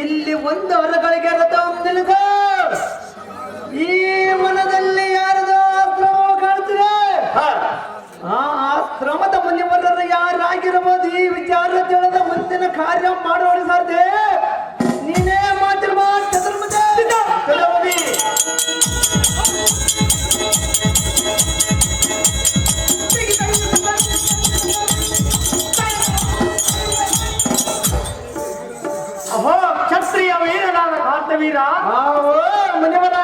ಇಲ್ಲಿ ಒಂದು ಹೊರಗಳಿಗೆ ರಥ ನಿಲ್ಕ ಈ ಮನದಲ್ಲಿ ಯಾರದೋ ಆಶ್ರಮ ಕಾಣ್ತಿದೆ. ಆ ಆಶ್ರಮದ ಮುನಿವರರು ಯಾರಾಗಿರಬಹುದು ಈ ವಿಚಾರ ತಿಳಿದ ಮುಂದಿನ ಕಾರ್ಯ ಮಾಡೋಣ ಸಾರ್ದೆ. ನೀನೇ ಮಾತಿರ್ಬಾ ಚತುರ್ಮುಖ ಕ್ಷತ್ರಿಯ ವೀರನಾದ ಕಾರ್ತವೀರ, ಮುನಿವರ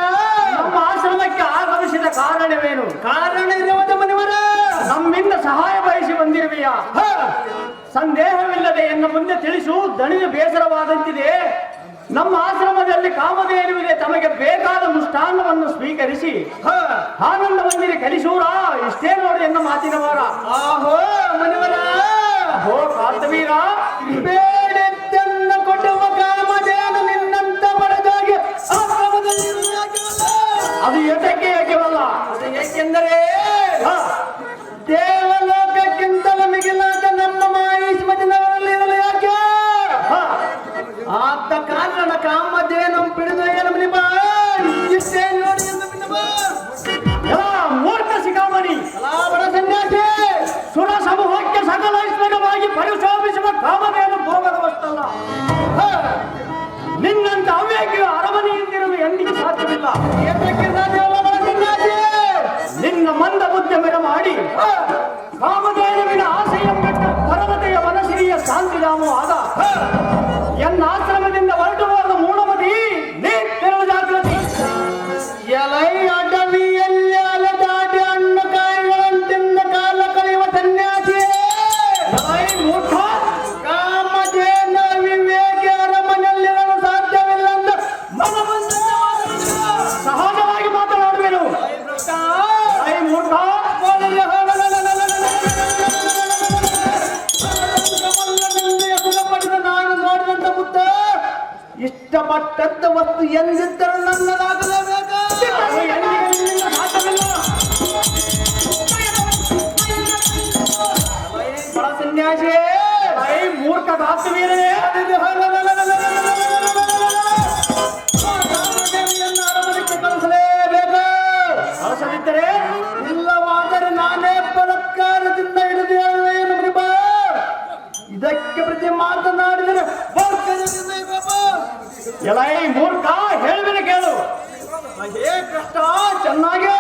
ನಮ್ಮ ಆಶ್ರಮಕ್ಕೆ ಆಗಮಿಸಿದ ಕಾರಣವೇನು? ಕಾರಣ ಇರುವುದ ಮುನಿವರ, ನಮ್ಮಿಂದ ಸಹಾಯ ಬಯಸಿ ಬಂದಿರುವೆಯಾ? ಸಂದೇಹವಿಲ್ಲದೆ ಎನ್ನ ಮುಂದೆ ತಿಳಿಸು. ದಣಿದು ಬೇಸರವಾದಂತಿದೆ. ನಮ್ಮ ಆಶ್ರಮದಲ್ಲಿ ಕಾಮಧೇನುವಿದೆ. ತಮಗೆ ಬೇಕಾದ ಮುಷ್ಟಾನ್ನವನ್ನು ಸ್ವೀಕರಿಸಿ ಆನಂದ ಮಂದಿರ ಕಲಿಸೂರ. ಇಷ್ಟೇ ನೋಡಿ ಎನ್ನ ಮಾತಿನ ವಾರ. ಆಹೋ ಮುನಿವರ, ಹೋ ಕಾರ್ತವೀರ, ಬೇಡಿದ್ದನ್ನ ಕೊಡುವ ಕಾಮಧೇನು ನಿನ್ನಂತ ಬಡದಾಗಿ ಆಶ್ರಮದಲ್ಲಿ ಅದು ಏತಕ್ಕೆ ಯಾಕೆವಲ್ಲ? ಅದು ಏಕೆಂದರೆ ದೇವಲೋಕಕ್ಕಿಂತಲೂ ಮಿಗಿಲಾದ ನಮ್ಮ ಮಾಹಿಷ್ಮತಿನವರಲ್ಲಿ ಇರಲು ಯಾಕೆ? ಆದ ಕಾರಣ ಕಾಮಧೇನು ಪಿಡಿದು ಏನು ಮುನಿಬ ಇಷ್ಟೇ ನೋಡಿ ಎಂದು ಮೂರ್ಖ ಶಿಖಾಮಣಿ, ಬಡ ಸನ್ಯಾಸಿ, ಸುರ ಸಮೂಹಕ್ಕೆ ಸಕಲ ಐಶ್ವರ್ಯವಾಗಿ ಪರಿಶೋಭಿಸುವ ಕಾಮಧೇನು ಭೋಗದವಷ್ಟಲ್ಲ. ನಿನ್ನಂತ ಅವ್ಯಾಗಿಯು ಅರಮನೆಯಿಂದಿರಲು ಎಂದಿಗೂ ಸಾಧ್ಯವಿಲ್ಲ. ಏತಕ್ಕೆ ಸಾಧ್ಯವಲ್ಲ ಬಡ ಸನ್ಯಾಸಿ? ನಿನ್ನ ಮಂದ ಬುದ್ಧಿ ಮೆರ ಮಾಡಿ ಕಾಮಧೇನುವಿನ ಆಸೆಯಂಬೆಟ್ಟ ಪರಮತೆಯ ವನಶ್ರೀಯ ಶಾಂತಿಧಾಮವಾದ ಎನ್ನ ಆಶ್ರಮದಿಂದ ಹೊರಟು ಹೋದ ಮೂಢಮತಿ ನೀ ತೆರಳು ಜಾಗೃತಿ. ಎಲೈ ಅಡವಿಯಲ್ಲಿ ಅಲದಾಡಿ ಹಣ್ಣು ಕಾಯಿಗಳಂತಿಂದ ಕಾಲ ಕಳೆಯುವ ಸನ್ಯಾಸಿ, ಮೂರ್ಖ, ಕಾಮಧೇನು ವಿವೇಕಿ ಅರಮನೆಯಲ್ಲಿರಲು ಸಾಧ್ಯವಿಲ್ಲ ಎಂದು ಸಹಜವಾಗಿ ಮಾತನಾಡುವೆನು. ಮೂರ್ಖ, ನಾನು ನೋಡಿದಂತ ಮುತ್ತ ಇಷ್ಟಪಟ್ಟಂತ ವಸ್ತು ಎಂದಿದ್ದರೂ ನನ್ನದಾಗಲೇಬೇಕು. ಬಡ ಸನ್ಯಾಸಿ, ಮೂರ್ಖ ಕಾರ್ತವೀರನೇ, ಅರಮನೆಗೆ ಕಳಿಸಲೇಬೇಕು. ಕಳಿಸದಿದ್ದರೆ ಇಲ್ಲವಾದರೆ ನಾನೇ ಬಲತ್ಕಾರದಿಂದ ಹಿಡಿದು ಹೇಳುವೆನು ಮೃಗ. ಇದಕ್ಕೆ ಪ್ರತಿ ಮಾತನಾಡಿದರೆ ಎಲೈ ಮೂರ್ಖ, ಹೇಳುವಿನ ಕೇಳು. ಹೇ ಕೃಷ್ಣ, ಚೆನ್ನಾಗಿ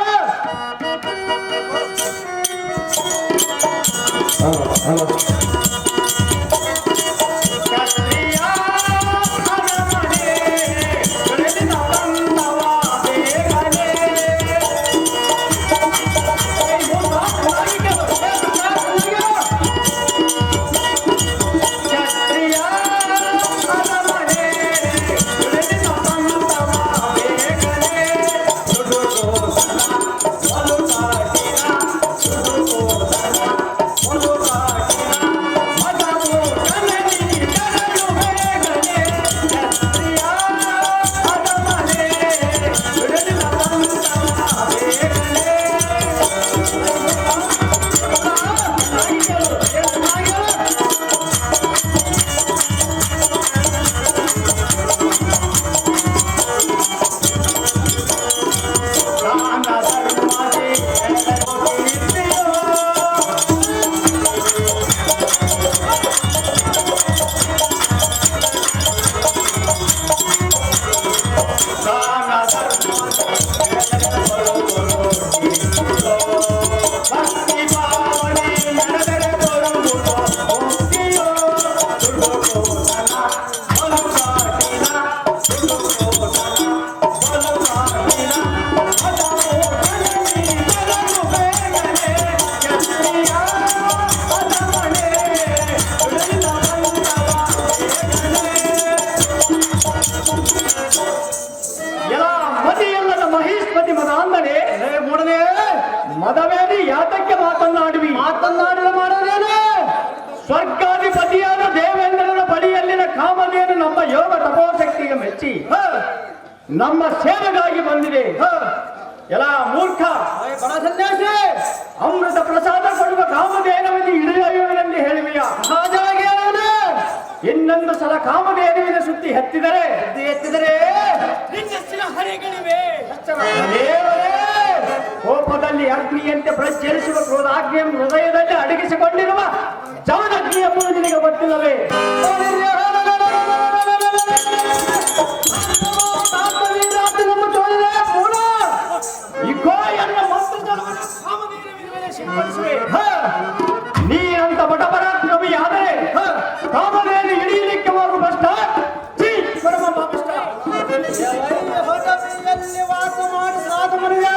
ಮದಾಂಧನೆ ಮೂಡನೆ ಮದವೇದಿ ಯಾತಕ್ಕೆ ಮಾತನಾಡುವಿ? ಮಾತನಾಡಿದ ಮಾಡೋದೇನೆ ಸ್ವರ್ಗಾಧಿಪತಿಯಾದ ದೇವೇಂದ್ರನ ಬಳಿಯಲ್ಲಿನ ಕಾಮಧೇನು ನಮ್ಮ ಯೋಗ ತಪೋಶಕ್ತಿಗೆ ಮೆಚ್ಚಿ ನಮ್ಮ ಸೇವೆಗಾಗಿ ಬಂದಿದೆ. ಎಲ್ಲ ಮೂರ್ಖ ಬಡ ಸನ್ಯಾಸಿ ಅಮೃತ ಪ್ರಸಾದ ಕೊಡುವ ಕಾಮಧೇನುವಿನ ಹಿಡಿಯುವುದರಲ್ಲಿ ಹೇಳಿವೆಯ ಸಹಜವಾಗಿ ಹೇಳೋಣ. ಇನ್ನೊಂದು ಸಲ ಕಾಮಧೇನುವಿನ ಸುದ್ದಿ ಎತ್ತಿದರೆ ನಿನ್ನಷ್ಟಿನ ಹರಿಗಳಿವೆ. ದೇವರೇ, ಕೋಪದಲ್ಲಿ ಅಗ್ನಿಯಂತೆ ಪ್ರಜ್ವಲಿಸುವ ಕ್ರೋಧಾಗ್ನಿಯನ್ನು ಹೃದಯದಲ್ಲಿ ಅಡಗಿಸಿಕೊಂಡಿರುವ ಜವನಗ್ನಿ ಎಂಬುದು ನಿನಗೆ ಗೊತ್ತಿಲ್ಲವೇ? ನೀನಂತ ಬಟಪರಾಕ್ರಮಿಯಾದರೆ ಕಾಮಧೇನು ಹಿಡಿಯಲಿಕ್ಕೆ ಹೋಗುವ ಕಷ್ಟ. ಪರಮ ಪಾಪಿಷ್ಠ. ಹೊರಬಿಯಲ್ಲಿ ವಾಸ ಮಾಡಿ ಸಾಧು ಮನುವೆ,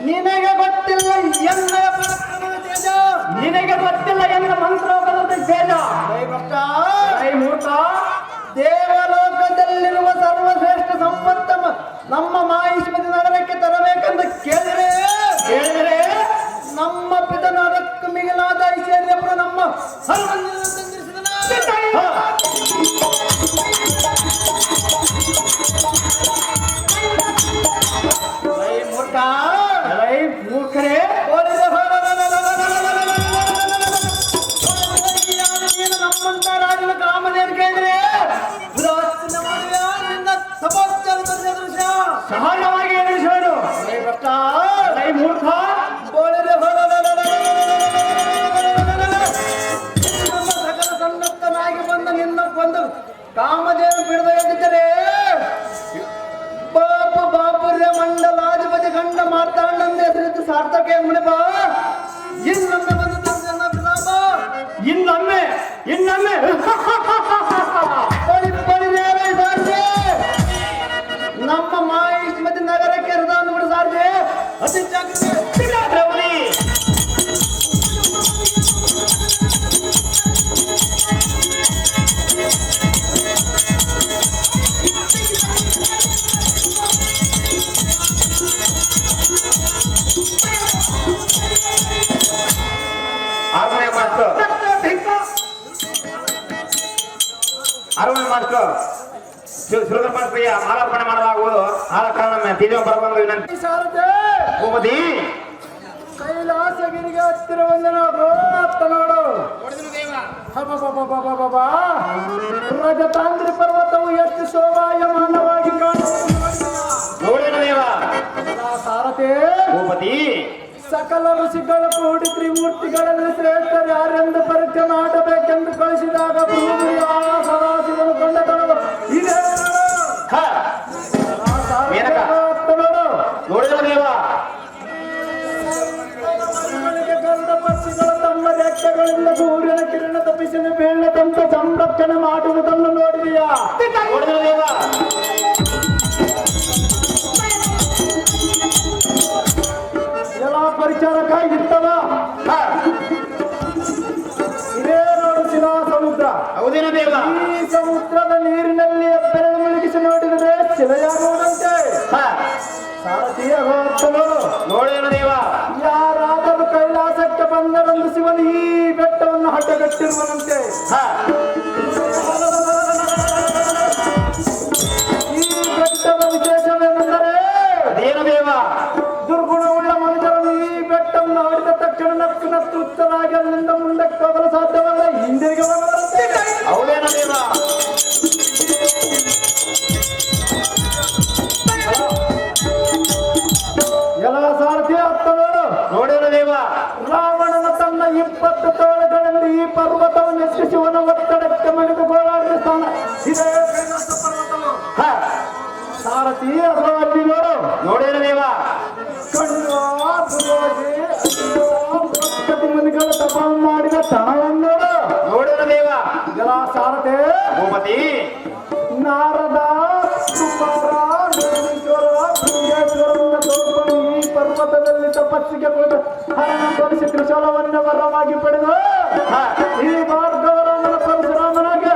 ನಿನಗೆ ಗೊತ್ತಿಲ್ಲ ಎನ್ನಯ ಪರಾಕ್ರಮದ ತೇಜ. ನಿನಗೆ ಗೊತ್ತಿಲ್ಲ ಎನ್ನ ಮಂತ್ರೋಗದ ತೇಜ. ಐ ಮೂರ್ಖ, ದೇವಲೋಕದಲ್ಲಿರುವ ಸರ್ವಶ್ರೇಷ್ಠ ಸಂಪತ್ತ ನಮ್ಮ ಮಾಹಿಷ್ಮತಿ ನಗರಕ್ಕೆ ತರಬೇಕೆಂದು ಕೇಳಿದರೆ ನಮ್ಮ ಪಿತನ ಅದಕ್ಕೂ ಮಿಗಿಲಾದ ಐಶ್ವರ್ಯಪುರ ನಮ್ಮ ಸರ್ವಜ್ಞನನ್ನು ತಂದಿರಿಸಿದನು. ಮೂರ್ಖರೇ, ನಮ್ಮಂತ ರಾಜನ ಕಾಮಧೇನು ಕೇಳಿದ್ರೆ ದೃಶ್ಯ ಸಹಜವಾಗಿ ಎದುರಿಸುವನು. ಮೂರ್ಖ, ಸಕಲ ಸನ್ನದ್ಧನಾಗಿ ಬಂದ ನಿನ್ನ ಬಂದು ಕಾಮಧೇನು ಬಿಡದಿದ್ದರೆ ಬಾಪುರ್ಯ ಮಂಡಲಾಧಿಪತಿ ಗಂಡ ಮಾರ್ತಾಂಡಂದ ಹೆಸರಿದ್ದು ಸಾರ್ಥಕ ಎಂಬ ಇನ್ನೊಮ್ಮೆ ಬಂದು ನನ್ನ ವಿಲಾಪ ಇನ್ನೊಮ್ಮೆ ನಮ್ಮ ಮಾಹಿಷ್ಮತಿ ನಗರಕ್ಕೆ ಹೃದಯ ಬಿಡು ಸಾರ್ಜೆ ಅತಿ ಜಾಗ್ರತೆ. ಅರವಣ ಮಾಸ್ಟರ್ ಸುರಗಪ್ರಿಯ ಮಾಲಾರ್ಪಣೆ ಮಾಡಲಾಗುವುದು. ಆದ ಕಾರಣ ತೀಜೋ ಬರಬಂದು ವಿನಂತಿ. ಶಾರದೆ ಭೂಪತಿ, ಕೈಲಾಸಗಿರಿಗೆ ಹತ್ತಿರ ಬಂದನ ಗೋತ್ತ ನೋಡು. ರಜತಾಂದ್ರಿ ಪರ್ವತವು ಎಷ್ಟು ಶೋಭಾಯಮಾನವಾಗಿ ನೋಡೇನ ದೇವ. ಸಾರಥೆ ಭೂಪತಿ, ಸಕಲ ಋಷಿಗಳ ಕೂಡಿ ತ್ರಿಮೂರ್ತಿಗಳಲ್ಲಿ ಶ್ರೇಷ್ಠರು ಯಾರೆಂದು ಪರೀಕ್ಷೆ ಮಾಡಬೇಕೆಂದು ಕಳಿಸಿದಾಗ ಭೂಮಿಯ ಸದಾಶಿವನು ಕೊಂಡಗಳು ಇದೆ. ನೋಡಿದ ದೇವ. ಗರುಡ ಪಕ್ಷಿಗಳು ತಮ್ಮ ರೆಕ್ಕೆಗಳಿಂದ ಸೂರ್ಯನ ಕಿರಣ ತಪ್ಪಿಸಿನ ಬೀಳದಂತೆ ಸಂರಕ್ಷಣೆ ಮಾಡುವುದನ್ನು ನೋಡಿದೆಯಾ? ನೋಡಿದ ದೇವ. ಎಲ್ಲ ಪರಿಚಾರಕ್ಕಾಗಿತ್ತವ. ಇದೇ ನೋಡು ಶಿಲಾ ಸಮುದ್ರ. ಹೌದೇನ ದೇವ. ಈ ಸಮುದ್ರದ ನೀರಿನಲ್ಲಿ ಎಬ್ಬೆರಳು ಮುಳುಗಿಸಿ ನೋಡಿದರೆ ಶಿಲೆಯಾಗುವುದಂತೆ. ಸಾರಥಿಯ ಹೋಗ್ತಲು ನೋಡೇನ ದೇವ. ಯಾರಾದರೂ ಕೈಲಾಸಕ್ಕೆ ಬಂದರೆಂದು ಶಿವನು ಈ ಬೆಟ್ಟವನ್ನು ಹಟ್ಟಗಟ್ಟಿರುವನಂತೆ. ಈ ಬೆಟ್ಟದ ವಿಶೇಷವೇನೆಂದರೆ ಅದೇನು ದೇವ. ದುರ್ಗುಣವುಳ್ಳ ಮನುಷ್ಯರನ್ನು ಈ ಬೆಟ್ಟವನ್ನು ಹೊಡೆದ ತಕ್ಷಣ ನತ್ತು ಹುಚ್ಚರಾಗಿ ಅಲ್ಲಿಂದ ಮುಂದಕ್ಕೆ ಹೋಗಲು ಸಾಧ್ಯವಲ್ಲ, ಹಿಂದಿರುಗಿ ಹೋಗಬಾರದು. ಹೌದೇನ ದೇವ. ಎಲ್ಲ ಸಾರಥಿ ಅರ್ಥ ನೋಡು. ನೋಡೇನ ದೇವ. ರಾವಣನ ತನ್ನ 20 ತೋಳುಗಳಿಂದ ಈ ಪರ್ವತವನ್ನು ಎತ್ತಿ ಶಿವನ ಒತ್ತಡಕ್ಕೆ ಮಣಿದು ಗೋಳಾಡಿದ ಸ್ಥಾನ ಇದೇ ಕೈಲಾಸ ಪರ್ವತವು. ಸಾರಥಿ ಅರ್ಧವಾಗಿ ನೋಡು. ನೋಡೇನ ದೇವ. ಕಣ್ಣು ಮನಿಗಳ ತಪ ಮಾಡಿದ ತಣವನ್ನು ನೋಡೇನ ದೇವ. ಎಲ್ಲ ಸಾರಥಿ ಭೂಪತಿ, ನಾರದ ಕುಮಾರ ಲಿಂಗೇಶ್ವರ ಲಿಂಗೇಶ್ವರನ ತೋರ್ಪಣಿ ಈ ಪರ್ವತದಲ್ಲಿ ತಪಸ್ಸಿಗೆ ಹೋದ ಹರಣ ತೋರಿಸಿ ತ್ರಿಶೂಲವನ್ನ ವರವಾಗಿ ಪಡೆದು ಈ ಭಾರ್ಗವರಾಮನ ಪರಶುರಾಮನಾಗೆ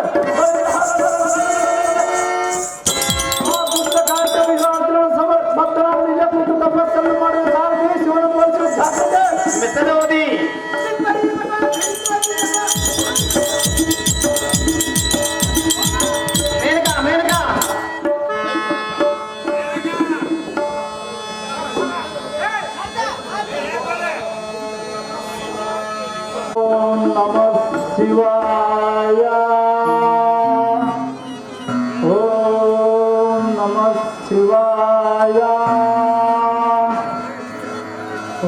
ಭಕ್ತರಾಮ ನಿಜ ಓಂ ನಮಃ ಶಿವಾಯ ಓಂ ನಮಃ ಶಿವಾಯ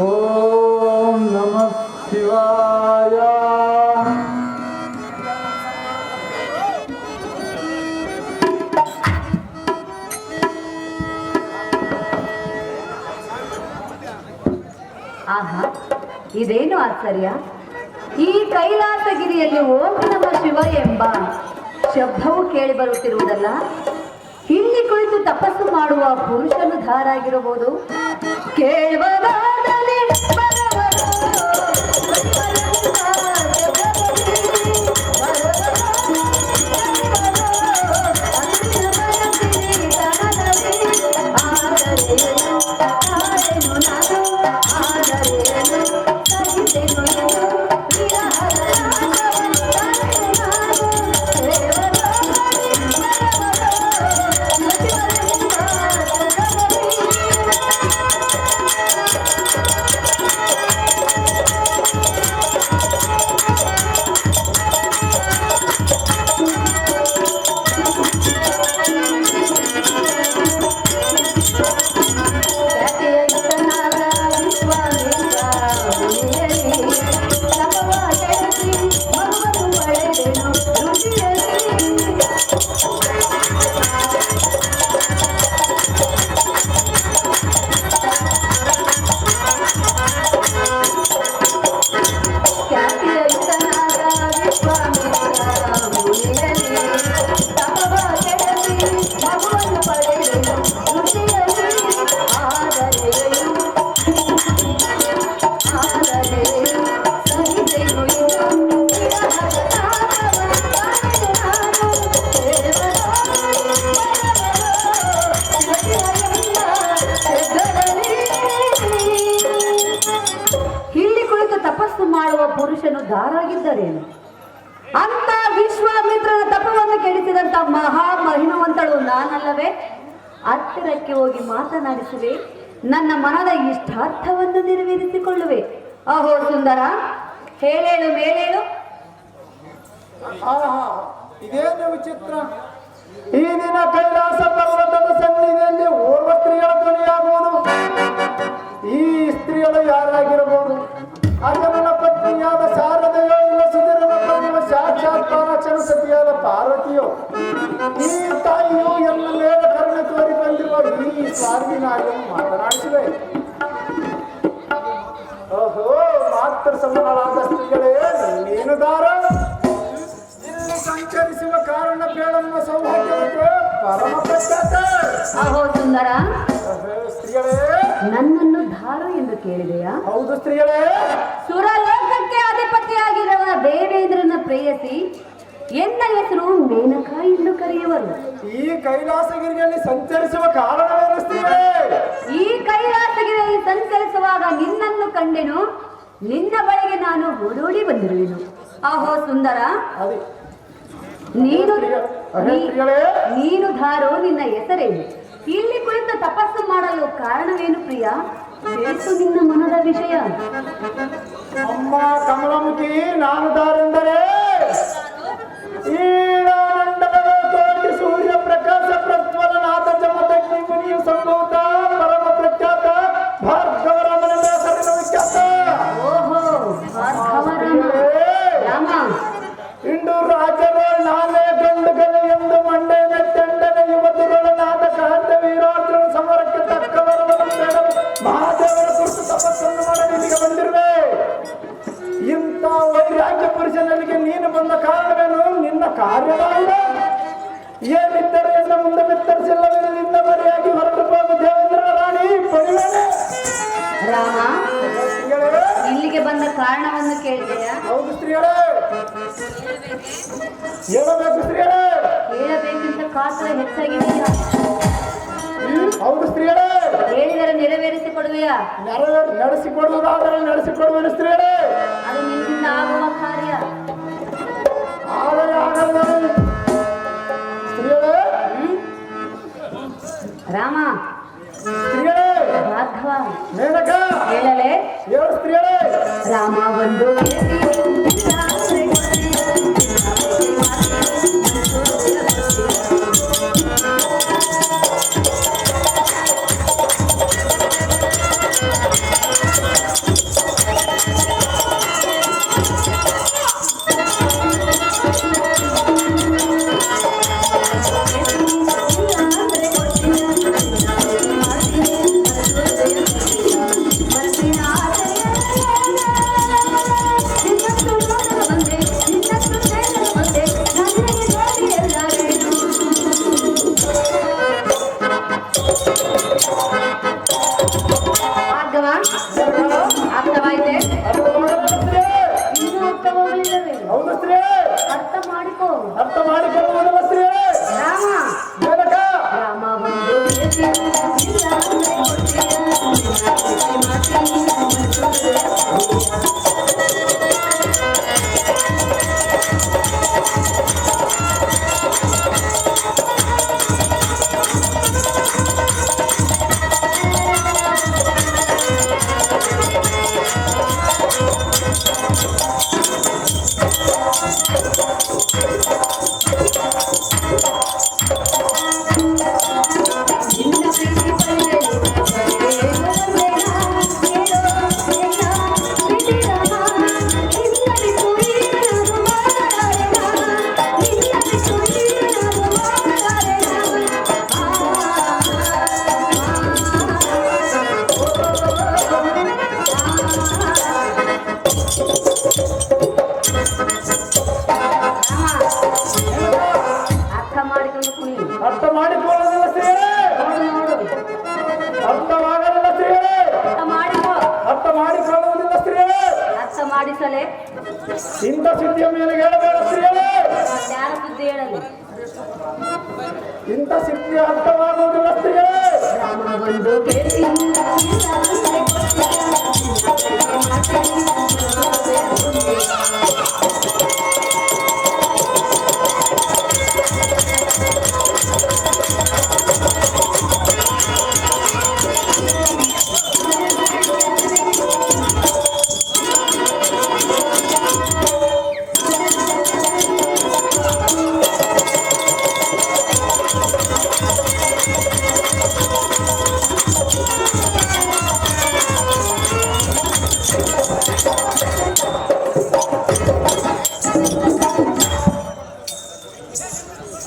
ಓಂ ನಮಃ ಶಿವಾಯ ಆಹಾ, ಇದೇನು ಆಶ್ಚರ್ಯ! ಈ ಕೈಲಾಸಗಿರಿಯಲ್ಲಿ ಓಂ ನಮಃ ಶಿವ ಎಂಬ ಶಬ್ದವು ಕೇಳಿ ಬರುತ್ತಿರುವುದಲ್ಲ. ಇಲ್ಲಿ ಕುಳಿತು ತಪಸ್ಸು ಮಾಡುವ ಪುರುಷನು ಧಾರಾಗಿರಬಹುದು. ಕೇಳುವದಾದರೆ ಬರವರು, ಪುರುಷನು ದಾರಾಗಿದ್ದರೇನು? ಅಂತ ವಿಶ್ವಾಮಿತ್ರನ ತಪವನ್ನು ಕೆಡಿಸಿದಂತ ಮಹಾ ಮಹಿಮವಂತಳು ನಾನಲ್ಲವೇ? ಹತ್ತಿರಕ್ಕೆ ಹೋಗಿ ಮಾತನಾಡಿಸುವೆ, ನನ್ನ ಮನದ ಇಷ್ಟಾರ್ಥವನ್ನು ನೆರವೇರಿಸಿಕೊಳ್ಳುವೆ. ಅಹೋ ಸುಂದರ, ಹೇಳೇಳು ಮೇಲೇಳು. ಇದೇನು ವಿಚಿತ್ರ! ಈ ದಿನ ಕೈಲಾಸ ಪರ್ವತದ ಸನ್ನಿಧಿಯಲ್ಲಿ ಓರ್ವ ಸ್ತ್ರೀಗಳ ಧ್ವನಿಯಾಗುವುದು. ಈ ಸ್ತ್ರೀಗಳು ಯಾರಾಗಿರಬಹುದು? ಅಜನನ ಪತ್ನಿಯಾದ ಶಾರದೆಯೋ, ಇಲ್ಲ ಸುಧೀರನ ಪತ್ನಿಯ ಸಾಕ್ಷಾತ್ ಪಾರಾಕ್ಷರ ಸತಿಯಾದ ಪಾರ್ವತಿಯೋ? ಈ ತಾಯಿಯು ಎನ್ನ ಮೇಲೆ ಕರುಣೆ ತೋರಿ ಬಂದಿರುವ ಈ ಸ್ವಾರ್ಮಿನಾಗಿ ಮಾತನಾಡಿಸಿದೆ. ಓಹೋ, ಮಾತೃ ಸಮಗಳಾದ ಸ್ತ್ರೀಗಳೇ, ನೀನು ದಾರ ಇಲ್ಲಿ ಸಂಚರಿಸುವ ಕಾರಣ ಬೇಡಮ್ಮ ಸೌಭಾಗ್ಯವತೆ ಪರಮ ಪ್ರಖ್ಯಾತ. ಅಹೋ ಸುಂದರ, ಸ್ತ್ರೀಗಳೇ, ನನ್ನನ್ನು ಧಾರ ಎಂದು ಕೇಳಿದೆಯಾ? ಹೌದು ಸ್ತ್ರೀಗಳೇ. ಸುರಲೋಕಕ್ಕೆ ಅಧಿಪತಿಯಾಗಿರುವ ದೇವೇಂದ್ರನ ಪ್ರೇಯಸಿ, ಎನ್ನ ಹೆಸರು ಮೇನಕಾ ಎಂದು ಕರೆಯುವರು. ಈ ಕೈಲಾಸಗಿರಿಯಲ್ಲಿ ಸಂಚರಿಸುವ ಕಾರಣವೇನು ಸ್ತ್ರೀಗಳೇ? ಈ ಕೈಲಾಸಗಿರಿಯಲ್ಲಿ ಸಂಚರಿಸುವಾಗ ನಿನ್ನನ್ನು ಕಂಡೆನು, ನಿನ್ನ ಬಳಿಗೆ ನಾನು ಓಡೋಡಿ ಬಂದಿರುವೆನು. ಅಹೋ ಸುಂದರ, ನೀನು ಧಾರೋ, ನಿನ್ನ ಹೆಸರೇನು? ಇಲ್ಲಿ ಕುಳಿತು ತಪಸ್ಸು ಮಾಡಲು ಕಾರಣವೇನು ಪ್ರಿಯ? ತಿಳಿಸು ನಿನ್ನ ಮನದ ವಿಷಯ. ಅಮ್ಮ ಕಮಲಮುಖಿ, ನಾನು ದಾರೆಂದರೆ ಈ ಮಂಡಲದ ಕೋಟಿ ಸೂರ್ಯ ಪ್ರಕಾಶ ಪ್ರಜ್ವಲನಾಥ ಜಮದಗ್ನಿ ಮುನಿಯು ಸಂಭೂತ ಪರಮ ಪ್ರಖ್ಯಾತ ಭಾರ್ಗವರಾಮನ ಹೆಸರಿನ ವಿಖ್ಯಾತ. ಓಹೋ, ರಾಮ. ಇಂದು ರಾಜರು ನಾನೇ ಗಂಡುಗಲು ಎಂದು ಮಂಡೆ ನೆಟ್ಟೆಂಡನೆ ಯುವತಿರೊಳನಾದ ಕಾಂತ ವೀರಾರ್ಜುನ ಸಮರಕ್ಕೆ ತಕ್ಕವರನ್ನು ಬೇಡಲು ಮಹಾದೇವರ ಕುರಿತು ತಪಸ್ಸನ್ನು ಮಾಡಲು ಇಲ್ಲಿಗೆ ಬಂದಿರುವೆ. ಇಂಥ ವೈರಾಗ್ಯ ಪುರುಷನಿಗೆ ನೀನು ಬಂದ ಕಾರಣವೇನು? ನಿನ್ನ ಕಾರ್ಯವಾಗಿದೆ. ಏನಿದ್ದರೆ ಎನ್ನ ಮುಂದೆ ಬಿತ್ತರಿಸಿಲ್ಲವಿರಲಿಂದ ಮರೆಯಾಗಿ ಹೊರಟು ಹೋಗು ದೇವೇಂದ್ರ ರಾಣಿ ಪರಿವೇಣೆ. ರಾಮ, ಇಲ್ಲಿಗೆ ಬಂದ ಕಾರಣವನ್ನು ಕೇಳಿದೆಯಾ? ಹೌದು ಸ್ತ್ರೀಗಳೇ, ಹೇಳಬೇಕು ಸ್ತ್ರೀಗಳೇ. ಹೇಳಬೇಕೆಂತ ಕಾತರ ಹೆಚ್ಚಾಗಿದೆಯಾ? ಹೌದು ಸ್ತ್ರೀಗಳೇ. ಹೇಳಿದರೆ ನೆರವೇರಿಸಿಕೊಡುವೆಯಾ? ನಡೆಸಿಕೊಡುವುದಾದರೆ ನಡೆಸಿಕೊಡುವೆನು ಸ್ತ್ರೀಗಳೇ. ಅದು ನಿನ್ನಿಂದ ಆಗುವ ಕಾರ್ಯ. ಆದರೆ ಆಗಲ್ಲ ಸ್ತ್ರೀಗಳೇ. ರಾಮ, ಸ್ತ್ರೀಗಳೇ, ಭಾರ್ಗವ ಮೇನಕ ಹೇಳಲೆ ಹೇಳು ಸ್ತ್ರೀಯರೇ. ರಾಮ ಒಂದು ಭಾರ್ಗವ ಅರ್ಥವಾಯಿತೆ ಅದು ಮಾಡಲ್ಲ ಸ್ತ್ರೀಯರೇ. ಇನ್ನೂ ಅರ್ಥ ಹೋಗಲಿಲ್ಲವೇ ಹೌದು ಸ್ತ್ರೀಯರೇ. ಅರ್ಥ ಮಾಡಿಕೋ ಅರ್ಥ ಮಾಡಿಕೊಳ್ಳುವುದಿಲ್ಲ ಸ್ತ್ರೀಯರೇ. ರಾಮ ಮೇನಕ ರಾಮ ಒಂದು ಅರ್ಥ ಮಾಡಿಕೊಂಡು ಕುಣಿ ಅರ್ಥ ಮಾಡಿಕೊಳ್ಳುವುದಿಲ್ಲ ಸ್ತ್ರೀಯರೇ. ನೋಡು ಅರ್ಥವಾಗಲಿಲ್ಲ ಸ್ತ್ರೀಯರೇ. ಅರ್ಥ ಮಾಡಿಕೋ ಅರ್ಥ ಮಾಡಿಕೊಳ್ಳುವುದಿಲ್ಲ ಸ್ತ್ರೀಯರೇ. ಅರ್ಥ ಮಾಡಿಸಲೆ ಇಂಥ ಸುದ್ದಿಯ ಮೇಲೆ ಹೇಳಬೇಡ ಸ್ತ್ರೀಯರೇ. ಯಾರ ಸುದ್ದಿ ಹೇಳಲಿ ಇಂಥ ಸುದ್ದಿ ಅರ್ಥವಾಗುವುದಿಲ್ಲ ಸ್ತ್ರೀಯರೇ. ರಾಮ ಒಂದು ಕೇಳಿ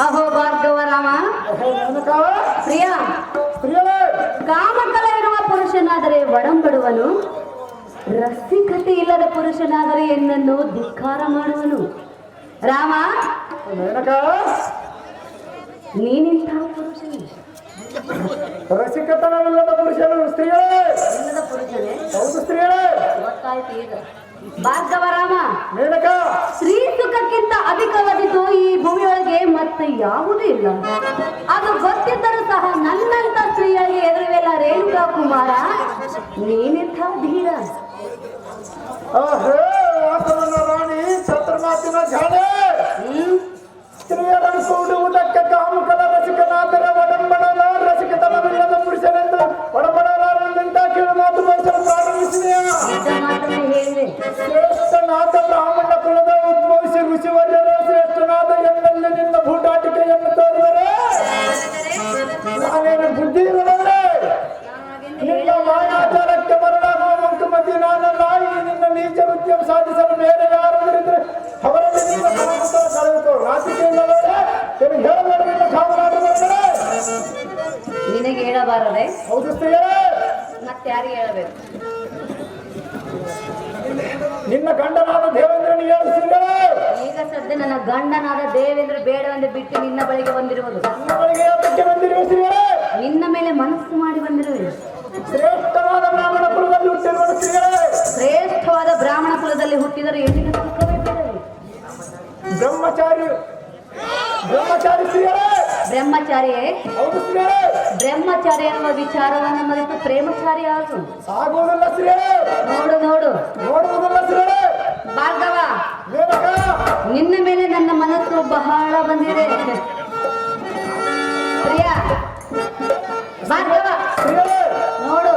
ಅಹೋ ಭಾರ್ಗವ ರಾಮ ಮೇನಕ ಪ್ರಿಯ ಸ್ತ್ರೀಯರೇ. ಕಾಮಕಲ ಇರುವ ಪುರುಷನಾದರೆ ಒಡಂಬಡುವನು ರಸಿಕತೆ ಇಲ್ಲದ ಪುರುಷನಾದರೆ ಎನ್ನನ್ನು ಧಿಕ್ಕಾರ ಮಾಡುವನು ರಾಮ ಮೇನಕ ನೀನಿಂತಹ ಪುರುಷನೇ ರಸಿಕತನವಿಲ್ಲದ ಪುರುಷರು ಸ್ತ್ರೀಯರೇ. ಇಲ್ಲದ ಪುರುಷನೇ ಹೌದು ಸ್ತ್ರೀಯರೇ. ಗೊತ್ತಾಯ್ತು ಈಗ ಭಾರ್ಗವ ರಾಮ ಮೇನಕ ಸ್ತ್ರೀ ಸುಖಕ್ಕಿಂತ ಅಧಿಕವಾದಿದ್ದು ಈ ಭೂಮಿಯೊಳಗೆ ಮತ್ತೆ ಯಾವುದೂ ಇಲ್ಲ ಅದು ಗೊತ್ತಿದ್ದರೂ ಸಹ ನನ್ನಂತ ಸ್ತ್ರೀಯರಿಗೆ ಎದುರುವೆಲ್ಲ ರೇಣುಕಾ ಕುಮಾರ ನೀನೆಂಥ ಧೀರ ಆಹೇ ವಾಸವನ ರಾಣಿ ಚತುರ್ಮಾತಿನ ಜಾಣೆ. ಸ್ತ್ರೀಯರನ್ನು ಕೂಡುವುದಕ್ಕೆ ಕಾಮುಕಲ ರಸಿಕನಾದರೆ ಒಡಂಬಡಲ ರಸಿಕತನವಿಲ್ಲದ ಪುರುಷನೆಂದು ಒಡಂಬಡಲಾರನೆಂತ ಕೇಳು ಮಾತು ಬಯಸಲು ಪ್ರಾರಂಭಿಸಿದೆಯಾ? ನಿಜ ಮಾತನ್ನೇ ಹೇಳಿದೆ ಶ್ರೇಷ್ಠನಾದ ಬ್ರಾಹ್ಮಣ ಕುಲದ ಉದ್ಭವಿಸಿ ಋಷಿವರ್ಯರ ಶ್ರೇಷ್ಠನಾದ ಎಂದಲ್ಲಿ ನಿನ್ನ ಭೂಟಾಟಿಕೆಯನ್ನು ತೋರಿದರೆ ನಾನೇನು ಬುದ್ಧಿ ಇರಲೇ? ನಿನ್ನ ಮಾಯಾಚಾರಕ್ಕೆ ಮರಳಾಗುವ ಮಂಕುಮತಿ ನಾನಲ್ಲ. ಈ ನಿನ್ನ ನೀಚ ವೃತ್ತಿಯನ್ನು ಸಾಧಿಸಲು ಬೇರೆ ಯಾರಾದರಿದ್ರೆ ಅವರಲ್ಲಿ ನಿನ್ನ ಕಾಮುಕಲ ಕಳೆದುಕೋ. ನಾಚಿಕೆಯಿಂದ ಹೇಳಬೇಡ ನಿನ್ನ ಕಾಮರಾಟವರೇ. ನಿನಗೆ ಹೇಳಬಾರದೆ ಹೌದು ಸ್ತ್ರೀಯರೇ. ಮತ್ತೆ ಯಾರಿಗೆ ಹೇಳಬೇಕು ನಿನ್ನ ಗಂಡನಾದ ದೇವೇಂದ್ರನಿಗೆ ಹೇಳು ಸ್ತ್ರೀಯರೇ. ಈಗ ಸದ್ಯ ನನ್ನ ಗಂಡನಾದ ದೇವೇಂದ್ರ ಬೇಡವೆಂದು ಬಿಟ್ಟು ನಿನ್ನ ಬಳಿಗೆ ಬಂದಿರುವುದು ನಿನ್ನ ಬಳಿಗೆ ಯಾತಕ್ಕೆ ಬಂದಿರುವ ಸ್ತ್ರೀಯರೇ? ನಿನ್ನ ಮೇಲೆ ಮನಸ್ಸು ಮಾಡಿ ಬಂದಿರುವೆ ಶ್ರೇಷ್ಠವಾದ ಬ್ರಾಹ್ಮಣ ಕುಲದಲ್ಲಿ ಹುಟ್ಟಿರುವ ಸ್ತ್ರೀಯರೇ. ಶ್ರೇಷ್ಠವಾದ ಬ್ರಾಹ್ಮಣ ಕುಲದಲ್ಲಿ ಹುಟ್ಟಿದರೆ ಹೆಣ್ಣಿನ ಸುಖವೇ ಬೇಡವೇ? ಬ್ರಹ್ಮಚಾರಿ ಬ್ರಹ್ಮಚಾರಿ ಸ್ತ್ರೀಯರೇ. ಬ್ರಹ್ಮಚಾರಿಯೇ ಹೌದು ಸ್ತ್ರೀಯರೇ. ಬ್ರಹ್ಮಚಾರಿ ಎನ್ನುವ ವಿಚಾರವನ್ನು ಮರೆತು ಪ್ರೇಮಚಾರಿ ಆಗು ಆಗುವುದಿಲ್ಲ ಸ್ತ್ರೀಯರೇ. ನೋಡು ನೋಡು ನೋಡುವುದಿಲ್ಲ ಸ್ತ್ರೀಯರೇ. ಭಾರ್ಗವ ಮೇನಕ ನಿನ್ನ ಮೇಲೆ ನನ್ನ ಮನಸ್ಸು ಬಹಳ ಬಂದಿದೆ ಪ್ರಿಯ ಭಾರ್ಗವ ಸ್ತ್ರೀಯರೇ. ನೋಡು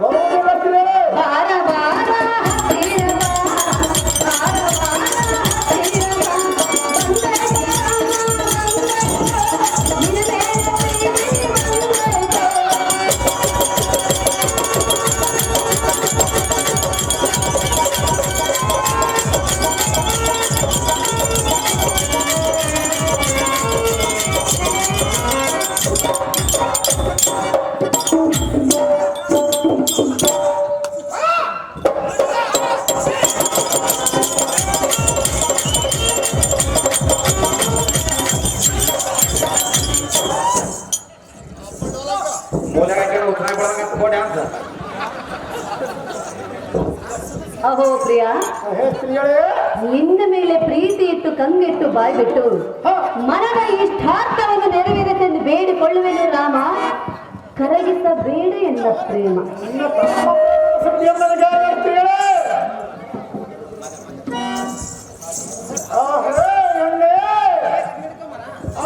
ಬರುವುದಿಲ್ಲ ಸ್ತ್ರೀಯರೇ. ಬಾರ ಬಾರ ಹತ್ತಿರ ಬಾ, ಬಾರ ಬಾರ ಹತ್ತಿರ ಬಾ, ಅಹೋ ಪ್ರಿಯ, ಹೇ ಸ್ತ್ರೀಯರೇ. ನಿನ್ನ ಮೇಲೆ ಪ್ರೀತಿ ಇಟ್ಟು ಕಂಗೆಟ್ಟು ಬಾಯ್ ಬಿಟ್ಟು ಮನದ ಇಷ್ಟಾರ್ಥವನ್ನು ನೆರವೇರಿಸೆಂದು ಬೇಡಿಕೊಳ್ಳುವೆನು ರಾಮ, ಕರಗಿಸಬೇಡ ಎನ್ನ ಪ್ರೇಮ. ನಿನ್ನ ತಮ್ಮ ಸುದ್ದಿಯನ್ನು ನನಗಾಗಿ ಸ್ತ್ರೀಯರೇ. ಹೇ ಎಣ್ಣೆ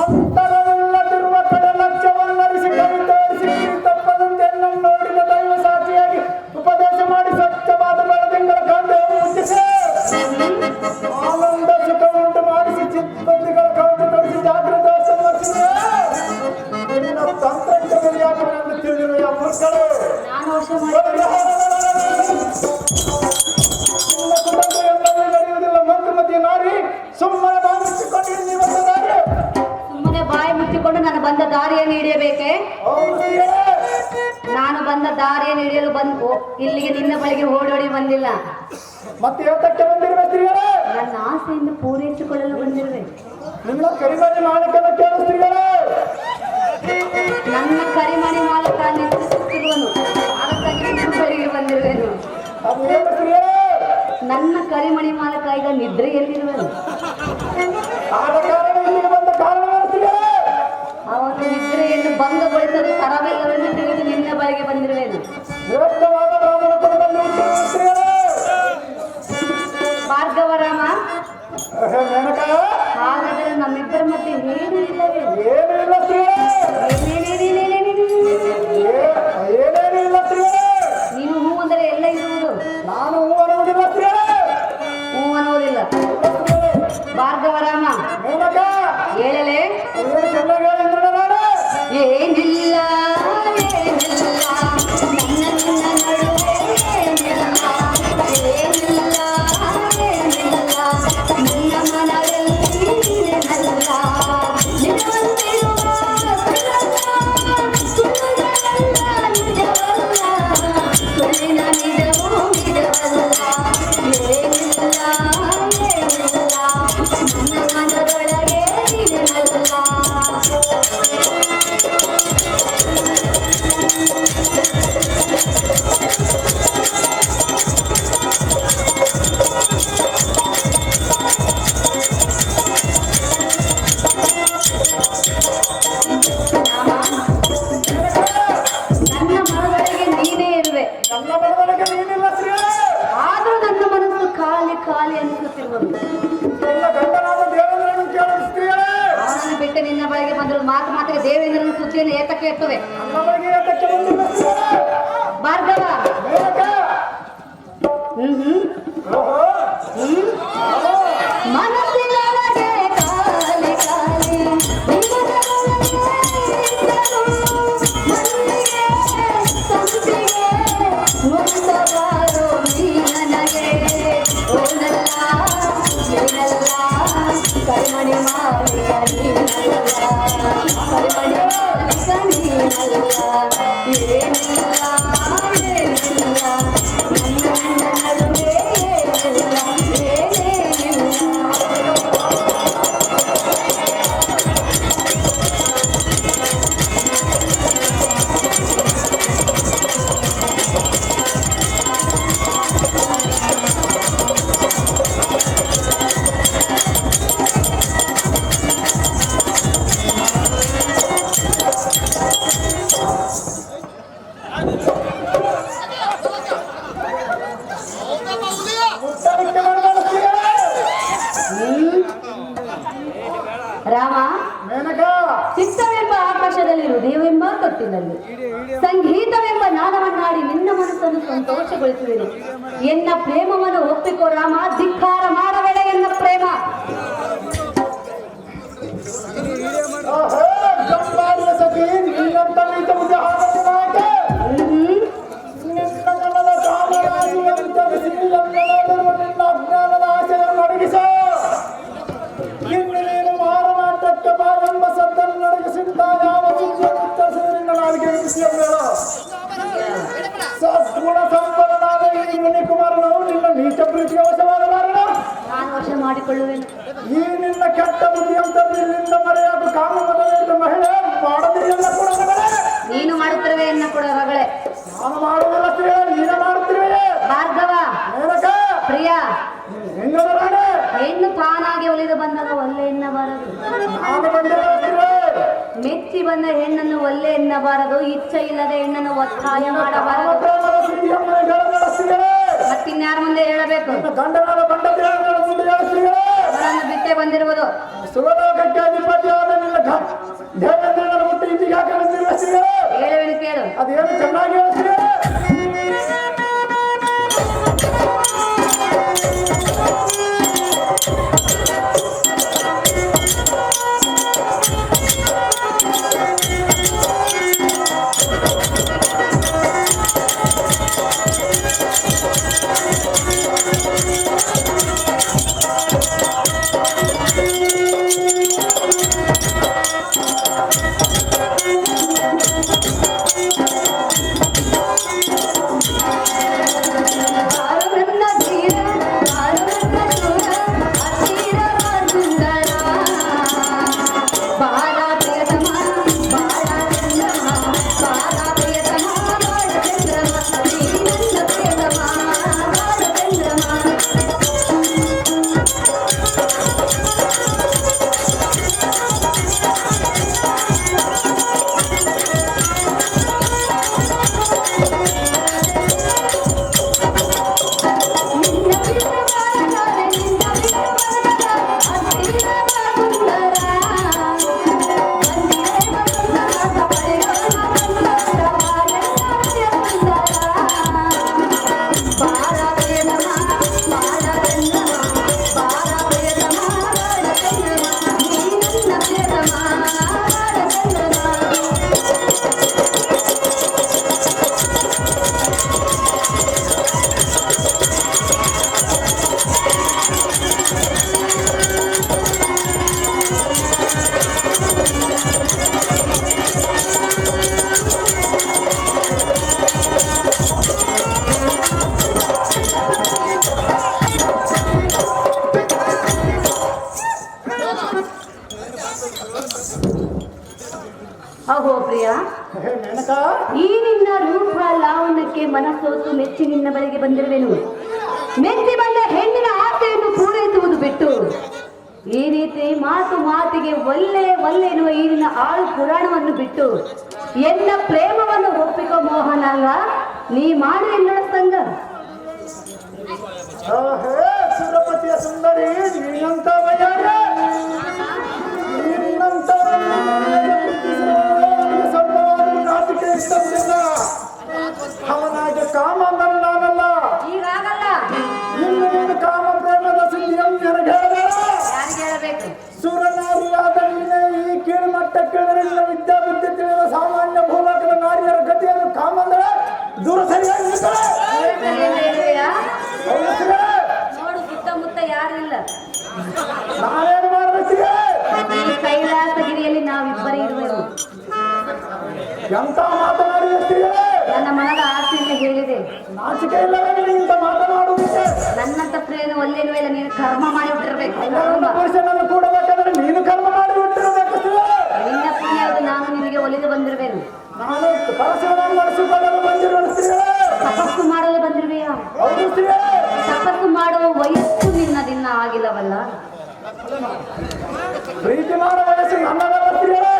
ಅಂತರವಿಲ್ಲದಿರುವ ಕಡೆ ಲಕ್ಷ್ಯವನ್ನರಿಸಿ ಕವಿತರಿಸಿ ತಪ್ಪದಂತೆ ನನ್ನು ನೋಡಿದ ದೈವ ಸಾಕ್ಷಿಯಾಗಿ ಉಪದೇಶ ಮಾಡಿ ಸ್ವಚ್ಛವಾದ ಬೆಳದಿಂಗಳ ಕಂಡು ಮುಟ್ಟಿಸಿ ಆನಂದ ಸುಖ ಉಂಟು ಮಾಡಿಸಿ ಚಿತ್ತಬಂದಿಗಳ ಕಂಡು ತರಿಸಿ ಜಾಗೃತ ಸಮರ್ಸಿದೆ. ನಿನ್ನ ತಂತ್ರಜ್ಞಾನ ಯಾಕೆ ಎಂದು ತಿಳಿದಿರುವ ಮೂರ್ಖರು ನಾನು ವಶ ಮಾಡಿ ನಿನ್ನ ಕುಟುಂಬ ಎಲ್ಲವೂ ನಡೆಯುವುದಿಲ್ಲ. ಮಂತ್ರಿಮತಿ ನಾರಿ ಸುಮ್ಮನೆ ಬಾಗಿಸಿಕೊಂಡು ನೀವು ಬಂದಿದ್ದಾರೆ. ಸುಮ್ಮನೆ ಬಾಯಿ ಮುಚ್ಚಿಕೊಂಡು ನಾನು ಬಂದ ದಾರಿಯನ್ನು ಹಿಡಿಯಬೇಕೆ? ಹೌದು ಸ್ತ್ರೀಯರೇ. ನಾನು ಬಂದ ದಾರಿಯನ್ನು ಹಿಡಿಯಲು ಇಲ್ಲಿಗೆ ನಿನ್ನ ಬಳಿಗೆ ಓಡೋಡಿ ಬಂದಿಲ್ಲ. ಮತ್ತೆ ಏತಕ್ಕೆ ಬಂದಿರುವ ಸ್ತ್ರೀಯರೇ? ನನ್ನ ಆಸೆಯನ್ನು ಪೂರೈಸಿಕೊಳ್ಳಲು ಬಂದಿರುವೆ. ನಿಮ್ಮ ಕರಿಮನೆ ಮಾಲಕನ ಕೇಳು ಸ್ತ್ರೀಯರೇ. ನನ್ನ ಕರಿಮಣಿ ಮಾಲಕ ನಿಂತಿರುವನು, ಅದಕ್ಕಾಗಿ ನಿನ್ನ ಬಳಿಗೆ ಬಂದಿರುವೆನು. ಅದು ಏನು ಸ್ತ್ರೀಯರೇ? ನನ್ನ ಕರಿಮಣಿ ಮಾಲಕ ಈಗ ನಿದ್ರೆಯಲ್ಲಿರುವನು. ಆದ ಕಾರಣ ಇಲ್ಲಿಗೆ ಬಂದ ಕಾರಣವೇನು ಸ್ತ್ರೀಯರೇ? ಅವನು ನಿದ್ರೆಯನ್ನು ಭಂಗಗೊಳಿಸಲು ತರವಿಲ್ಲವೆಂದು ತಿಳಿದು ನಿನ್ನ ಬಳಿಗೆ ಬಂದಿರುವೆನು. ಶ್ರೇಷ್ಠವಾದ ಬ್ರಾಹ್ಮಣ ಕುಲದಲ್ಲಿ ಹುಟ್ಟಿರುವ ಸ್ತ್ರೀಯರೇ. ಭಾರ್ಗವರಾಮ, ಹೇ ಮೇನಕ, ಹಾಗಾದರೆ ನಮ್ಮಿಬ್ಬರ ಮಧ್ಯೆ ಏನೂ ಇಲ್ಲವೇ? ಏನೂ ಇಲ್ಲ ಸ್ತ್ರೀಯರೇ. ಏನೇನು ಇಲ್ಲ ಸ್ತ್ರೀಯರೇ. ನೀನು ಹೂ ಅಂದರೆ ಎಲ್ಲ ಇರುವುದು, ನಾನು ಹೂ ಅನ್ನುವುದಿಲ್ಲ ಸ್ತ್ರೀಯರೇ. ಹೂ ಅನ್ನುವುದಿಲ್ಲ. ಭಾರ್ಗವರಾಮ, ಮೇನಕ, ಹೇಳಲೇ? ಏನು ಚೆನ್ನಾಗಿ ಹೇಳಿ ಇಂದ್ರನಾಡ. ಏನಿಲ್ಲ ಏನಿಲ್ಲ ನನ್ನ ನಡುವೆ ಏನಿಲ್ಲ, ಏನಿಲ್ಲ ಏನಿಲ್ಲ ನನ್ನ ಮನದಲ್ಲಿ ನೀನೆನಲ್ಲ, ನಿಜವಂತಿರುವ ಸುಳ್ಳುಗಳಲ್ಲ ನಿಜವಲ್ಲ, ಸುಳ್ಳಿನ ನಿಜವೂ ನಿಜವಲ್ಲ. ಏನಿಲ್ಲ ಏನಿಲ್ಲ ನನ್ನ ಮನದೊಳಗೆ ನೀನೆನಲ್ಲ. ನನ್ನ ಮನದೊಳಗೆ ನೀನೇ ಇರುವೆ, ನನ್ನ ಮನದೊಳಗೆ ನೀನಿಲ್ಲ ಸ್ತ್ರೀಯರೇ. ಆದರೂ ನನ್ನ ಮನಸ್ಸು ಖಾಲಿ ಖಾಲಿ ಅನಿಸುತ್ತಿರುವುದು. ನಿನ್ನ ಗಂಡನಾದ ದೇವೇಂದ್ರನು ಕೇಳು ಸ್ತ್ರೀಯರೇ. ಅವನನ್ನು ಬಿಟ್ಟು ನಿನ್ನ ಬಳಿಗೆ ಬಂದರು ಮಾತಿಗೆ ದೇವೇಂದ್ರನ ಸುದ್ದಿಯನ್ನು ಏತಕ್ಕೆ ಎತ್ತುವೆ? ನನ್ನ ಬಳಿಗೆ ಏತಕ್ಕೆ ಬಂದಿಲ್ಲ ಸ್ತ್ರೀಯರೇ? ಭಾರ್ಗವ, ಮೇನಕ, ಓಹೋ, ಮನಸ್ಸಿನೊಳಗೆ ಖಾಲಿ ಖಾಲಿ ಸಂಪಿಗೆ ಮುತ್ತಬಾರೋ ನೀ ನನಗೆ. ಓನಲ್ಲ ನೀನಲ್ಲ ಕರಿಮಣಿ ಮಾಲಿಕ ನೀನಲ್ಲ, ಕರಿಮಣಿ ಮಾಲಿಕ ನೀನಲ್ಲ. ಏನಿಲ್ಲ ಏನಿಲ್ಲ ನನ್ನ ನಡುವೆ ಏನಿಲ್ಲ, ಏನೇನಿಲ್ಲ. ಕೊಳಲಲ್ಲಿ ಹೃದಯವೆಂಬ ತೊಟ್ಟಿನಲ್ಲಿ ಸಂಗೀತವೆಂಬ ನಾದವನ್ನಾಡಿ ನಿನ್ನ ಮನಸ್ಸನ್ನು ಸಂತೋಷಗೊಳಿಸುವೆನು. ಎನ್ನ ಪ್ರೇಮವನ್ನು ಒಪ್ಪಿಕೋ ರಾಮ, ಧಿಕ್ಕಾರ ಮಾಡಬೇಡ ಎನ್ನ ಪ್ರೇಮ. ಸಖಿ ನೀನಂತ ನೀತ ಮುಂದೆ ಹಾಗೆ ಅಜ್ಞಾನದ ಆಶೆಯನ್ನು ಅಡಗಿಸ ಇನ್ನು ನೀನು ಮಾರನಾಟಕ್ಕೆ ಬಾ ಎಂಬ ಸದ್ದನ್ನು ನಡಗಿಸಿದ್ದ ಯಾವ ಸದ್ಗುಣ ಸಂಪನ್ನನಾದ ಈ ಮುನಿಕುಮಾರನು ನಿನ್ನ ನೀಚ ಪ್ರೀತಿಗೆ ವಶವಾಗಲಾರನ. ನಾನು ವಶ ಮಾಡಿಕೊಳ್ಳುವೆನು. ಈ ನಿನ್ನ ಕೆಟ್ಟ ಬುದ್ಧಿ ಅಂತ ನಿನ್ನಿಂದ ಮರೆಯಾದ ಕಾಮದ ಮಹಿಳೆ ಮಾಡದಿಲ್ಲ ಕೂಡ ನೀನು ಮಾಡುತ್ತಿರುವೆ ಎನ್ನ ಕೂಡ ರಗಳೆ. ನಾನು ಮಾಡುವುದಿಲ್ಲ ಸ್ತ್ರೀ, ನೀನೇ ಮಾಡುತ್ತಿರುವೆ. ಭಾರ್ಗವ, ಮೇನಕ, ಪ್ರಿಯ, ಹೆಂಗದ ರಾಣೆ, ಹೆಣ್ಣು ತಾನಾಗಿ ಒಲಿದು ಬಂದಾಗ ಒಲ್ಲೆ ಎನ್ನಬಾರದು. ನಾನು ಬಂದಿಲ್ಲ ಸ್ತ್ರೀ. ಮೆಚ್ಚಿ ಬಂದ ಹೆಣ್ಣನ್ನು ಒಲ್ಲೆ ಎನ್ನಬಾರದು. ಇಚ್ಛೆ ಇಲ್ಲದೆ ಹೆಣ್ಣನ್ನು ಒತ್ತಾಯ ಮಾಡಬಾರದು. ಮತ್ತಿನ್ಯಾರ ಮುಂದೆ ಹೇಳಬೇಕು? ಗಂಡನಾದ ಬಂಡ ಮುಂದೆ ಹೇಳ್ತೀವಿ. ಅವರನ್ನು ಬಿಟ್ಟೆ ಬಂದಿರುವುದು. ಸುವರ್ಣಕ್ಕೆ ಅಧಿಪತಿಯಾದ ನಿನ್ನ ದೇವೇಂದ್ರನ ಮುಟ್ಟು ಇಂದಿಗೆ ಹಾಕಿ ಬಂದಿರುವ ಸ್ತ್ರೀ. ಹೇಳುವೆನು ಕೇಳು. ಅದೇನು ಚೆನ್ನಾಗಿ ಹೇಳ್ತೀವಿ. ಅಹೋ ಪ್ರಿಯ, ಈ ನಿನ್ನ ರೂಪ ಲಾವಣ್ಯಕ್ಕೆ ಮನಸ್ಸೋತು ಮೆಚ್ಚಿ ನಿನ್ನ ಬಳಿಗೆ ಬಂದಿರುವೆನು. ಮೆಚ್ಚಿ ಬಂದ ಹೆಣ್ಣಿನ ಆಸೆಯನ್ನು ಪೂರೈಸುವುದು ಬಿಟ್ಟು ಈ ರೀತಿ ಮಾತು ಮಾತಿಗೆ ಒಲ್ಲೆ ಒಲ್ಲೆ ಎನ್ನುವ ಈ ನಿನ್ನ ಆಳು ಪುರಾಣವನ್ನು ಬಿಟ್ಟು ಎನ್ನ ಪ್ರೇಮವನ್ನು ಒಪ್ಪಿಕೋ ಮೋಹನಾಂಗ. ನೀ ಮಾಡು ಎನ್ನಡ ಸಂಗ. ಸುರಪತಿಯ ಸುಂದರಿ ನೀನಂತ ಅವನಾಗೆ ಕಾಮ ನಾನಲ್ಲ. ಈಗಾಗಲ್ಲ. ಇನ್ನು ನೀನು ಕಾಮ ಪ್ರೇಮದ ಸುದ್ದಿಯನ್ನು ನನಗೆ ಹೇಳಬೇಕು. ಸುರನಾರಿಯಾದ ನೀನೆ ಈ ಕೀಳು ಮಟ್ಟಕ್ಕೆ ವಿದ್ಯಾಬುದ್ಧಿ ತಿಳಿದ ಸಾಮಾನ್ಯ ಭೂಲೋಕದ ನಾರಿಯರ ಗತಿಯನ್ನು ಕಾಮಂದ್ರೆ ದೂರ ಸರಿಯಾಗಿ ನೋಡು, ಸುತ್ತಮುತ್ತ ಯಾರು ಇಲ್ಲ. ನಾನೇನು ಮಾಡಬೇಕಿದೆ? ಈ ಕೈಲಾಸಗಿರಿಯಲ್ಲಿ ನಾವಿಬ್ಬರೇ ಇರುವೆವು. ಎಂತ ಮಾತನಾಡಿದ ನನ್ನ ಮನದ ಆಸೆಯನ್ನು ಹೇಳಿದೆ. ನಾಚಿಕೆ ಇಲ್ಲವೇ ಇಂತ ಮಾತನಾಡುವುದಿದೆ? ನನ್ನಂತ ಪ್ರೇಮ ಒಲ್ಲೇನು ಇಲ್ಲ. ನೀನು ಕರ್ಮ ಮಾಡಿಬಿಟ್ಟಿರ್ಬೇಕು. ಪುರುಷನನ್ನು ಕೂಡಬೇಕಾದ್ರೆ ನೀನು ಕರ್ಮ ಮಾಡಿ ಬಿಟ್ಟಿರಬೇಕು. ನಿನ್ನ ಪುಣ್ಯದು ನಾನು ನಿನಗೆ ಒಲಿದು ಬಂದಿರುವೆನು. ನಾನು ಪರಶುವನ್ನು ನಡೆಸಿಕೊಳ್ಳಲು ಬಂದಿರುವ ತಪಸ್ಸು ಮಾಡಲು ಬಂದಿರುವೆಯಾ? ಹೌದು ಸ್ತ್ರೀ. ತಪಸ್ಸು ಮಾಡುವ ವಯಸ್ಸು ನಿನ್ನದಿನ್ನ ಆಗಿಲ್ಲವಲ್ಲ. ಪ್ರೀತಿ ಮಾಡುವ ವಯಸ್ಸು ನನ್ನದಲ್ಲ ಸ್ತ್ರೀಯರೇ.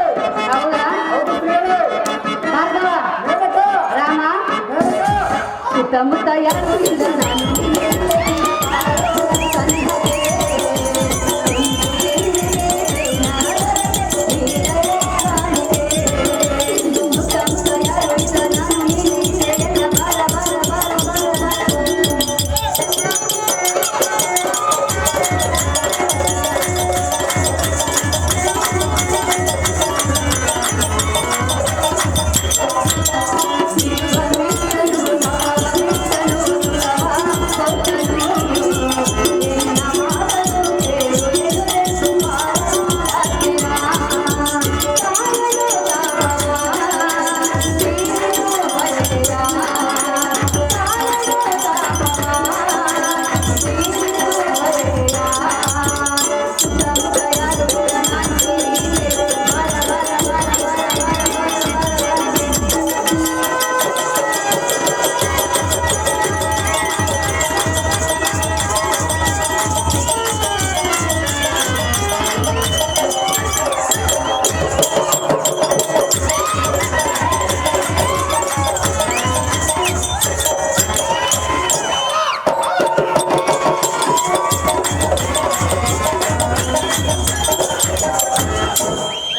ಹೌದಾ? ಹೌದು ಸ್ತ್ರೀಯರೇ. ಭಾರ್ಗವ, ರಾಮ, ಸುತ್ತಮುತ್ತ ಯಾರು ಇಲ್ಲ. ನಾನು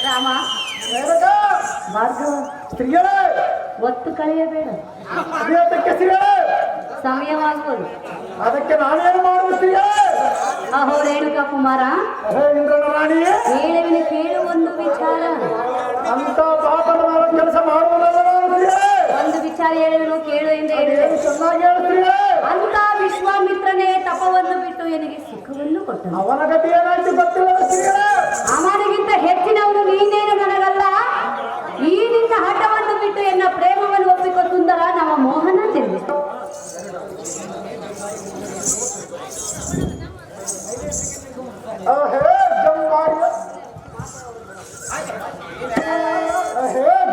ರಾಮ ಮೇನಕ ಭಾರ್ಗವ ಸ್ತ್ರೀಯರೇ ಒತ್ತು ಕಳೆಯಬೇಡ, ಅದಕ್ಕೆ ಸ್ತ್ರೀಯರೇ ಸಮಯವಾಗುವುದು. ಅದಕ್ಕೆ ನಾನೇನು ಮಾಡುವ ಸ್ತ್ರೀಯರೇ? ಅಹೋ ರೇಣುಕಾ ಕುಮಾರ, ಇಂದ್ರನ ರಾಣಿಯೇ, ಹೇಳುವಿನ ಕೇಳು ಒಂದು ವಿಚಾರ. ಅಂತ ಪಾಪದ ಕೆಲಸ ಮಾಡುವುದಲ್ಲ ನಾನು ಸ್ತ್ರೀಯರೇ. ಒಂದು ವಿಚಾರ ಹೇಳುವನು ಕೇಳು ಎಂದು ಹೇಳಿದೆ. ಏನು ಚೆನ್ನಾಗಿ ಹೇಳ್ತೀಯೇ? ಅಂತ ವಿಶ್ವಾಮಿತ್ರನೇ ತಪವನ್ನು ಬಿಟ್ಟು ನನಗೆ ಸುಖವನ್ನು ಕೊಟ್ಟನು. ಅವನ ಗತಿ ಏನಾಯ್ತು ಗೊತ್ತಿಲ್ಲ ಸ್ತ್ರೀಯರೇ. ಅವನಿಗಿಂತ ಹೆಚ್ಚಿನವನು ನೀನೇನು ನನಗಲ್ಲ. ಈ ನಿನ್ನ ಹಠವನ್ನು ಬಿಟ್ಟು ಎನ್ನ ಪ್ರೇಮವನ್ನು ಒಪ್ಪಿಕೊ ಸುಂದರ ನಮ್ಮ ಮೋಹನ ಚೆಂದ.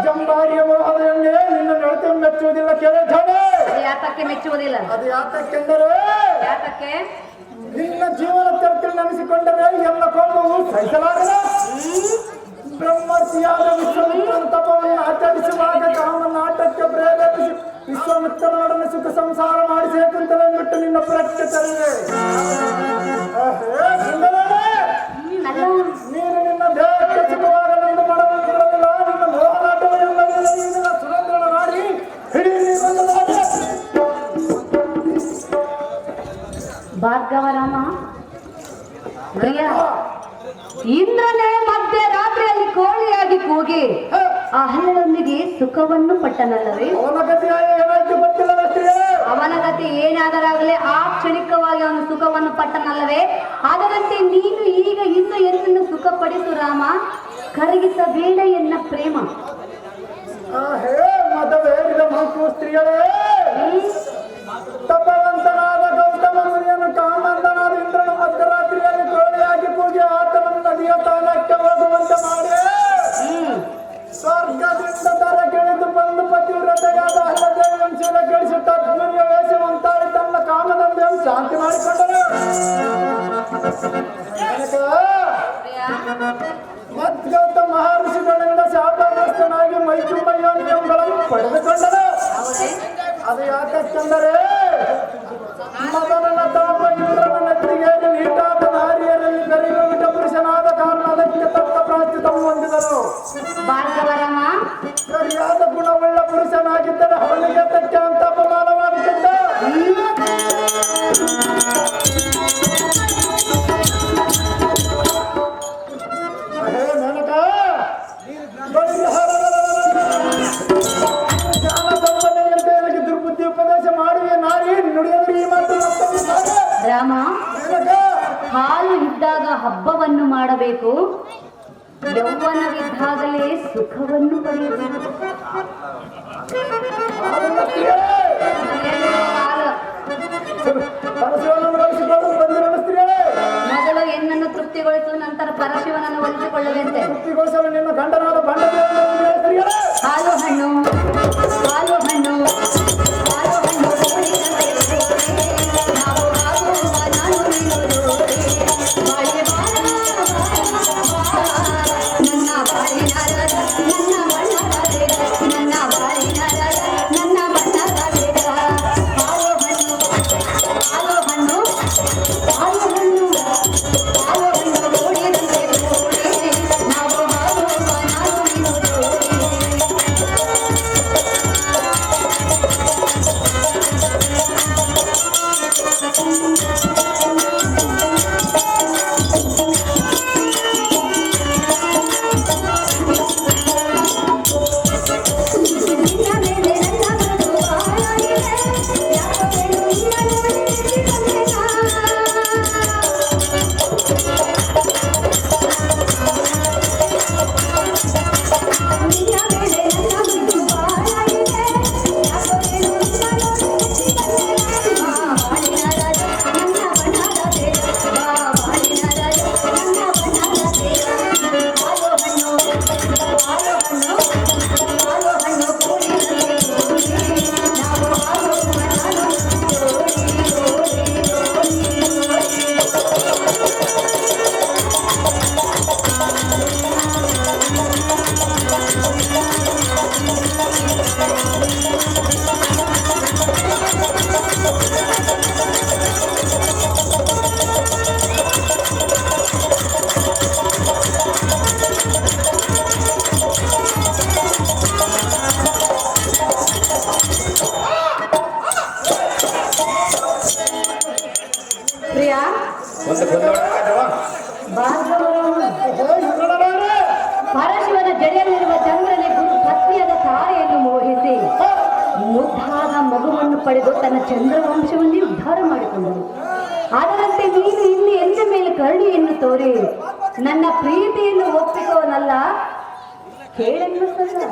ಜಂಬಾರಿಯ ಮೋಹನೆಯನ್ನೇ ನಿನ್ನ ನಡತೆ ಮೆಚ್ಚುವುದಿಲ್ಲ ಕೇಳಿ ಜಾಣೆ. ಅದು ಯಾತಕ್ಕೆ ಮೆಚ್ಚುವುದಿಲ್ಲ? ಅದು ಯಾತಕ್ಕೆಂದರೆ ಯಾತಕ್ಕೆ? ನಿನ್ನ ಜೀವನ ಚರಿತ್ರೆ ನೆನೆಸಿಕೊಂಡರೆ ಎಲ್ಲ ಕೋಪವು ಸಹಿಸಲಾಗದ. ಬ್ರಹ್ಮರ್ಷಿಯಾದ ವಿಶ್ವಾಮಿತ್ರನ ತಪವನ್ನು ಆಚರಿಸುವಾಗ ಕಾಮನ ಆಟಕ್ಕೆ ಪ್ರೇರೇಪಿಸಿ ವಿಶ್ವಾಮಿತ್ರನೊಡನೆ ಸುಖ ಸಂಸಾರ ಮಾಡಿಸೇಕಂತಲೇ ಬಿಟ್ಟು ನಿನ್ನ ಪ್ರತ್ಯಕ್ಷರಿವೆ. ನೀನು ನಿನ್ನ ದೇಹಕ್ಕೆ ಸುಖವಾಗಲೆಂದು ಮಾಡಬೇಕಿರಲಿಲ್ಲ. ನಿನ್ನ ಮೋಹನಾಟವೆಲ್ಲ ಸುರೇಂದ್ರನ ಮಾಡಿ ಹಿಡಿ ಭಾರ್ಗವರಾಮ ಪ್ರಿಯ, ಇಂದ್ರನೇ ಮಧ್ಯರಾತ್ರಿಯಲ್ಲಿ ಕೋಳಿಯಾಗಿ ಕೂಗಿ ಅಹಲ್ಯದೊಂದಿಗೆ ಸುಖವನ್ನು ಪಟ್ಟನಲ್ಲವೇ? ಅವನ ಗತಿ ಏನಾಯ್ತು ಗೊತ್ತಿಲ್ಲ. ಅವನ ಗತಿ ಏನಾದರಾಗಲೇ ಆ ಕ್ಷಣಿಕವಾಗಿ ಅವನು ಸುಖವನ್ನು ಪಟ್ಟನಲ್ಲವೇ? ಅದರಂತೆ ನೀನು ಈಗ ಇನ್ನು ಎನ್ನನ್ನು ಸುಖಪಡಿಸು ರಾಮ, ಕರಗಿಸಬೇಡ ಎನ್ನ ಪ್ರೇಮ. ಮತವೇರಿದ ಮಹತ್ವ ಸ್ತ್ರೀಯರೇ, ತಪವಂತನಾದ ಗೌತಮ ಮುನಿಯನ್ನು ಕಾಮಂದನಾದ ಇಂದ್ರನ ಮಧ್ಯರಾತ್ರಿಯಲ್ಲಿ ಕೋಳಿಯಾಗಿ ಕೂಗಿ ಆತನನ್ನು ನದಿಯ ತಾಣಕ್ಕೆ ಹೋಗುವಂತೆ ಮಾಡಿ ಸ್ವರ್ಗದಿಂದ ದರ ಕೆಳೆದು ಬಂದು ಪತಿವ್ರತೆಯಾದ ಅಹಲ್ಯದೇವಿಯಂಶೀಲ ಕೇಳಿಸುತ್ತಾ ಅಗ್ನಿಯ ವೇಷವಂತಾಳಿ ತನ್ನ ಕಾಮದಂದೆಯನ್ನು ಶಾಂತಿ ಮಾಡಿಕೊಂಡರು. ಮದ್ಗೌತ ಮಹರ್ಷಿಗಳಿಂದ ಶಾಪಗ್ರಸ್ತನಾಗಿ ಮೈತ್ರಿಮಯ್ಯಗಳನ್ನು ಪಡೆದುಕೊಂಡರು. ಅದು ಯಾಕೆಂದರೆ ಮದನನ ತಾಪ ಇಂದ್ರನ ನೆತ್ತಿಗೇರಿ ನೀಟಾದ ನಾರಿಯರಲ್ಲಿ ಬೆರೆಯುವ ಪುರುಷನಾದ ಕಾರಣ ಅದಕ್ಕೆ ತಕ್ಕ ಪ್ರಾಚಿತವನ್ನು ಹೊಂದಿದರು. ಭಾರ್ಗವರಾಮ, ಸರಿಯಾದ ಗುಣವುಳ್ಳ ಪುರುಷನಾಗಿದ್ದರೆ ಅವನಿಗೆ ತಕ್ಕ ಅಂತ ಅಪಮಾನವಾಗುತ್ತಿದ್ದ. ಮೇನಕ ದುರ್ಬುದ್ಧಿ ಉಪದೇಶ ಮಾಡುವೆ ನಾರಿ ನುಡಿಯವರು ಈ ಮಾತು ರಾಮ, ಹಾಲು ಇದ್ದಾಗ ಹಬ್ಬವನ್ನು ಮಾಡಬೇಕು, ಯೌವನವಿದ್ದಾಗಲೇ ಸುಖವನ್ನು ಪಡೆಯಬೇಕು. ಮೊದಲು ಎನ್ನನ್ನು ತೃಪ್ತಿಗೊಳಿಸು, ನಂತರ ಪರಶಿವನನ್ನು ಒಲಿಸಿಕೊಳ್ಳುವಂತೆ. ತೃಪ್ತಿಗೊಳಿಸಲು ನಿನ್ನ ಗಂಡನಾದ ಬಂಡ ಹಾಲು ಹಣ್ಣು ಹಾಲು ಹಣ್ಣು ಹಾಲು ಹಣ್ಣು ನಾವು ಆಗುವ ನಾನು ನನ್ನ ಬಾಳಿನ ನನ್ನ ಬಣ್ಣದ ನನ್ನ ಬಾಳಿನ ನನ್ನ ಬಣ್ಣದ ಹಾಲು ಹಣ್ಣು ಹಾಲು ಹಣ್ಣು ಹಾಲು ಹಣ್ಣು ಹಾಲು ಹಣ್ಣು ಕೂಡಿದಂತೆ ಕೂಡಿ ನಾವು ಆಗುವ ನಾನು ಪರಶಿವನ ಜಡೆಯಲ್ಲಿರುವ ಚಂದ್ರನಿಗೂ ಪತ್ನಿಯಾದ ತಾರೆಯನ್ನು ಮೋಹಿಸಿ ಮುದ್ದಾದ ಮಗುವನ್ನು ಪಡೆದು ತನ್ನ ಚಂದ್ರವಂಶವನ್ನೇ ಉದ್ಧಾರ ಮಾಡಿಕೊಂಡರು. ಅದರಂತೆ ನೀನು ಇಲ್ಲಿ ಎಂದ ಮೇಲೆ ಕರುಣೆಯನ್ನು ತೋರಿ ನನ್ನ ಪ್ರೀತಿಯನ್ನು ಒಪ್ಪಿಕೋನಲ್ಲ ಕೇಳನ್ನು ಸಲ್ಲ.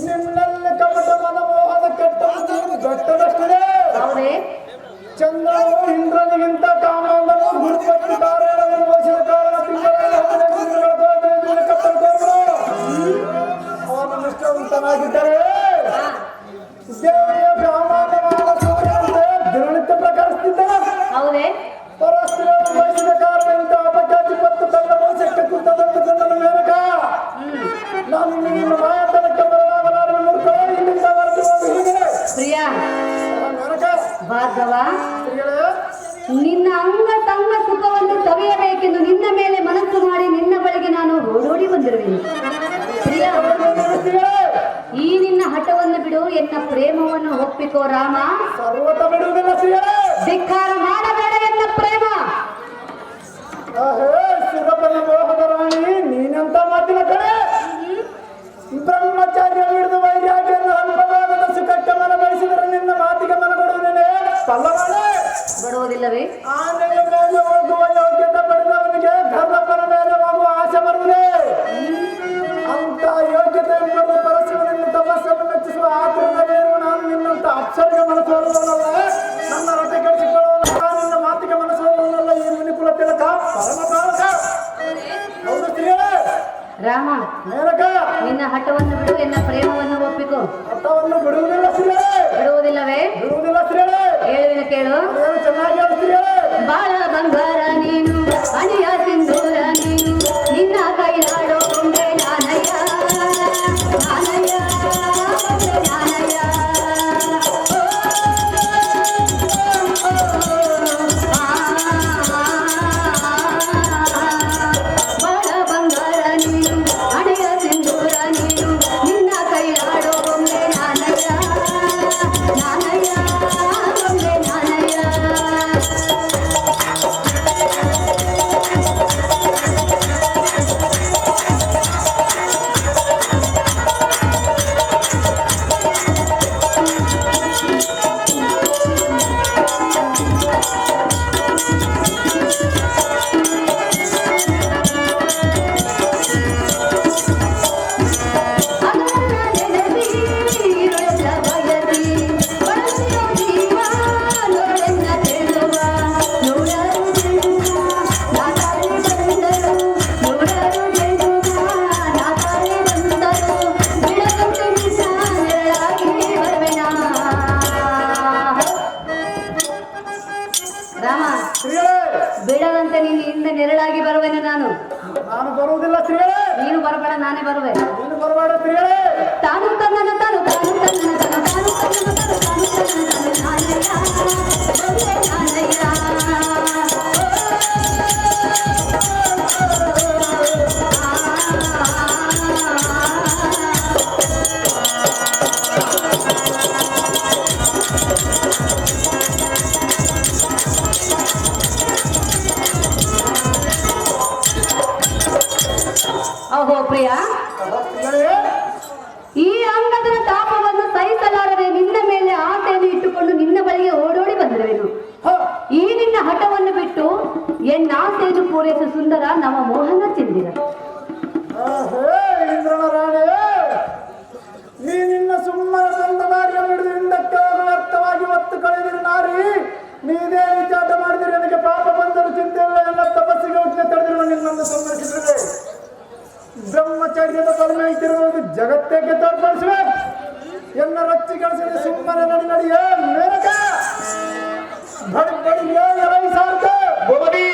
ನಿನ್ನಲ್ಲಿ ಕಪಟ ಮನಮೋಹದ ಕೆಟ್ಟ ಬೆಟ್ಟದಷ್ಟಿದೆ. ಹೌದೇ? ಚಂದ್ರನು ಇಂದ್ರನಿಗಿಂತ ಕಾಮವನ್ನು ಗುರುಪಟ್ಟು ತಾರೆಗಳನ್ನು ಅನುಭವಿಸಿದ ಕಾರಣ ಅವನು ನಿಷ್ಠಾವಂತನಾಗಿದ್ದರೆ ದೇವಿಯ ಬ್ರಾಹ್ಮಣವಾದ ಸೂರ್ಯನಂತೆ ದಿನನಿತ್ಯ ಪ್ರಕಟಿಸುತ್ತಿದ್ದನ. ಹೌದೇ? ಪರಸ್ತ್ರೀಯನ್ನು ಬಯಸಿದ ಕಾರಣ ಇಂಥ ಅಪಖ್ಯಾತಿ ಪತ್ತು ತನ್ನ ಭವಿಷ್ಯಕ್ಕೆ ಕುತ್ತದಂತೆ ತನ್ನನ್ನು ಮೇನಕ ನಾನು ನಿನ್ನ ಮಾಯತನಕ್ಕೆ ಬರಲಾಗಲಾರನ ಮುರ್ಕೋ ಇಲ್ಲಿಂದ ಹೊರಟು ಹೋಗಿ ಹೀಗೆ ಪ್ರಿಯ ಮೇನಕ ಭಾರ್ಗವ, ಸ್ತ್ರೀಗಳೇ ನಿನ್ನ ಅಂಗ ತಂಗ ಸುಖವನ್ನು ಸವಿಯಬೇಕೆಂದು ನಿನ್ನ ಮೇಲೆ ಮನಸ್ಸು ಮಾಡಿ ನಿನ್ನ ಬಳಿಗೆ ನಾನು ಓಡೋಡಿ ಬಂದಿರುವೆನು. ಪ್ರಿಯ, ಈ ನಿನ್ನ ಹಠವನ್ನು ಬಿಡು, ಎನ್ನ ಪ್ರೇಮವನ್ನು ಒಪ್ಪಿಕೋ ರಾಮ. ಸರ್ವತ ಬಿಡುವುದಿಲ್ಲ ಸ್ತ್ರೀಗಳೇ. ಧಿಕ್ಕಾರ ಮಾಡಬೇಡ ಎನ್ನ ಪ್ರೇಮ. ಶಿರಪನ ಮೋಹದ ರಾಣಿ ನೀನಂತ ಮಾತಿನ ಕಡೆ ಬ್ರಹ್ಮಚಾರ್ಯ ಹಿಡಿದು ವೈರಾಗ್ಯವನ್ನು ಅಲ್ಪವಾದ ಸುಖಕ್ಕೆ ಮನ ಬಯಸಿದರೆ ನಿನ್ನ ಮಾತಿಗೆ ಮನಗೊಡುವುದೇನೆ ಪಲ್ಲವಳೆ ಬಿಡುವುದಿಲ್ಲವೇ? ಆನೆಯ ಮೇಲೆ ಹೋಗುವ ಯೋಗ್ಯತೆ ಪಡೆದವನಿಗೆ ಧರ್ಮಪರ ಮೇಲೆ ಹೋಗುವ ಆಸೆ ಬರುವುದೇ. ಅಂತ ಯೋಗ್ಯತೆ ಎಂಬುದು ಪರಶಿವನಿಂದ ತಪಸ್ಸನ್ನು ಮೆಚ್ಚಿಸುವ ಆತುರದಲ್ಲಿರುವ ನಾನು ನಿನ್ನಂತ ಅಕ್ಷರಿಗೆ ಮನಸ್ಸೋರುವನಲ್ಲ, ನನ್ನ ರಥ ಕೆಡಿಸಿಕೊಳ್ಳುವನಲ್ಲ, ನಿನ್ನ ಮಾತಿಗೆ ಮನಸ್ಸೋರುವನಲ್ಲ. ಈ ಮುನಿಕುಲ ತಿಲಕ ಪರಮ ಪಾಲಕ. ಹೌದು ಸ್ತ್ರೀಗಳೇ. ರಾಮ, ಮೇನಕ ನಿನ್ನ ಹಠವನ್ನು ಬಿಡು, ಎನ್ನ ಪ್ರೇಮವನ್ನು ಒಪ್ಪಿಕೋ. ಹಠವನ್ನು ಬಿಡುವುದಿಲ್ಲ ಸ್ತ್ರೀಗಳೇ. ಬಿಡುವುದಿಲ್ಲವೇ? ಬಿಡುವುದಿಲ್ಲ ಸ್ತ್ರೀಗಳೇ. ಹೇಳುವಿನ ಕೇಳು. ಅದೇನು ಚೆನ್ನಾಗಿ ಹೇಳು ಸ್ತ್ರೀಗಳೇ. ಬಾಳ ಬಂಗಾರ ನೀನು, ಅಣಿಯ ಸಿಂಧೂರ ನೀನು, ನಿನ್ನ ಕೈಲಾಡೋ ಗೊಂಬೆ ನಾನಯ್ಯ, ನಾನಯ್ಯ, ನಾನಯ್ಯ. ಬಾಳ ಬಂಗಾರ ನೀನು, ಅಣಿಯ ಸಿಂಧೂರ ನೀನು, ನಿನ್ನ ಕೈಲಾಡೋ ಗೊಂಬೆ ನಾನಯ್ಯ, ನಾನಯ್ಯ, ಗೊಂಬೆ ನಾನಯ್ಯ. ರಾಮ, ಸ್ತ್ರೀಗಳೇ. ಬೇಡದಂತೆ ನಿನ್ನಿಂದ ನೆರಳಾಗಿ ಬರುವೆನು ನಾನು. ನಾನು ಬರುವುದಿಲ್ಲ ಸ್ತ್ರೀಗಳೇ. ನೀನು ಬರಬೇಡ, ನಾನೇ ಬರುವೆ. ನೀನು ಬರಬೇಡ ಸ್ತ್ರೀಗಳೇ. ತಾನು ತನ್ನನ ತಾನು ತಾನು ತನ್ನನ ತಾನು ತಾನು ತನ್ನನ ತಾನು ತಾನು ತನ್ನನ ತಾನು ನಾನಯ್ಯ, ಅಹೋ ಪ್ರಿಯ, ಸ್ತ್ರೀಗಳೇ. ಈ ಅಂಗದ ತಾಪವನ್ನು ಸಹಿಸಲಾರದೆ ನಿನ್ನ ಮೇಲೆ ಆಸೆಯನ್ನು ಇಟ್ಟುಕೊಂಡು ನಿನ್ನ ಬಳಿಗೆ ಓಡೋಡಿ ಬಂದಿರುವೆನು. ಈ ನಿನ್ನ ಹಠವನ್ನು ಬಿಟ್ಟು ಎನ್ನಾಸೆಯನ್ನು ಪೂರೈಸುವ ಸುಂದರ ನಮ್ಮ ಮೋಹನ ಚಿಂದಿರ. ಇಂದ್ರನ ರಾಣೆ, ನೀ ನಿನ್ನ ಸುಮ್ಮನ ತಂದ ದಾರಿಯನ್ನು ಹಿಡಿದು ಹಿಂದಕ್ಕೆ ವ್ಯರ್ಥವಾಗಿ ಒತ್ತು ಕಳೆದಿರು ನಾರಿ. ನೀನೇ ವಿಚಾರ ಮಾಡಿದಿರಿ, ನನಗೆ ಪಾಪ ಬಂದರೂ ಚಿಂತೆ ಇಲ್ಲ, ಎಲ್ಲ ತಪಸ್ಸಿಗೆ ಉಜ್ಞೆ ತಡೆದಿರುವ ನಿನ್ನನ್ನು ಸಂದರ್ಶಿಸಿದೆ. ಬ್ರಹ್ಮಚರ್ಯದ ಕಡಿಮೆ ಇಟ್ಟಿರುವುದು ಜಗತ್ತಕ್ಕೆ ತೋರ್ಪಡಿಸುವೆ. ಎನ್ನ ರಚ್ಚಿ ಕಳಿಸಿದ ಸುಮ್ಮನೆ ನಡೆಯ ಮೇನಕ ಬಡಿ ಬಡಿಗೆ ಎಲೈ ಸಾರ್ಥ ಬೋಬಡಿ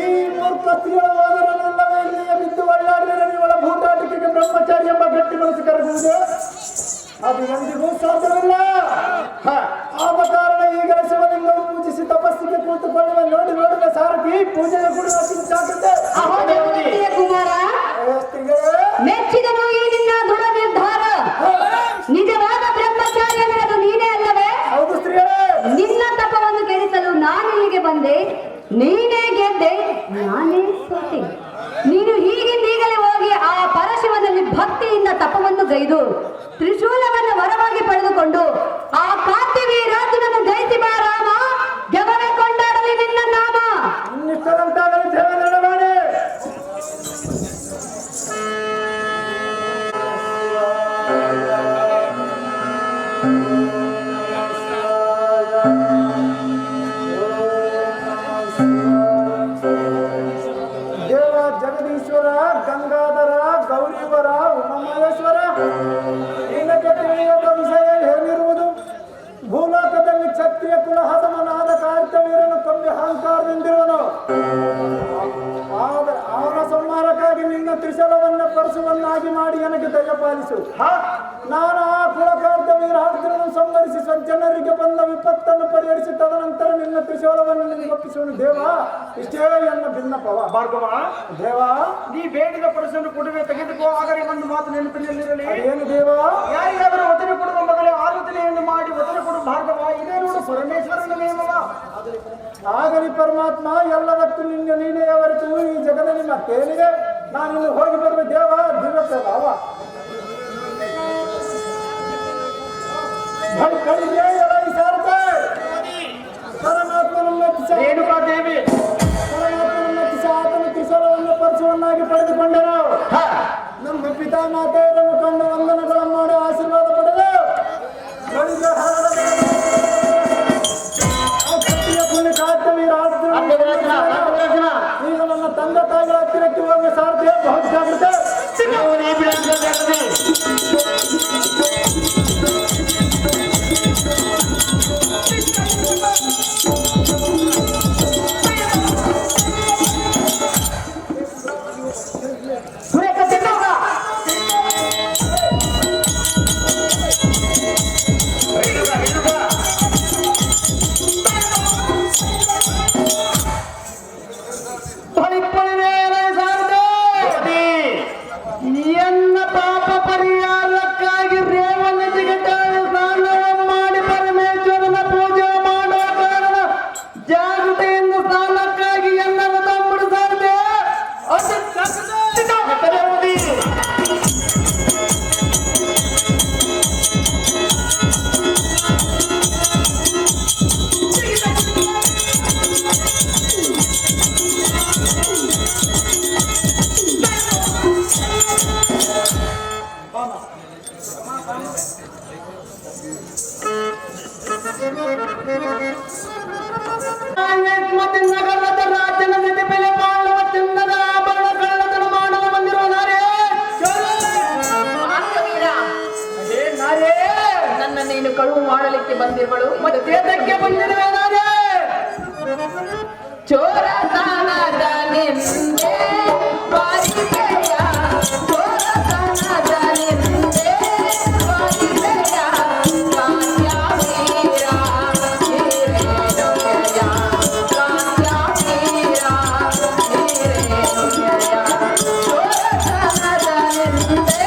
ಈ ಮೂರ್ಖ ಸ್ತ್ರೀಗಳ ಹೋದರನ್ನೆಲ್ಲವೇ ಇಲ್ಲಿಯೇ ಬಿದ್ದು ಒಳ್ಳಾಡಿದರೆ ಇವಳ ಭೂತಾಟಿಕೆಗೆ ಬ್ರಹ್ಮಚಾರಿ ಎಂಬ ಗಟ್ಟಿ ಮನಸ್ಸು ಕರಗುವುದು ಅದು ಎಂದಿಗೂ ಸಾಧ್ಯವಿಲ್ಲ. ಆದ ಕಾರಣ ಈಗಲೇ ಶಿವಲಿಂಗವನ್ನು ಪೂಜಿಸಿ ತಪಸ್ಸಿಗೆ ಕೂತುಕೊಳ್ಳುವ ನೋಡಿ ನೋಡಿದ ಸಾರಥಿ ಪೂಜೆಯ ಕೂಡ ಜಾಗ್ರತೆ. ಕುಮಾರ, ಮೆಚ್ಚಿದನು ಈ ನಿನ್ನ ದೃಢ ನಿರ್ಧಾರ. ನಿಜವಾದ ಬ್ರಹ್ಮಚಾರ್ಯ ನೀನೇ ಅಲ್ಲ ನೀನೇ ಗೆದ್ದೆ, ನಾನೇ ಸೋತೆ. ನೀನು ಹೀಗಿಂದೀಗಲೇ ಹೋಗಿ ಆ ಪರಶಿವನಲ್ಲಿ ಭಕ್ತಿಯಿಂದ ತಪವನ್ನು ಗೈದು ತ್ರಿಶೂಲವನ್ನು ವರವಾಗಿ ಪಡೆದುಕೊಂಡು ಆ ಕಾರ್ತಿವೀರಾರ್ಜುನನ ಜಯಿಸಿ ಬಾ ರಾಮ. ಜಗವೇ ಕೊಂಡಾಡಲಿ ನಿನ್ನ ನಾಮ. ಇನ್ನಿಷ್ಟರಂತಾಗಲಿ ಸೇವೆ ನಡೆಮಾಡಿ. ದೇವ ಜಗದೀಶ್ವರ, ಗಂಗಾಧರ, ಗೌರೀವರ, ಉಮಾಮಹೇಶ್ವರ, ನಿನಗೆ ತಿಳಿಯದ ವಿಷಯ ಏನಿರುವುದು? ಭೂಲೋಕದಲ್ಲಿ ಕ್ಷತ್ರಿಯ ಕುಲಹತಮನಾದ ಕಾರ್ತಿವೀರನು ಕೊಂಬಿ ಅಹಂಕಾರದಿಂದಿರುವನು. ಅವನ ಸಂಹಾರಕ್ಕಾಗಿ ನಿನ್ನ ತ್ರಿಶೂಲವನ್ನು ಪರಶುವನ್ನಾಗಿ ಮಾಡಿ ನನಗೆ ದಯಪಾಲಿಸು. ನಾನು ಆ ಕುಲಕಾರ್ತಿವೀರ ಅರ್ಜುನನ್ನು ಸಂಹರಿಸಿ ಸ್ವಜನರಿಗೆ ಬಂದ ವಿಪತ್ತನ್ನು ಪರಿಹರಿಸಿ ತದನಂತರ ನಿನ್ನ ತ್ರಿಶೂಲವನ್ನು ನಿನಗೆ ಒಪ್ಪಿಸುವನು. ದೇವ, ಇಷ್ಟೇ ಎನ್ನ ಭಿನ್ನಪವ. ಭಾರ್ಗವ, ದೇವ, ನೀ ಬೇಡಿದ ಪರಸನ್ನು ಕೊಡುವೆ, ತೆಗೆದುಕೋ. ಆಗಲೇ ಒಂದು ಮಾತು ನೆನಪಿನಲ್ಲಿರಲಿ. ಏನು ದೇವ? ಯಾರಿಗಾದರೂ ವಚನ ಕೊಡುವ ಮಗಳೇ ಆಲೋಚನೆಯನ್ನು ಮಾಡಿ ವಚನ ಕೊಡು ಭಾರ್ಗವ. ಇದೇ ನೋಡು ಪರಮೇಶ್ವರನ ನಿಯಮವ. ಆಗಲಿ ಪರಮಾತ್ಮ, ಎಲ್ಲದಕ್ಕೂ ನಿನ್ನ ನೀನೇ ಹೊರತು ಈ ಜಗದಲ್ಲಿ ಮತ್ತೇನಿದೆ? ನಾನಿನ್ನು ಹೋಗಿ ಬರುವ ದೇವ. ದಿವ್ಯ ಭಾವ ರೇಣುಕಾ ದೇವಿ ಆತನ ತ್ರಿಶೂಲವನ್ನು ಪರಶುವನ್ನಾಗಿ ಪಡೆದುಕೊಂಡರು. ನಮ್ಮ ಪಿತಾ ಮಾತೆಯರನ್ನು ಕಂಡು ವಂದನಗಳನ್ನು ಮಾಡಿ ಆಶೀರ್ವಾದ ಪಡೆದು ಪುಣ್ಯ ಕಾರ್ತಿವೀರ ಈಗ ನನ್ನ ತಂದೆ ತಾಯಿಗಳ ಹತ್ತಿರಕ್ಕೆ ಹೋಗಿ ಸಾರ್ಥ ಬಹು ಜಾಗೃತ. ಎನ್ನ ಪಾಪ ಪರಿಹಾರಕ್ಕಾಗಿ ರೇವಣ್ಣ ಜಿಗಟಾಳ ಸ್ನಾನ ಮಾಡಿ ಪರಮೇಶ್ವರನ ಪೂಜೆ ಮಾಡೋ ಕಾರಣ ಜಾಗೃತೆಯಿಂದ ಸ್ನಾನಕ್ಕಾಗಿ ಎನ್ನನ್ನು ತಮ್ಮಡು ಸಾರದೆ ಮತ್ತೆ ನಗರದ ರಾಜ್ಯದ ಜೊತೆ ಬೆಲೆ ಮಾಡುವ ಚಿನ್ನದ ಆಭರಣ ಕಳ್ಳತನ ಮಾಡಲು ಬಂದಿರುವ ನಾರೇ. ನನ್ನ ನೀನು ಕಳುವು ಮಾಡಲಿಕ್ಕೆ ಬಂದಿರುವಳು, ಮತ್ತೇದಕ್ಕೆ ಬಂದಿರುವೆ ನಾರೇ? ಚೋರತನದ ನಿಂದೆ ಬಾರಿಕೆಯ, ಚೋರತನದ ನಿಂದೆ ಬಾರಿಕೆಯ, ಕಾಂತ್ಯಾವೀರ ಹಿರೇನುಗೆಯ, ಕಾಂತ್ಯಾವೀರ ಹಿರೇನುಗೆಯ, ಚೋರತನದ ನಿಂದೆ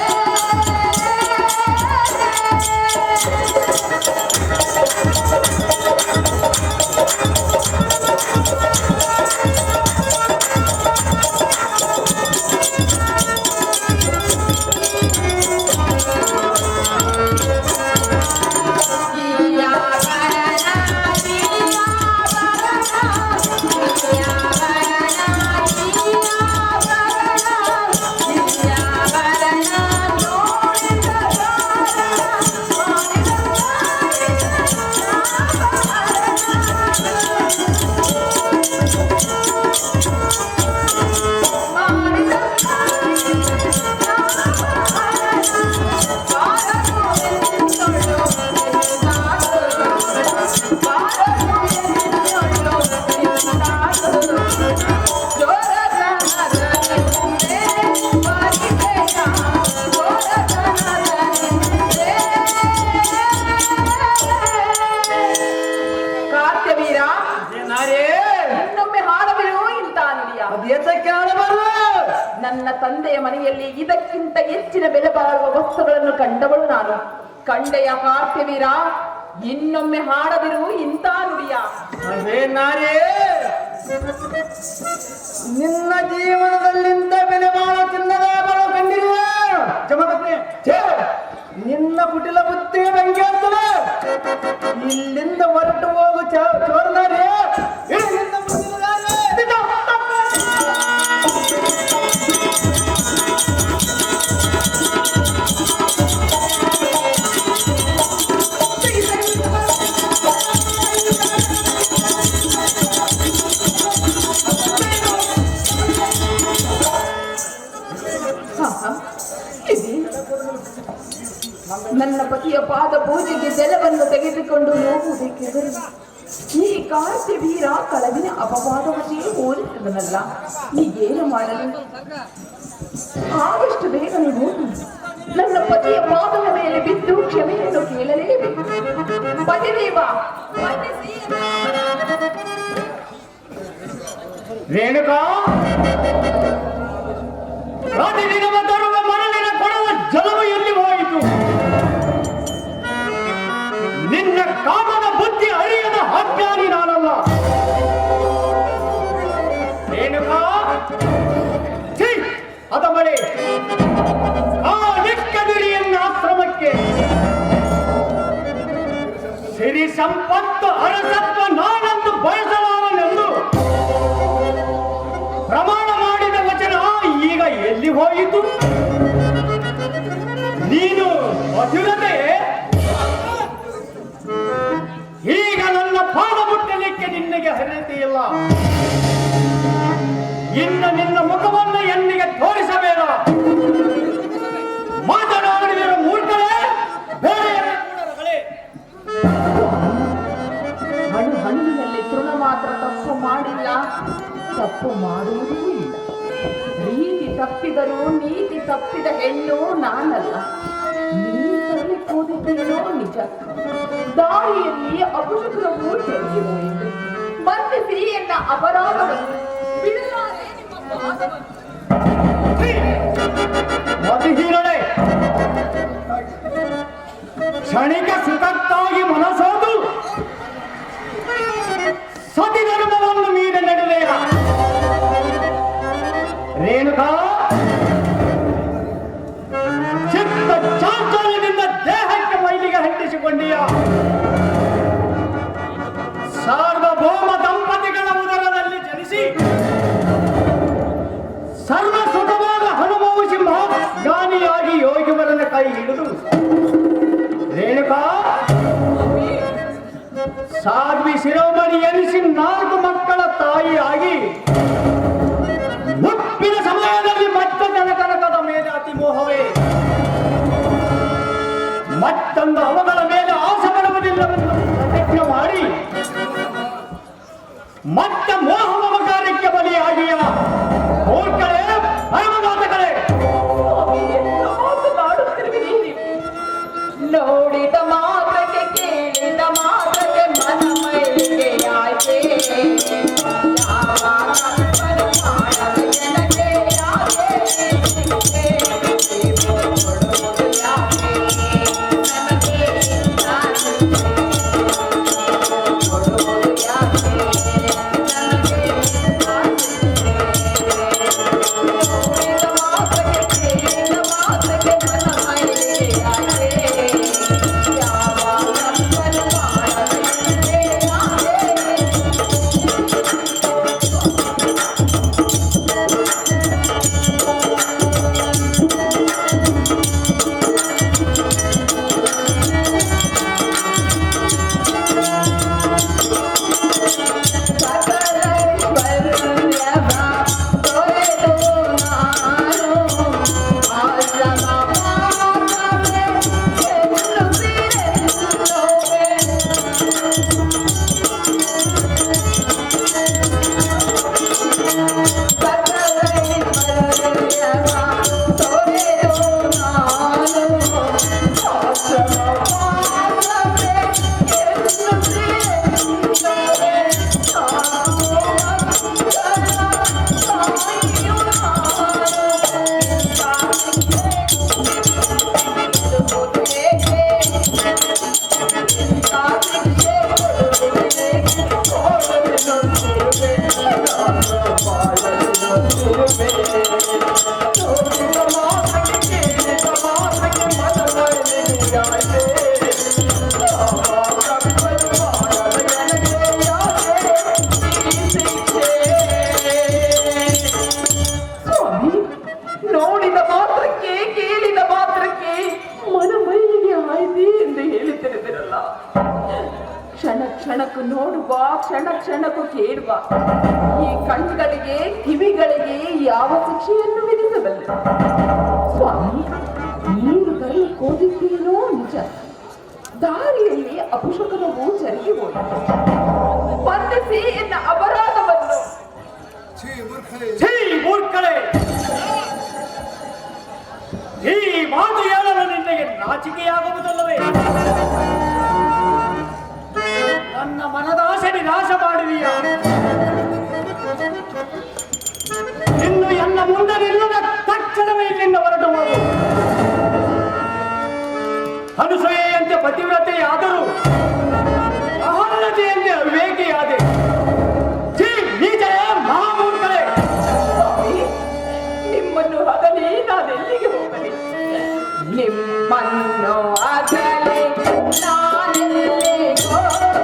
ನನ್ನ ತಂದೆಯ ಮನೆಯಲ್ಲಿ ಇದಕ್ಕಿಂತ ಹೆಚ್ಚಿನ ಬೆಲೆ ಬಾಳುವ ವಸ್ತುಗಳನ್ನು ಕಂಡವಳು ನಾನು. ಕಂಡೆಯ ಕಾರ್ತಿವೀರ, ಇನ್ನೊಮ್ಮೆ ಹಾಡದಿರು ಇಂಥ ನುಡಿಯ. ನಾರೇ ನಿನ್ನ ಜೀವನದಲ್ಲಿಂದ ಬೆಲೆ ಬಾಳ ಚಿನ್ನದ ಬರೋ ಕಂಡಿರುವೆ ಜಮದಗ್ನಿ ಛೇ! ನಿನ್ನ ಕುಟಿಲ ಬುದ್ಧಿ ನಂಗೆ ಅಂತಲೇ ಇಲ್ಲಿಂದ ಹೊರಟು ಹೋಗು ಚೋರನಾರಿ ಇಲ್ಲಿಂದ ಮುಂದಿನದಾರಿ. ನನ್ನ ಪತಿಯ ಪಾದ ಪೂಜೆಗೆ ಜಲವನ್ನು ತೆಗೆದುಕೊಂಡು ಹೋಗುವುದಕ್ಕೆ ಈ ಕಾರ್ತಿ ವೀರ ಕಳವಿನ ಅಪವಾದವನ್ನೇ ಹೋಲಿಸಿದನಲ್ಲ, ಈಗೇನು ಮಾಡಲು? ಆದಷ್ಟು ಬೇಗನೆ ಹೋಗಿ ನನ್ನ ಪತಿಯ ಪಾದದ ಮೇಲೆ ಬಿದ್ದು ಕ್ಷಮೆಯನ್ನು ಕೇಳಲೇಬೇಕು. ಪತಿದೇವ ರೇಣುಕಾ, ಪ್ರತಿದಿನವ ತರುವ ಮರಳಿನ ಕೊಡುವ ಜಲವು ಎಲ್ಲಿ ಹೋಯಿತು? ನಿನ್ನ ಕಾಮದ ಬುದ್ಧಿ ಅರಿಯದ ಅಜ್ಞಾನಿ ನಾನಲ್ಲ. ರೇಣುಕಾ, ಛೀ, ಅದ ಮಳೆ ಕಾಲಿಕ್ಕದಿರಿ ಎನ್ನ ಆಶ್ರಮಕ್ಕೆ. ಸಿರಿ ಸಂಪತ್ತು ಅರಸತ್ವ ನಾನಂದು ಬಯಸಲಾರನೆಂದು ಪ್ರಮಾಣ ಮಾಡಿದ ವಚನ ಈಗ ಎಲ್ಲಿ ಹೋಯಿತು? ನೀನು ಮಧುರತೆ ಈಗ ನನ್ನ ಪಾದ ಮುಟ್ಟಲಿಕ್ಕೆ ನಿನ್ನೆಗೆ ಅರ್ಹತೆಯಿಲ್ಲ. ಇನ್ನು ನಿನ್ನ ಮುಖವನ್ನು ಎನ್ನಿಗೆ ತೋರಿಸಬೇಡ. ಮಾತನಾಡಿದಿರೋ ಮೂರ್ಖರೇ, ಬೇರೆ ಹಣ್ಣು ಹಣ್ಣಿನಲ್ಲಿ ತೃಣ ಮಾತ್ರ ತಪ್ಪು ಮಾಡಿಲ್ಲ, ತಪ್ಪು ಮಾಡುವುದೂ ಇಲ್ಲ. ರೀತಿ ತಪ್ಪಿದರೂ ನೀತಿ ತಪ್ಪಿದ ಹೆಣ್ಣು ನಾನಲ್ಲ. ನೀನು ತರಲಿಕ್ಕೆ ಹೋದಿದ್ದೇನೋ ನಿಜ. ದಾರಿಯಲ್ಲಿ ಅಪಶುಭ್ರವು ಜರುಗಿ ಹೋಯಿತು. ಬಂಧಿಸಿ ಎನ್ನ ಅಪರಾಧವನ್ನು ಬಿಡಲಾರೆ ನಿಮ್ಮ ಪಾದವನ್ನು. ಮಧುಹೀರಳೆ, ಕ್ಷಣಿಕ ಸುಖಕ್ಕಾಗಿ ಮನಸೋದು ಸತಿ ಧರ್ಮವನ್ನು ಮೀರಿ ನಡೆದೆಯ. ರೇಣುಕಾ, ಚಿತ್ತ ಚಾಂಚಲ್ಯದಿಂದ ದೇಹಕ್ಕೆ ಮೈಲಿಗೆ ಹಂಟಿಸಿಕೊಂಡೀಯ. ಸಾರ್ವಭೌಮ ದಂಪತಿಗಳ ಉದರದಲ್ಲಿ ಜನಿಸಿ ಸರ್ವ ಸುಖವಾದ ಅನುಭವಿಸಿ ಮಹಾಜ್ಞಾನಿಯಾಗಿ ಯೋಗಿವರನ ಕೈ ಹಿಡಿದು ರೇಣುಕಾ, ಸಾಧ್ವಿ ಶಿರೋಮಣಿ ಎನಿಸಿ 4 ಮಕ್ಕಳ ತಾಯಿಯಾಗಿ ಮುಪ್ಪಿನ ಸಮಯದಲ್ಲಿ ಮತ್ತೆ ಜನಕನಕದ ಮೇಲೆ ಅತಿ ಮೋಹವೇ, ಮತ್ತೊಂದು ಅವುಗಳ ಮೇಲೆ ಆಸೆ ಬರುವುದಿಲ್ಲವೆಂದು ಪ್ರತಿಜ್ಞೆ ಮಾಡಿ ಮತ್ತೆ ಮೋಹಮಕಾರಕ್ಕೆ ಬಲಿಯಾಗಿಯ ಮೂರ್ಖರೇ, ಪರಮಘಾತಕರೇ. ಮಾತನಾಡುತ್ತಿರುವಿರಿ. ನೋಡಿದ ಮಾತ್ರಕ್ಕೆ ಕೇಳಿದ ಮಾತ್ರಕ್ಕೆ ಮನ ಮೈಲಿಗೆಯಾಯ್ತೆ. ಕ್ಷಣಕ್ಕೂ ನೋಡುವ, ಕ್ಷಣ ಕ್ಷಣಕ್ಕೂ ಕೇಳುವ ಈ ಕಣ್ಗಳಿಗೆ ಕಿವಿಗಳಿಗೆ ಯಾವ ಶಿಕ್ಷೆಯನ್ನು ವಿಧಿಸಬಲ್ಲೆ? ಸ್ವಾಮಿ, ನೀನು ಬರಲು ಕೋದಿದ್ದೇನೋ ನಿಜ. ದಾರಿಯಲ್ಲಿ ಅಪಶಕನವು ಜರುಗಿ ಹೋಯಿತು. ಬಂಧಿಸಿ ಎನ್ನ ಅಪರಾಧವನ್ನು. ಮೂರ್ಖರೇ, ಈ ಮಾತು ಹೇಳಲು ನಿನಗೆ ನಾಚಿಕೆಯಾಗುವುದಲ್ಲವೇ? ನನ್ನ ಮನದ ಆಸೆ ನಾಶ ಮಾಡಿದೀಯ. ಇನ್ನು ಎನ್ನ ಮುಂದೆ ನಿಲ್ಲದ ತಕ್ಷಣವೇ ಇಲ್ಲಿಂದ ಹೊರಟು ಹೋಗು. ಅನುಸೂಯೆಯಂತೆ ಪತಿವ್ರತೆಯಾದರೂ ಅಹಲ್ಲತೆಯಂತೆ ಅವಿವೇಕಿಯಾದೆ. ಮಹಾಮೂರ್ಖರೇ, ನಿಮ್ಮನ್ನು ಅಗಲಿ ನಾನೆಲ್ಲಿಗೆ ಹೋಗಲಿ? ನಿಮ್ಮನ್ನು ಅಗಲಿ ನಾನೆಲ್ಲಿಗೆ ಹೋಗಲಿ?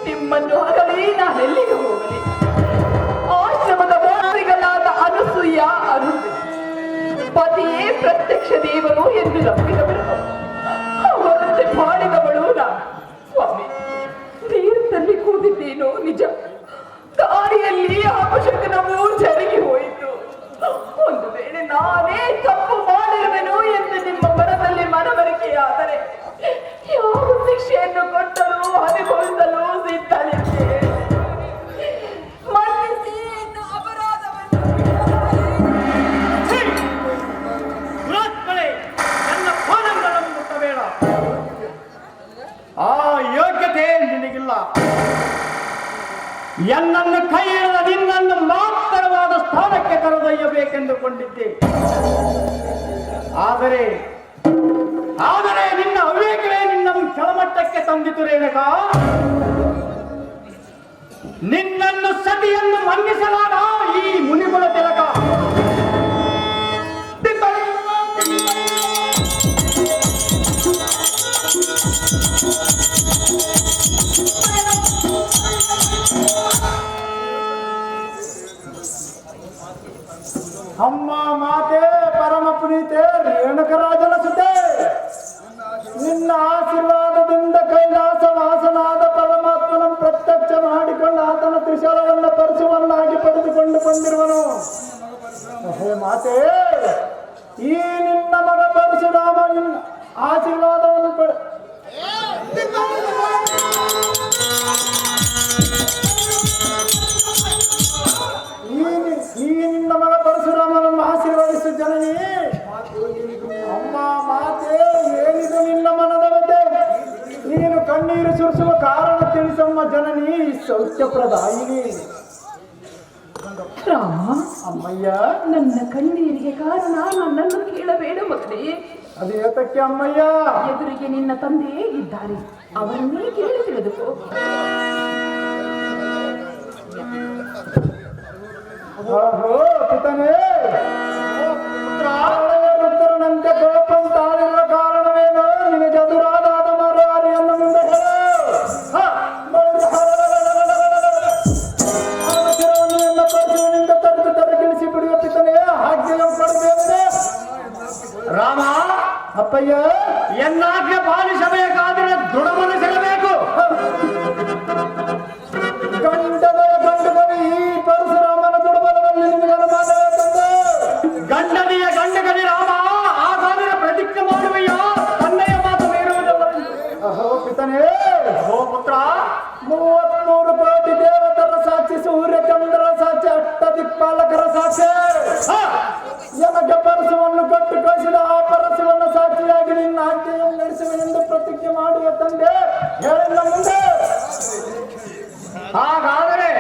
ನಿಮ್ಮನ್ನು ಆಗಲಿ ನಾನೆಲ್ಲಿಗೆ ಹೋಗಲಿ? ಆಶ್ರಮದ ವಾಸಿಗಳಾದ ಅನುಸೂಯ, ಪತಿಯೇ ಪ್ರತ್ಯಕ್ಷ ದೇವರು ಎಂದು ನಂಬಿದವರು, ಅವರಂತೆ ಮಾಡಿದವಳು ನಾನು. ಸ್ವಾಮಿ, ತೀರ್ಥದಲ್ಲಿ ಕೂದಿದ್ದೇನೋ ನಿಜ. ದಾರಿಯಲ್ಲಿ ಅಪಶಕನವು ಜರುಗಿ ಹೋಯಿತು. ಒಂದು ವೇಳೆ ನಾನೇ ತಪ್ಪು ಮಾಡಿರುವೆನು ಎಂದು ನಿಮ್ಮ ಮನದಲ್ಲಿ ಮನವರಿಕೆಯಾದರೆ ಯಾವ ಶಿಕ್ಷೆಯನ್ನು ಕೊಟ್ಟರೂ ಅನುಭವಿಸಲು ಸಿದ್ಧನಿದ್ದೆ. ಮನ್ನಿಸಿ ಎನ್ನ ಅಪರಾಧವನ್ನು. ನನ್ನ ಪಾದಗಳನ್ನು ಮುಟ್ಟಬೇಡ. ಆ ಯೋಗ್ಯತೆ ನಿನಗಿಲ್ಲ. ಎನ್ನನ್ನು ಕೈ ಹಿಡಿದ ನಿನ್ನನ್ನು ಮಾತ್ರವಾದ ಸ್ಥಾನಕ್ಕೆ ಕರೆದೊಯ್ಯಬೇಕೆಂದುಕೊಂಡಿದ್ದೆ. ಆದರೆ ನಿನ್ನ ಅವಿವೇಕವೇ ನಿನ್ನನ್ನು ಕೆಳಮಟ್ಟಕ್ಕೆ ತಂದಿತು ರೇಣುಕ. ನಿನ್ನನ್ನು ಸತಿಯನ್ನು ಮನ್ನಿಸಲಾದ ಈ ಮುನಿಗುಣ ತಿಲಕ ಅಮ್ಮ ಮಾತೆ ಪರಮ ಪುನೀತೆ ರೇಣುಕರಾಜನ ಸುತೆ, ನಿನ್ನ ಆಶೀರ್ವಾದದಿಂದ ಕೈಲಾಸ ವಾಸನಾದ ಪರಮಾತ್ಮನ ಪ್ರತ್ಯಕ್ಷ ಮಾಡಿಕೊಂಡು ಆತನ ತ್ರಿಶೂಲವನ್ನು ಪರಶುವನ್ನಾಗಿ ಪಡೆದುಕೊಂಡು ಬಂದಿರುವನು. ಹೇ ಮಾತೆ, ಈ ನಿನ್ನ ಮಗ ಪರಶುರಾಮ ನಿನ್ನ ಆಶೀರ್ವಾದವನ್ನು ಈ ನಿನ್ನ ಮಗ ಪರಶುರಾಮನನ್ನು ಆಶೀರ್ವದಿಸು ಜನನಿ. ಅಮ್ಮ ಮಾತೆ, ಏನಿದು ನಿನ್ನ ಮನದವತೆ? ನೀನು ಕಣ್ಣೀರು ಸುರಿಸುವ ಕಾರಣ ತಿಳಿಸಮ್ಮ ಜನನಿ ಸೌಖ್ಯಪ್ರದಾಯಿನಿ. ರಾಮ, ಅಮ್ಮಯ್ಯ, ನನ್ನ ಕಣ್ಣೀರಿಗೆ ಕಾರಣ ನನ್ನನ್ನು ಕೇಳಬೇಡ ಮಗನೇ. ಅದು ಏತಕ್ಕೆ ಅಮ್ಮಯ್ಯ? ಎದುರಿಗೆ ನಿನ್ನ ತಂದೆಯೇ ಇದ್ದಾರೆ, ಅವರನ್ನೇ ಕೇಳಿ ತಿಳಿದುಕೋ. ಓಹೋ ಪಿತನೇ, ವೃತ್ತರನಂತೆ ಕೋಪಂ ತಾಳಿರುವ ಕಾರಣವೇನೋ? ನಿನಗೆ ಎದುರಾದ ಮರಾರಿಯನ್ನು ಪಾಲಿಸಬೇಕಾದರೆ ದೃಢ ಮನಸ್ಸಿರಬೇಕು. ಗಂಡದ ಈ ಪರಶುರಾಮನ ದುರ್ಬಲದಲ್ಲಿ ನಿಮಗೆ ಅನುಮಾನವೇ ತಂದೆ? ಗಂಡನಿಯ ಗಂಡಗಲಿ ರಾಮ ಆಗಾದರೆ ಪ್ರತಿಜ್ಞೆ ಮಾಡುವೆಯ ತನ್ನೆಯ ಮಾತು ಮೀರುವುದಲ್ಲ. ಅಹೋ ಪಿತನೇ, ಓ ಪುತ್ರ, 33 ಕೋಟಿ ದೇವತರ ಸಾಕ್ಷಿ, ಸೂರ್ಯ ಚಂದ್ರರ ಸಾಕ್ಷಿ, ಅಷ್ಟದಿಕ್ಪಾಲಕರ ಸಾಕ್ಷಿ, ನನಗೆ ಪರಶುವನ್ನು ಕೊಟ್ಟು ಕಳಿಸಿದ ಆ ಪರಶುವನ್ನು ಸಾಕ್ಷಿಯಾಗಿ ನಿನ್ನ ಆಜ್ಞೆಯನ್ನು ನಡೆಸುವೆನೆಂದು ಪ್ರತಿಜ್ಞೆ ಮಾಡುವ ತಂದೆ ಹೇಳಿಲ್ಲ ಮುಂದೆ. ಹಾಗಾದರೆ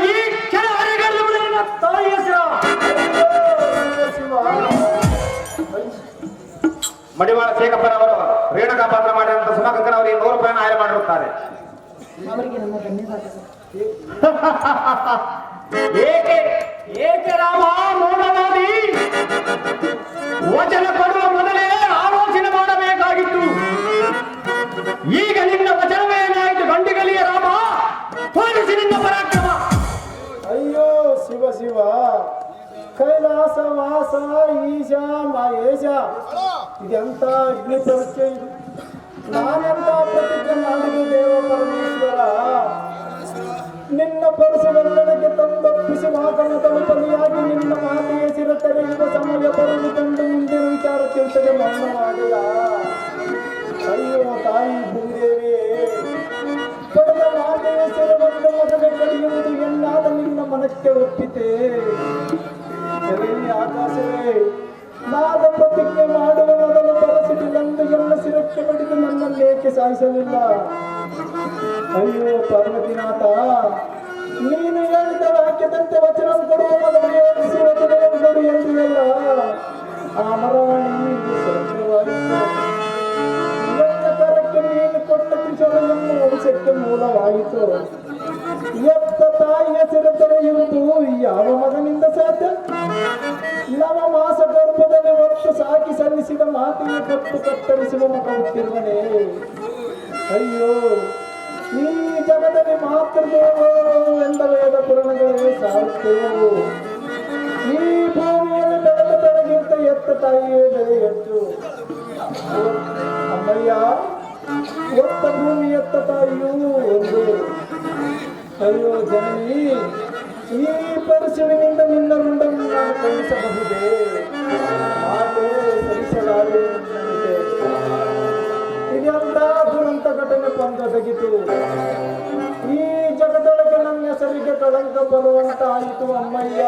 ಈ ಕೆಲ ಹರಿಗಲ್ಲ ತಾಯಿ ಹೆಸರು ಮಡಿವಾಳ ಶೇಖಪ್ಪನವರು ರೇಣುಕಾ ಪಾತ್ರ ಮಾಡಿದಂತ ಸುಮಕಂಕನವರಿಗೆ 100 ರೂಪಾಯಿನ ಆಯ್ಕೆ ಮಾಡಿರುತ್ತಾರೆ. ಅವರಿಗೆ ನಮ್ಮ ಧನ್ಯವಾದ. ಏಕೆ ರಾಮ ಮೌನವಾದಿ? ವಚನ ಕೊಡುವ ಮೊದಲೇ ಆಲೋಚನೆ ಮಾಡಬೇಕಾಗಿತ್ತು. ಈಗ ನಿನ್ನ ವಚನವೇನಾಯಿತು? ಗಂಡಿಗಲಿಯ ರಾಮ, ತೋರಿಸಿ ನಿನ್ನ ಪರಾಕ್ರಮ. ಅಯ್ಯೋ ಶಿವ ಶಿವ, ಕೈಲಾಸ ವಾಸ ಈಶ ಮಹೇಶ, ಇದೆಂತ ಅಗ್ನಿ ಪರೀಕ್ಷೆ ಇದು. ನಾನೆಂತ ಪ್ರತಿಜ್ಞೆ ಮಾಡಿದೆ ದೇವ ಪರಮೇಶ್ವರ? ನಿನ್ನ ಪರಶುವಲ್ಲನೆಗೆ ತಂದೊಪ್ಪಿಸಿ ಮಾತನ್ನು ತಲುಪಲಿಯಾಗಿ ನಿನ್ನ ಮಾತೆಯ ಸಿರ ತೆರೆಯುವ ಸಮಯ ಬರಲು ಕಂಡು ಮುಂದಿನ ವಿಚಾರ ತಿಳಿಸದೆ ಮೌನವಾದೆಯ? ಅಯ್ಯೋ ತಾಯಿ ಭೂದೇವಿಯೇ, ಪಡೆದ ಮಾತೆಯ ಸಿರವನ್ನು ಮೊದಲೇ ಕಳೆಯುವುದು ಎನ್ನಾದ ನಿನ್ನ ಮನಕ್ಕೆ ಒಪ್ಪಿತೆ? ಆಕಾಶವೇ, ನಾದ ಪ್ರತಿಜ್ಞೆ ಮಾಡುವ ಮೊದಲು ಬರಸಿಟಿಲೆಂದು ಎಲ್ಲ ಸಿರಕ್ಕೆ ಬಡಿದು ನನ್ನನ್ನೇಕೆ ಸಾಯಿಸಲಿಲ್ಲ? ಅಯ್ಯೋ ಪಾರ್ವತಿನಾಥ, ನೀನು ಹೇಳಿದ ವಾಕ್ಯದಂತೆ ವಚನ ಕೊಡುವ ಮೊದಲು ಯೋಚಿಸಿ ವಚನ ಕೊಡು ಎಂದಿಲ್ಲ. ಆ ಮರವಾಣಿ ಸತ್ಯವಾಯಿತು. ನನ್ನ ಕರಕ್ಕೆ ನೀನು ಕೊಟ್ಟ ಕಿಶೋರನ್ನು ವಂಶಕ್ಕೆ ಮೂಲವಾಯಿತು. ಎತ್ತ ತಾಯಿಯ ಸಿರ ತೆರೆಯುವುದು ಯಾವ ಮಗನಿಂದ ಸಾಧ್ಯ? ನವ ಮಾಸ ಗರ್ಭದಲ್ಲಿ ಒಟ್ಟು ಸಾಕಿ ಸಲ್ಲಿಸಿದ ಮಾತಿಗೆ ಕಟ್ಟು ಕತ್ತರಿಸುವ ಮಗ ಹುಟ್ಟಿರುವನೇ. ಅಯ್ಯೋ, ಈ ಜಗದಲ್ಲಿ ಮಾತೃದೇವೋ ಎಂದ ವೇದ ಪುರಾಣಗಳೇ ಸಾರುತ್ತೇವು. ಈ ಭೂಮಿಯಲ್ಲಿ ಬೆಳೆದ ಬೆಳಗಿಂತ ಎತ್ತ ತಾಯಿಯೇ ಬೆಲೆ ಹೆಚ್ಚು. ಅಮ್ಮಯ್ಯ, ಒತ್ತ ಭೂಮಿ ಎತ್ತ ತಾಯಿಯೂ ಒಂದು. ಅಯ್ಯೋ ಜನನಿ, ಈ ಪರಶುವಿನಿಂದ ನಿನ್ನ ರುಂಡನ್ನು ನಾನು ಕಳಿಸಬಹುದೇ? ಮಾತೆ ಸರಿಸಲಾರೆ. ಇದೆಂತ ದುರಂತ ಘಟನೆ ಬಂದೊದಗಿತು. ಈ ಜಗದೊಳಗೆ ನನ್ನ ಹೆಸರಿಗೆ ಕಳಂಕ ಬರುವಂತ ಆಯಿತು. ಅಮ್ಮಯ್ಯ,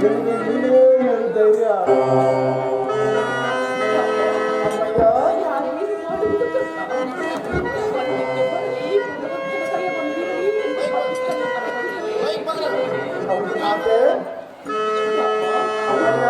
ನಿನಗೆ ನೀನೇ ಹೇಳು ಧೈರ್ಯ. ಅಮ್ಮಯ್ಯ, ಮಾತೆ, ಅಮ್ಮಯ್ಯ,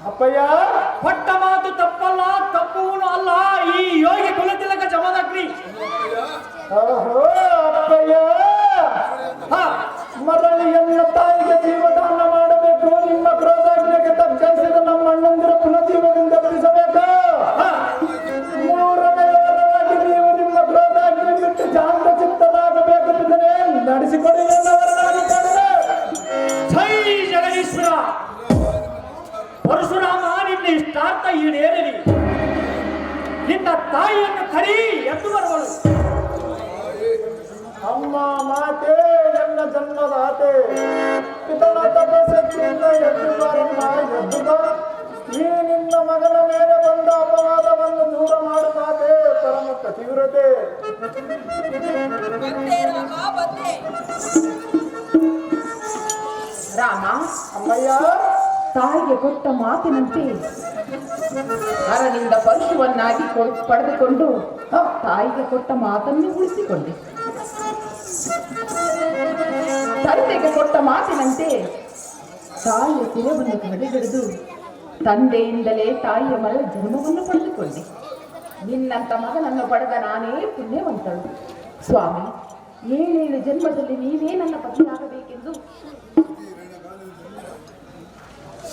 ಅಪ್ಪಯ್ಯ, ಕೊಟ್ಟ ಮಾತು ತಪ್ಪಲ್ಲ, ತಪ್ಪುವನು ಅಲ್ಲ. ಈ ಯೋಗಿ ಕುಲತಿಲಕ ಓಹೋ ಅಪ್ಪಯ್ಯ, ಮರಳಿಯನ್ನ ತಾಯಿಗೆ ಜೀವದಾನ ಮಾಡಬೇಕು. ನಿಮ್ಮ ಕ್ರೋಧಾಜ್ಞೆಗೆ ತಗ್ಗಿಸಿದ ನಮ್ಮ ಅಣ್ಣಂದಿರ ಪುನಃ ಜೀವದಿಂದ ಬಿಡಿಸಬೇಕು. ಮೂರನೇ ವಾರವಾಗಿ ನೀವು ನಿಮ್ಮ ಕ್ರೋಧಾಜ್ಞೆ ಬಿಟ್ಟು ಶಾಂತ ಚಿತ್ತರಾಗಬೇಕು. ಇದನ್ನೇ ನಡೆಸಿಕೊಡಿ ಎನ್ನುವರಾಗಿ ಕಂಡರೆ. ಜೈ ಜಗದೀಶ್ವರ. ಪರಶುರಾಮ, ನಿನ್ನ ಇಷ್ಟಾರ್ಥ ಈಡೇರಲಿ. ನಿನ್ನ ತಾಯಿಯನ್ನು ಕರಿ ಎದ್ದು ಬರುವಳು. ಅಮ್ಮ ಮಾತೆ ನನ್ನ ಜನ್ಮದ ಆತೆ, ಪಿತನ ತಪಶಕ್ತಿಯಿಂದ ಎದ್ದು ಬಾರಮ್ಮ, ಎದ್ದು ಬಾ. ಈ ನಿನ್ನ ಮಗನ ಮೇಲೆ ಬಂದ ಅಪವಾದವನ್ನು ದೂರ ಮಾಡು ಮಾತೆ, ಪರಮ ತೀವ್ರತೆ. ರಾಮ, ಅಮ್ಮಯ್ಯ, ತಾಯಿಗೆ ಕೊಟ್ಟ ಮಾತಿನಂತೆ ಹರನಿಂದ ಪರಶುವನ್ನಾಗಿ ಪಡೆದುಕೊಂಡು ತಾಯಿಗೆ ಕೊಟ್ಟ ಮಾತನ್ನು ಉಳಿಸಿಕೊಂಡೆ. ತಂದೆಗೆ ಕೊಟ್ಟ ಮಾತಿನಂತೆ ತಾಯಿಯ ಶಿರವನ್ನು ಕಡೆಗಡೆದು ತಂದೆಯಿಂದಲೇ ತಾಯಿಯ ಮಗಳ ಜನ್ಮವನ್ನು ಪಡೆದುಕೊಂಡೆ. ನಿನ್ನಂತ ಮಗನನ್ನು ಪಡೆದ ನಾನೇ ಪುಣ್ಯವಂತಳು. ಸ್ವಾಮಿ, 7 ಜನ್ಮದಲ್ಲಿ ನೀವೇ ನನ್ನ ಪತಿಯಾಗಬೇಕೆಂದು.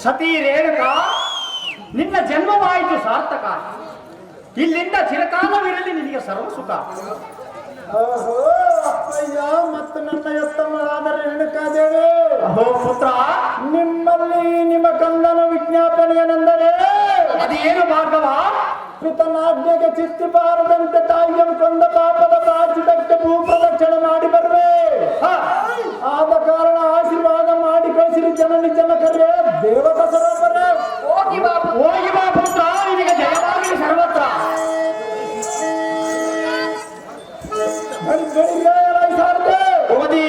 ಸತಿ ರೇಣುಕಾ, ನಿನ್ನ ಜನ್ಮವಾಯಿತು ಸಾರ್ಥಕ. ಇಲ್ಲಿಂದ ಚಿರಕಾಲವಿರಲಿ ನಿನಗೆ ಸರ್ವ ಸುಖ. ಓಹೋ ಅಪ್ಪಯ್ಯ, ಮತ್ತು ನನ್ನ ಎತ್ತಮ್ಮಳಾದ ರೇಣುಕಾದೇವಿ. ಅಹೋ ಪುತ್ರ, ನಿಮ್ಮಲ್ಲಿ ನಿಮ್ಮ ಕಂದನ ವಿಜ್ಞಾಪನೆ ಏನೆಂದರೆ, ಅದೇನು ಭಾರ್ಗವ? ಪಿತನಾಜ್ಞೆಗೆ ಚಿತ್ತಿಬಾರದಂತೆ ತಾಯಿಯನ್ನು ಕೊಂದ ಪಾಪದ ಪ್ರಾಚಿತಕ್ಕೆ ಭೂ ಪ್ರದಕ್ಷಿಣೆ ಮಾಡಿ ಬರುವೆ. ಆದ ಕಾರಣ ಆಶೀರ್ವಾದ ಮಾಡಿ ಕಳಿಸಿರಿ. ಜನನಿ ಜನಕರೇ, ದೇವತ ಸರೋವರೇ, ಹೋಗಿ ಬಾ ಹೋಗಿ ಬಾ ಪುತ್ರ, ನಿನಗೆ ಜಯವಾಗಲಿ ಸರ್ವತ್ರ. ಬೆಳಿಗ್ಗೆ ಸಾರ್ದೆ ಓದಿ.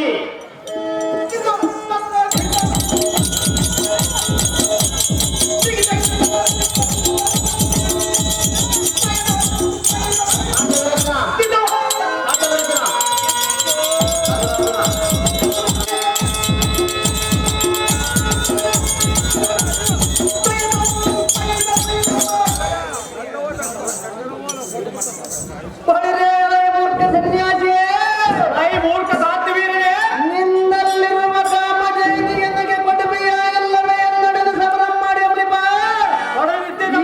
ಮೂರ್ಖ ಸಾಧ್ಯವೀರೇ, ನಿನ್ನಲ್ಲಿರುವ ಕಾಮ ಜೈನಿ ಎನಗೆ ಕೊಡುವೆಯ ಎಲ್ಲವೇ ನಡೆದು ಸಮರ ಮಾಡಿ ಅಮೃತ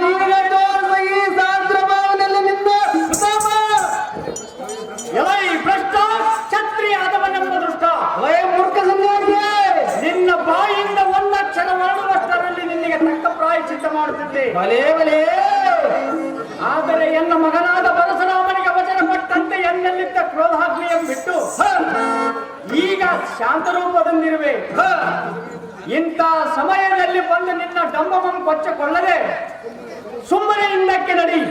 ಈಗ ತೋರಿಸುವ ಈ ಶಾಸ್ತ್ರ ಭಾವನೆಯಲ್ಲಿ ನಿನ್ನ ಉತ್ತಮ. ಎಲೈ ಭ್ರಷ್ಟ, ಛತ್ರಿ ಆದವನೆಂಬ ದೃಷ್ಟ. ವಯ ಮೂರ್ಖ ಸನ್ಯಾಸಿಯೇ, ನಿನ್ನ ಬಾಯಿಂದ ಒಂದಕ್ಷರ ಹೊರಡುವಷ್ಟರಲ್ಲಿ ನಿನಗೆ ತಕ್ಕ ಪ್ರಾಯಶ್ಚಿತ್ತ ಮಾಡುತ್ತಿದ್ದೆ. ಬಲೇ ಬಲೇ. ಆದರೆ ಎನ್ನ ಮಗನಾದ ಪರಶುರಾಮನಿಗೆ ವಚನ ಕೊಟ್ಟಂತೆ ಎನ್ನಲ್ಲಿದ್ದ ಕ್ರೋಧಾಗ್ನಿಯನ್ನು ಬಿಟ್ಟು ಈಗ ಶಾಂತ ರೂಪದಲ್ಲಿರುವೆ. ಇಂಥ ಸಮಯದಲ್ಲಿ ಬಂದು ನಿನ್ನ ಡಂಬವನ್ನು ಕೊಚ್ಚಕೊಳ್ಳದೆ ಸುಮ್ಮನೆ ಹಿಂದಕ್ಕೆ ನಡಿ.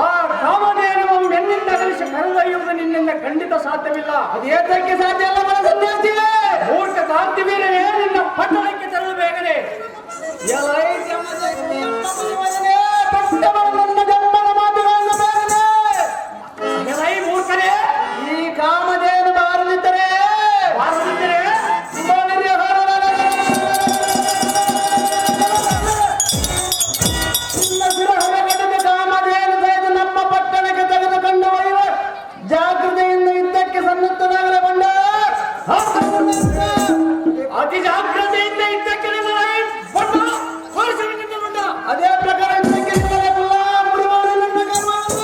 ಆ ಕಾಮಧೇನುವನ್ನು ಎನ್ನಿಂದ ಅಗಲಿಸಿ ಕರೆದೊಯ್ಯುವುದು ನಿನ್ನಿಂದ ಖಂಡಿತ ಸಾಧ್ಯವಿಲ್ಲ. ಅದೇತಕ್ಕೆ ಸಾಧ್ಯ ಅಲ್ಲ ಮನ ಸನ್ಯಾಸಿಯೇ. ಮೂರ್ಖ ಕಾರ್ತಿವೀರನೇ, ನಿನ್ನ ಪಟ್ಟಣಕ್ಕೆ ತರಲು ಬೇಗನೆ. ಎಲೈ ಜಮದಗ್ನಿ ಎಂಬ ಮಗನೇ, ಪಟ್ಟವ ನನ್ನ ಜನ್ಮದ ಮಾತುಗಳನ್ನು ಬೇಗನೆ. ಎಲೈ ಮೂರ್ಖನೇ, ಈ ಕಾಮಧೇನು ಬಾರದಿದ್ದರೆ ಬಾರದಿದ್ದರೆ ಕಾಮಧೇನು ಸಹಿತ ನಮ್ಮ ಪಟ್ಟಣಕ್ಕೆ ತೆಗೆದುಕೊಂಡು ಒಯ್ಯುವ ಜಾಗೃತಿಯಿಂದ ಯುದ್ಧಕ್ಕೆ ಸನ್ನದ್ಧನಾಗಲಗೊಂಡ ಅತಿ ಜಾಗ್ರತೆಯಿಂದ ಇದ್ದಕ್ಕೆ ಅದೇ ಪ್ರಕಾರ ಯುದ್ಧಕ್ಕೆ ನಿಲ್ಲಬೇಕಲ್ಲ. ಮುರಿವಾಡಿ ನನ್ನ ಕರ್ಮವಲ್ಲ.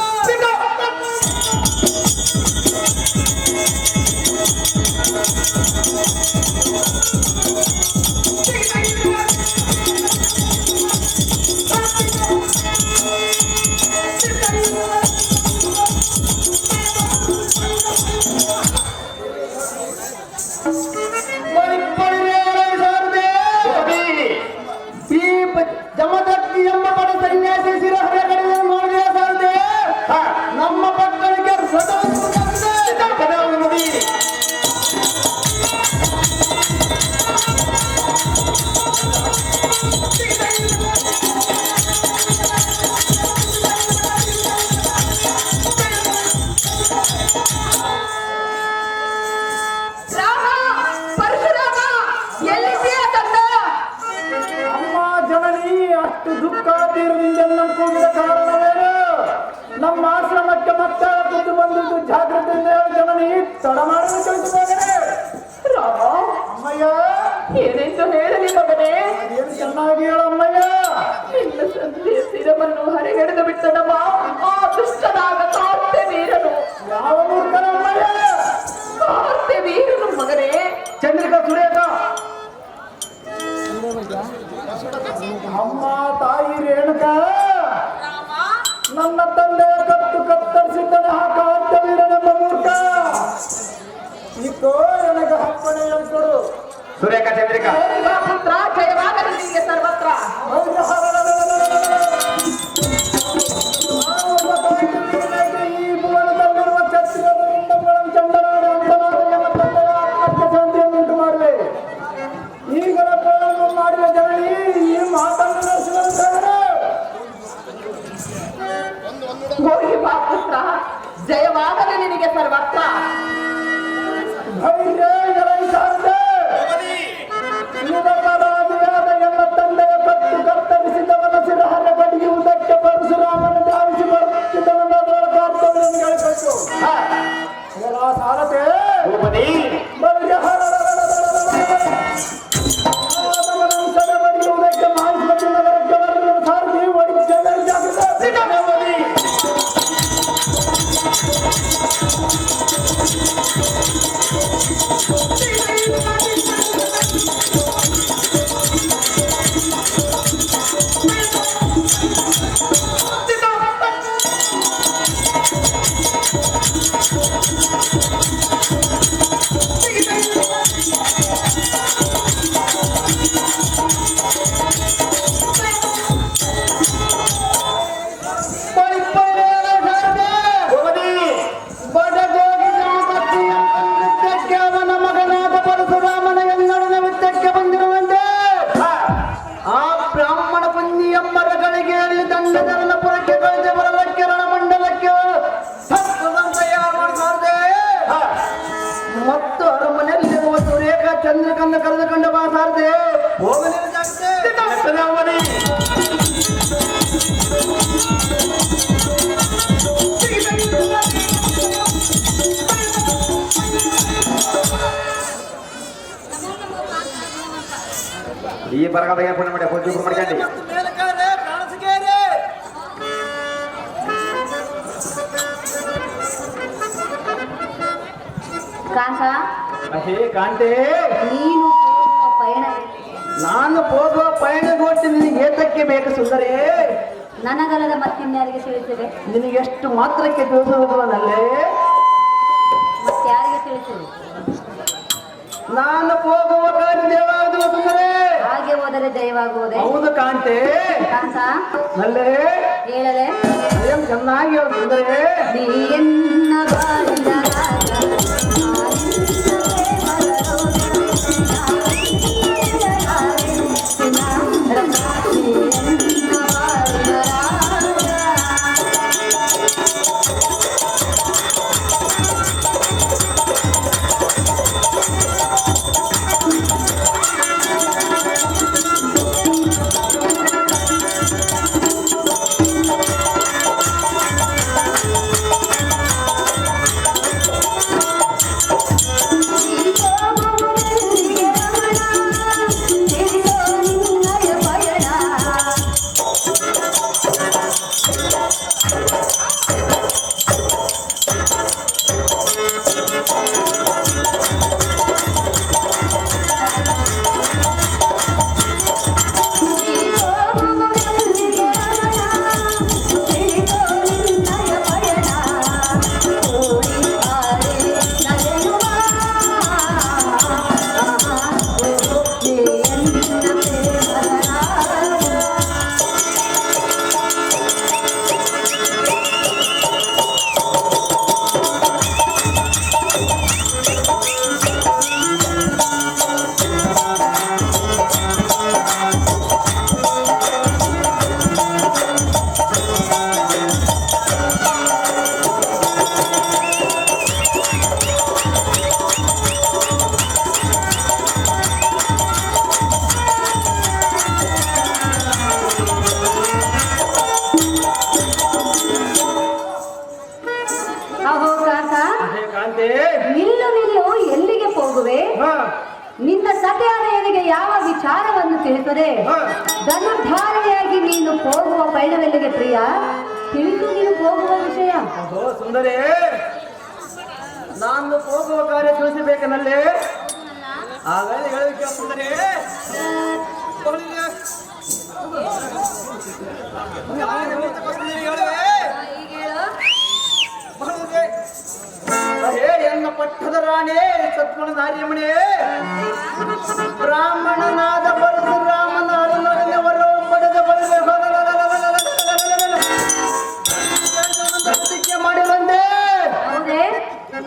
ಜಮದಗ್ನಿ ಎಂಬ ಬಡ ಸನ್ಯಾಸಿ ಶಿರಹರ ಕಡೆಗೆ ನೋಡಿದ ಸಾರದೆ ನಮ್ಮ ಪಟ್ಟಣಕ್ಕೆ ರಾಮ, ಪರಶುರಾಮ, ಎಲ್ಲಿದ್ದೀಯ ತಂದ? ಅಮ್ಮ ಜನನಿ, ಅಷ್ಟು ದುಃಖ ತೀರದಿಂದ ಕೂಗಿದ ಕಾರಣವೇನು? ನಮ್ಮ ಆಶ್ರಮಕ್ಕೆ ಮತ್ತೆ ಬಂದಿದ್ದು ಜಾಗೃತಿಯಿಂದ ಏನೆಂದು ಹೇಳಲಿ ಮಗನೇ? ಏನು ಚೆನ್ನಾಗಿ ಹೇಳಮ್ಮಯ್ಯ. ನಿನ್ನ ಸಂತೆಯ ಶಿರವನ್ನು ಹರೆಗೆಳೆದು ಬಿಟ್ಟ ನಮ್ಮ ಆ ದುಷ್ಟನಾದ ಕಾರ್ತೆ ವೀರನು. ಯಾವ ಮೂರ್ಖನಮ್ಮಯ್ಯ? ಕಾರ್ತೆ ವೀರನು ಮಗನೇ. ಚಂದ್ರಿಕಾ ಸುರೇಖ ಅಮ್ಮ ತಾಯಿ ರೇಣುಕ, ನನ್ನ ತಂದೆಯ ಕತ್ತು ಕತ್ತರಿಸಿದ್ದನೆ ಆ ಕಾಂತವೀರನೆಂಬ ಮೂರ್ಖ. ಇಕೋ ನನಗೆ ಅಪ್ಪಣೆ ಕೊಡು. ಸುರೇಖ ಚಂದ್ರಿಕಾ ಪುತ್ರ ಜಯವಾಗಲಿ ನಿನಗೆ ಸರ್ವತ್ರ. ಈ ಭುವನದಲ್ಲಿರುವ ಛತ್ರಿಯರಿಂದ ಚಂಡನಾಡು ಅಂತನಾದ ನನ್ನ ತಂದೆಯ ಆತ್ಮಕ್ಕೆ ಶಾಂತಿಯನ್ನುಂಟು ಮಾಡುವೆ. ಈಗಲ ಪ್ರಾರಂಭ ಮಾಡಿದ ಜನನಿ ಈ ಮಾತನ್ನು ನಡೆಸಿದಂತೆ ಹೋಗಿ ಬಾ ಪುತ್ರ, ಜಯವಾಗಲಿ ನಿನಗೆ ಸರ್ವತ್ರ. ಧೈರ್ಯ ಜಯಿಸಾರದೆ. ನಿರಪರಾಧಿಯಾದ ಎಲ್ಲ ತಂದೆಯ ಕತ್ತು ಕತ್ತರಿಸಿದವನ ಶಿರಹರ ಬಡಿಯುವುದಕ್ಕೆ ಪರಶುರಾಮನ ಧಾವಿಸಿ ಬರುತ್ತಿದ್ದವನ ಕರ್ತವ್ಯವನ್ನು ಹೇಳಬೇಕು. ಸಾರತೆ ಭೂಪತಿ ಬಡಿಯುವುದಕ್ಕೆ ಮಹಾಸ್ಪತಿ ನಗರಕ್ಕೆ ಬರಲು ಸಾರಥಿ ಒಡಿಗೆ ಜಾಗೃತ. ಅವನ ಮಗನಾದ ಪರಶುರಾಮನ ಎನ್ನಡನ ವಿತ್ತಕ್ಕೆ ಬಂದಿರುವಂತೆ ಆ ಬ್ರಾಹ್ಮಣ ಪುಣ್ಯಮ್ಮರಗಳಿಗೆ ಹೇಳಿ ದಂಡಧರನ ಪುರಕ್ಕೆ ಕಳಿಸಿ ಬರಲಕ್ಕೆ ರಣಮಂಡಲಕ್ಕೆ ಮತ್ತು ಅರಮನೆಯಲ್ಲಿರುವ ಸುರೇಖ ಚಂದ್ರಕಂದ ಕರೆದುಕೊಂಡು ಬಾಸಾರದೆ ಈ ಬರಗಾಲ ಏರ್ಪಣೆ ಮಾಡಿ ಪೂಜೆ ಮಾಡ್ಕೊಂಡು ಕಾಂತ, ಹೇ ಕಾಂತೆ, ನೀನು ಹೋಗುವ ಪಯಣ ನಾನು ಹೋಗುವ ಪಯಣಗೊಟ್ಟು ನಿನಗೆ ಏತಕ್ಕೆ ಬೇಕು ಸುಂದರೇ? ನನಗಲ್ಲದ ಮತ್ತಿನ್ಯಾರಿಗೆ ತಿಳಿಸಿದೆ? ನಿನಗೆ ಎಷ್ಟು ಮಾತ್ರಕ್ಕೆ ತಿಳಿಸುವುದಲ್ಲೇ? ಮತ್ತಾರಿಗೆ ತಿಳಿಸಿದೆ? ನಾನು ಹೋಗುವ ಕಾರ್ಯವಾಗುವ ಸುಂದರೇ. ಹಾಗೆ ಹೋದರೆ ಜಯವಾಗುವುದೇ? ಹೌದು ಕಾಂತೆ. ಕಾಂತ, ಅಲ್ಲೇ ಹೇಳಲೆ ಏನ್ ಚೆನ್ನಾಗಿ ಹೇಳು ಸುಂದರೇ. ನೀ ಎನ್ನ ಬಾಳಿನ ರಾಗ, ನಿನ್ನ ಸತಿಯಾನೆಯರಿಗೆ ಯಾವ ವಿಚಾರವನ್ನು ತಿಳಿಸದೆ ಧನುರ್ಧಾರಿಯಾಗಿ ನೀನು ಹೋಗುವ ಪಯಣವೆಲ್ಲಿಗೆ ಪ್ರಿಯ? ತಿಳಿದು ನೀನು ಹೋಗುವ ವಿಷಯ. ಓ ಸುಂದರಿ, ನಾನು ಹೋಗುವ ಕಾರ್ಯ ತಿಳಿಸಬೇಕನಲ್ಲೇ? ಆಮೇಲೆ ಹೇಳಲಿಕ್ಕೆ ಸುಂದರಿ ಎನ್ನ ಪಟ್ಟದ ರಾಣಿ ಸತ್ಗುಣ ನಾರ್ಯಮಣಿ ಬ್ರಾಹ್ಮಣನಾದ ಪರಶುರಾಮನ ಅರನೊಡನೆವರು ಪಡೆದ ಪ್ರತಿಜ್ಞೆ ಮಾಡಿದಂತೆ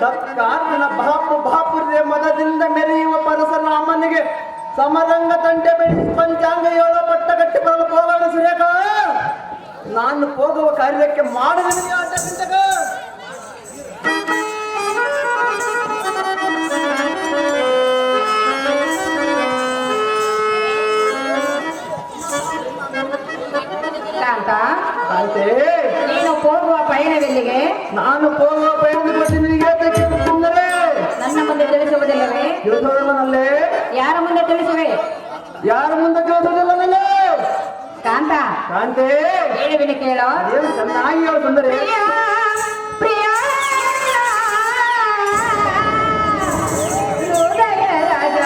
ತತ್ಕಾರಣ ಬಾಪುರ್ಯ ಮದದಿಂದ ಮೆರೆಯುವ ಪರಶುರಾಮನಿಗೆ ಸಮರಂಗ ತಂಟೆ ಬೆಳೆಸಿ ಪಂಚಾಂಗ 7 ಪಟ್ಟ ಕಟ್ಟಿ ಬರಲು ಹೋಗೋಣ ಸುರೇಖ. ನಾನು ಹೋಗುವ ಕಾರ್ಯಕ್ಕೆ ಮಾಡಿದ ಆಟಗಂಟಕ ಕಾಂತ, ನೀನು ಹೋಗುವ ಪಯಣವೆಲ್ಲಿಗೆ? ನಾನು ಹೋಗುವ ಪಯಣದ ಬಗ್ಗೆ ನಿನಗೆ ಸುಂದರೇ ನನ್ನ ಮುಂದೆ ತಿಳಿಸುವುದಿಲ್ಲವೇ? ತಿಳಿಸೋದಲ್ಲೇ. ಯಾರ ಮುಂದೆ ತಿಳಿಸುವೆ? ಯಾರ ಮುಂದೆ ತಿಳಿಸೋದಿಲ್ಲವೇ? ಕಾಂತ, ಕಾಂತೆ ಹೇಳುವಿನ ಕೇಳೋ. ಏನು ಚೆನ್ನಾಗಿ ಹೇಳು ಸುಂದರಿ. ಪ್ರಿಯ ಹೃದಯ ರಾಜ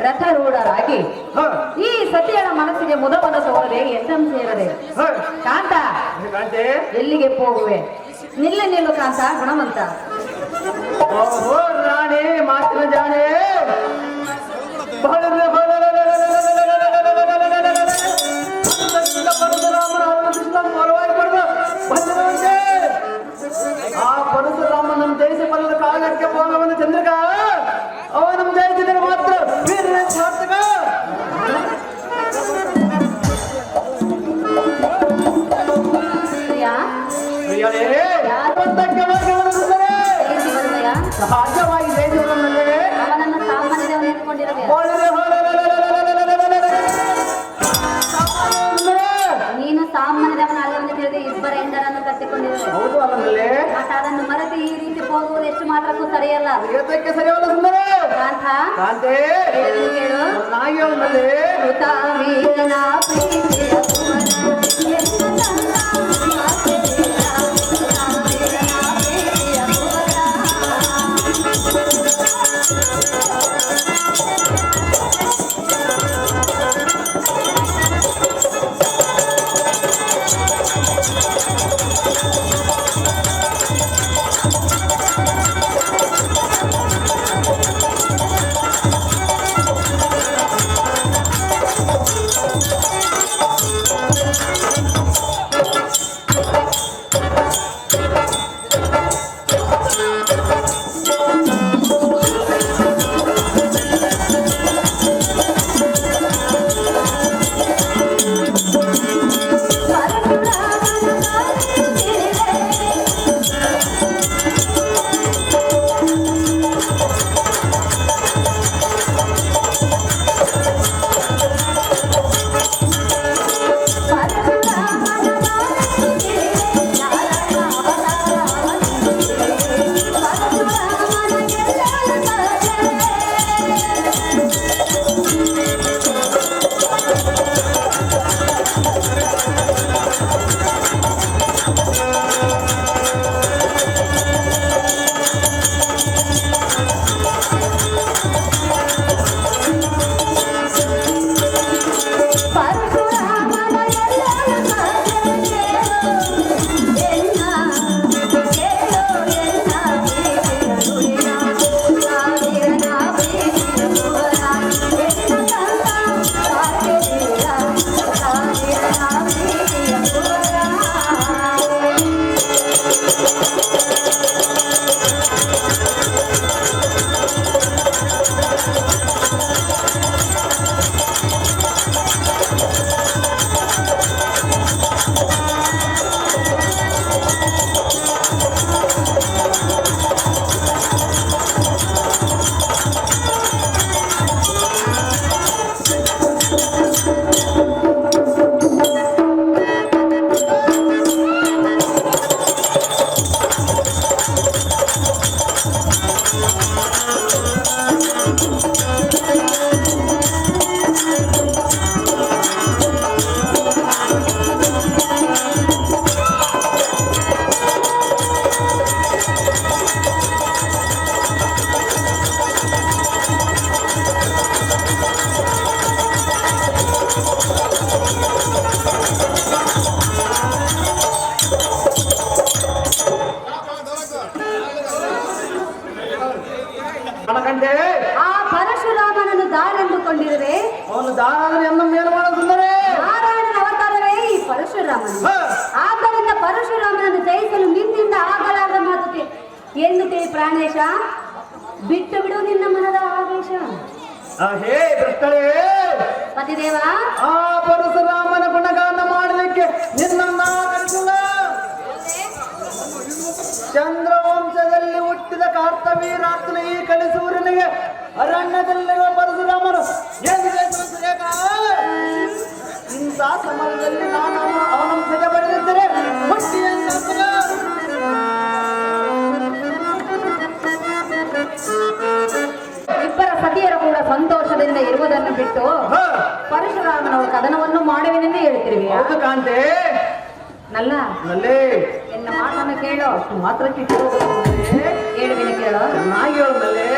ರಥರೂಢರಾಗಿ ಈ ಸತಿಯಳ ಮನಸ್ಸಿಗೆ ಮುದವನ್ನು ಸೋರದೆ ಎಂದಂ ಸೇರದೆ. ಕಾಂತ, ಎಲ್ಲಿಗೆ ಹೋಗುವೆ? ನಿಲ್ಲು ಕಾಂತ, ಗುಣವಂತ. ರಾಣಿ ಮಾತಿನ ಜಾಣೆ ಆ ಪರಶುರಾಮನ ಜಯಿಸಿ ಬಲ್ಲದ ಕಾಲಕ್ಕೆ ಹೋಗವನ ಚಂದ್ರಕ ಅವನ ಜಯಿಸಿದರೆ ಮಾತ್ರ ವೀರ ಸಾರ್ಥಕ. ನೀನು ಸಾಮಾನ್ಯದವನ ಅಲ್ಲವನ್ನು ತಿಳಿದು ಇಬ್ಬರ ಹೆಂಡರನ್ನು ಕಟ್ಟಿಕೊಂಡಿರುವೆ. ಹೌದು ಅಲ್ಲೇ ಮತ್ತೆ ಅದನ್ನು ಮರೆತು ಈ ರೀತಿ ಹೋಗುವುದು ಎಷ್ಟು ಮಾತ್ರಕ್ಕೂ ಸರಿಯಲ್ಲ. ಏತಕ್ಕೆ ಸರಿಯವಲ್ಲ ಸುಂದರ ಕಾಂತ ಕಾಂತೆ ಕೇಳು. ನಾಗಿ ಅವನಲ್ಲಿ ವೀರನ ಪ್ರೀತಿಯ ಕುವರ ಎನ್ನ ತಂದ ಮಾತೆಯ ವೀರನ ಪ್ರೀತಿಯ ಕುವರ. ಆ ಪರಶುರಾಮನನ್ನು ದಾರೆಂದುಕೊಂಡಿರುವೆ. ಅವನು ದಾರಾದ್ರೆ ಎನ್ನ ಮೇಲೆ ಮಾಡ ಸುಂದರೇ ನಾರಾಯಣನ ಅವತಾರವೇ ಈ ಪರಶುರಾಮನು. ಆದ್ದರಿಂದ ಪರಶುರಾಮನನ್ನು ಜಯಿಸಲು ನಿನ್ನಿಂದ ಆಗಲಾರದ ಮಾತುತೆ ಎನ್ನುತ್ತೇವೆ ಪ್ರಾಣೇಶ. ಬಿಟ್ಟು ಬಿಡು ನಿನ್ನ ಮನದ ಆವೇಶ. ಹೇ ದುಷ್ಟರೇ ಪತಿದೇವ, ಆ ಪರಶುರಾಮನ ಗುಣಗಾನ ಮಾಡಲಿಕ್ಕೆ ನಿನ್ನನ್ನ ಕಲಿಸಿಲ್ಲ. ಚಂದ್ರವಂಶದಲ್ಲಿ ಹುಟ್ಟಿದ ಕಾರ್ತವೀರಾತ್ನ ಈ ಕಲಿಸುವರನಿಗೆ ಅರಣ್ಯದಲ್ಲಿರುವ ಪರಶುರಾಮನು ಏನು ಬೇಕಾ? ಇಂಥ ಸಮಯದಲ್ಲಿ ನಾನು ಅವನಂಶಗೆ ಬರೆದಿದ್ದರೆ ಇಬ್ಬರ ಸತಿಯರು ಕೂಡ ಸಂತೋಷದಿಂದ ಇರುವುದನ್ನು ಬಿಟ್ಟು ಪರಶುರಾಮನ ಕದನವನ್ನು ಮಾಡುವೆನೆಂದು ಹೇಳ್ತಿರುವೆ. ಹೌದು ಕಾಂತೆ. ನಲ್ಲ ನಲ್ಲೇ ಎನ್ನ ಮಾತನ್ನು ಕೇಳೋ. ಮಾತ್ರಕ್ಕೆ ಹೇಳುವಿನ ಕೇಳೋ. ಚೆನ್ನಾಗಿ ಹೇಳುದಲ್ಲೇ.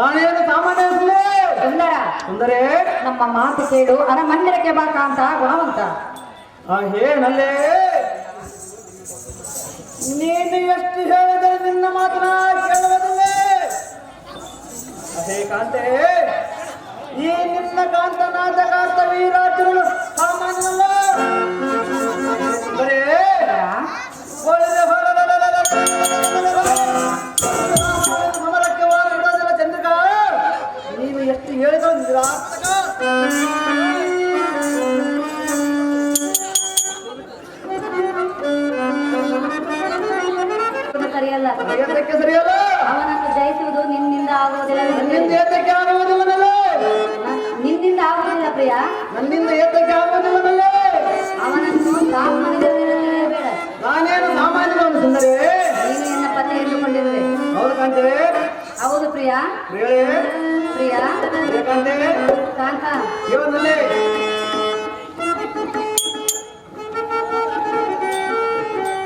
ನಾನೇನು ಸಾಮಾನ್ಯ ಸುಂದರ ಸುಂದರ ಸುಂದರೇ ನಮ್ಮ ಮಾತು ಕೇಳು ಅರಮಂದಿರಕ್ಕೆ ಬಾಕ ಅಂತ ಗುಣವಂತ ಏನಲ್ಲೇ ನೀನು ಎಷ್ಟು ಹೇಳಿದರೆ ನಿನ್ನ ಮಾತನ ಕೇಳುವುದಿಲ್ಲೇ ಅದೇ ಕಾಂತೆ ಈ ನಿನ್ನ ಕಾಂತನಾದ ಕಾಂತ ವೀರಾಟಗಳು ಸಾಮಾನ್ಯವಲ್ಲ ಬರೇ ಸಮರಕ್ಕೆ ಇಡೋದಿಲ್ಲ ಚಂದ್ರಿಕಾ ನೀನು ಎಷ್ಟು ಹೇಳಿದ್ರು ನಿರಾರ್ಥಕ ಸರಿಯಲ್ಲ ಏತಕ್ಕೆ ಸರಿಯಲ್ಲ ಅವನನ್ನು ಜಯಿಸುವುದು ನಿನ್ನಿಂದ ಆಗುವುದಿಲ್ಲ ನನ್ನಿಂದ ಏತಕ್ಕೆ ಆಗುವುದಿಲ್ಲನಲ್ಲ ನಿನ್ನಿಂದ ಆಗುವುದಿಲ್ಲ ಪ್ರಿಯ ನನ್ನಿಂದ ಏತಕ್ಕೆ ಆಗುವುದಿಲ್ಲನಲ್ಲ ಅವನನ್ನು ಬೇಡ ನಾನೇನು ಸಾಮಾನ್ಯವನ್ನು ಸುಂದರೇ ನೀನು ಎನ್ನ ಪತ್ತೆ ಇಟ್ಟುಕೊಂಡಿರುವೆ ಹೌದು ಕಾಂತೆ ಹೌದು ಪ್ರಿಯ ಹೇಳಿ ಪ್ರಿಯ ಕಾಂತೆ ಕಾಂತ ಜೀವನದಲ್ಲಿ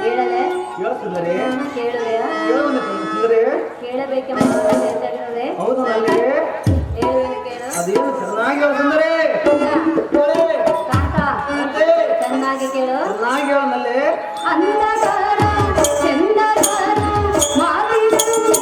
ಹೇಳಲೆ ಹೇಳು ಸುಂದರೇ ಕೇಳುವೆಯ ಹೇಳುವನು ಸುಂದರೇ ಕೇಳಬೇಕೆಂಬ ಹೇಳ್ತಾಗಿರುವೆ ಹೌದು ನಲ್ಲಿ ಹೇಳುವೆ ಕೇಳು ಅದೇನು ಚೆನ್ನಾಗಿ ಹೇಳು ಸುಂದರೇ ಹೇಳಿ ಕಾಂತ ಕಾಂತೆ ಚೆನ್ನಾಗಿ ಕೇಳು ಚೆನ್ನಾಗಿ ಹೇಳು ನಲ್ಲಿ ಅಂದಗಾರ ಚಂದಗಾರ ಮಾತಿನಲ್ಲಿ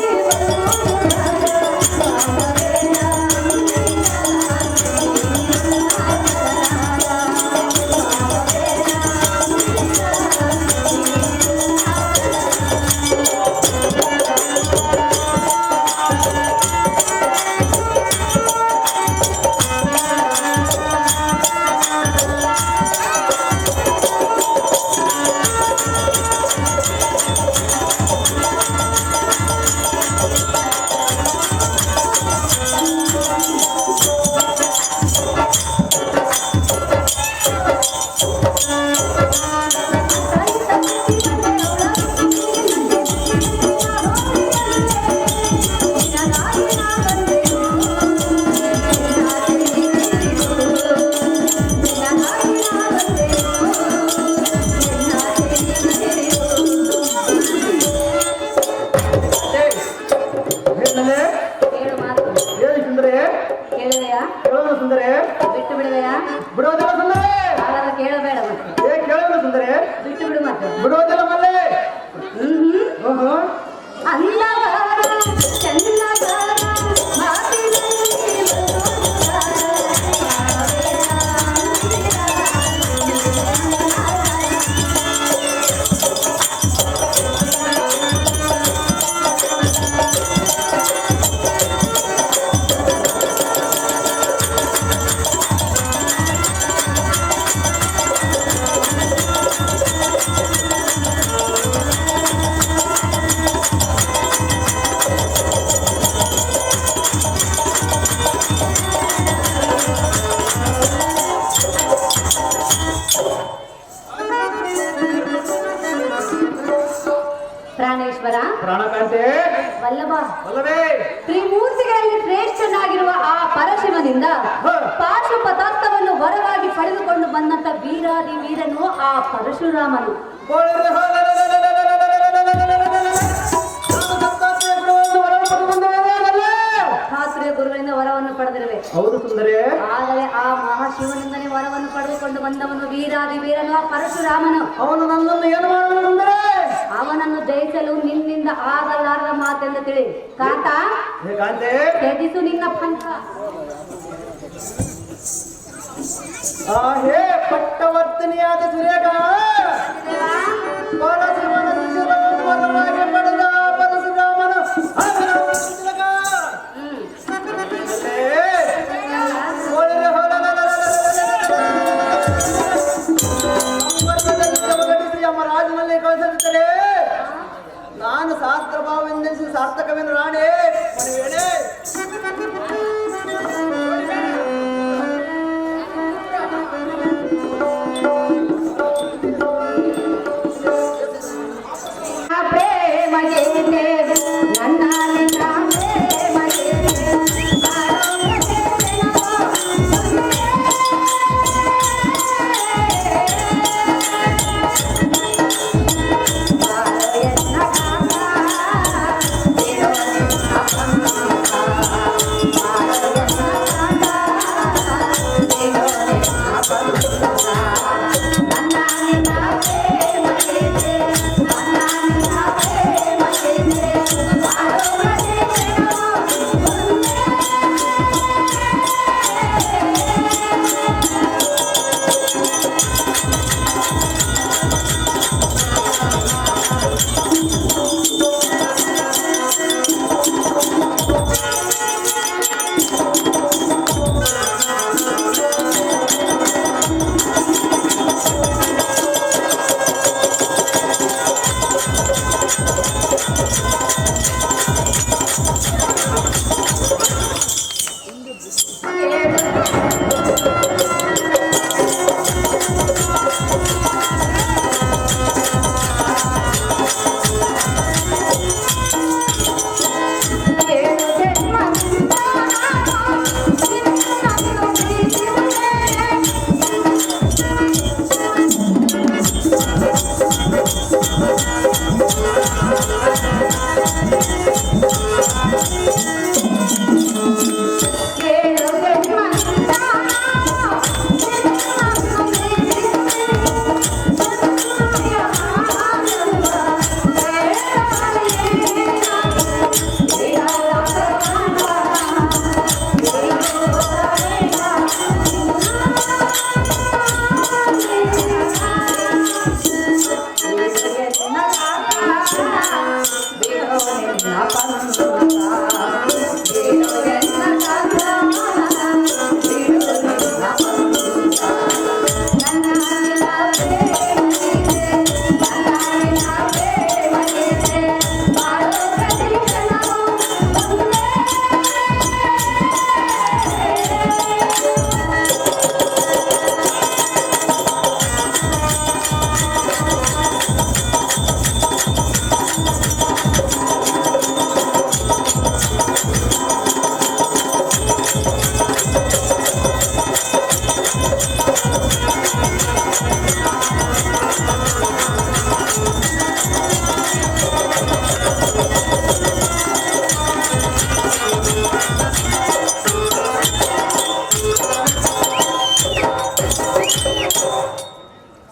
ಹೇಳು ಮಾತು ಹೇಳಿ ಸುಂದರೇ ಕೇಳುವೆಯ ಹೇಳೋನು ಸುಂದರೇ ಬಿಟ್ಟು ಬಿಡುವೆಯ ಬಿಡೋದಿಲ್ಲ ಸುಂದರೇ ಹಾಗಾದ್ರೆ ಕೇಳಬೇಡ ಮತ್ತೆ ಕೇಳೋನು ಸುಂದರೇ ಬಿಟ್ಟು ಬಿಡು ಮತ್ತೆ ಬಿಡೋದಿಲ್ಲ ಮಲ್ಲೆ ಓಹೋ ಅಂದಗಾರ ಚಂದಗಾರ ಮಾತಿನಲ್ಲಿ ಪ್ರಾಣೇಶ್ವರ ಪ್ರಾಣಕಾಂತೆ ವಲ್ಲಭ ಅಲ್ಲವೇ ತ್ರಿಮೂರ್ತಿಗಳಲ್ಲಿ ಶ್ರೇಷ್ಠನಾಗಿರುವ ಆ ಪರಶಿವನಿಂದ ಪಾಶುಪದಾರ್ಥವನ್ನು ವರವಾಗಿ ಪಡೆದುಕೊಂಡು ಬಂದಂತ ವೀರಾದಿ ವೀರನು ಆ ಪರಶುರಾಮನು ಶಾಸ್ತ್ರೀಯ ಗುರುಗಳಿಂದ ವರವನ್ನು ಪಡೆದಿರುವೆ ಹೌದು ಸುಂದರೇ ಆದರೆ ಆ ಮಹಾಶಿವನಿಂದಲೇ ವರವನ್ನು ಪಡೆದುಕೊಂಡು ಬಂದವನು ವೀರಾದಿ ವೀರನು ಆ ಪರಶುರಾಮನು ಅವನು ನನ್ನನ್ನು ಏನು ಮಾಡುವನು ಸುಂದರೇ ಅವನನ್ನು ಜಯಿಸಲು ನಿನ್ನಿಂದ ಆಗಲಾರದ ಮಾತೆಂದು ತಿಳಿ ಕಾಂತ ಹೇ ಕಾಂತೆ ತ್ಯಜಿಸು ನಿನ್ನ ಪಂಥ ಹೇ ಪಟ್ಟವರ್ತನಿಯಾದ ಸುರೇಖ ಪರಶಿವನ ಶಿರವನ್ನು ವರವಾಗಿ ಪಡೆದ ಪರಶುರಾಮನ ರಾಜನಲ್ಲಿ ಕಳಿಸಿರುತ್ತಾರೆ ನಾನು ಶಾಸ್ತ್ರ ಭಾವವೆಂದೆನಿಸಿ ಸಾರ್ಥಕವೆಂದು ರಾಣೆ ಮನವೇಳೆ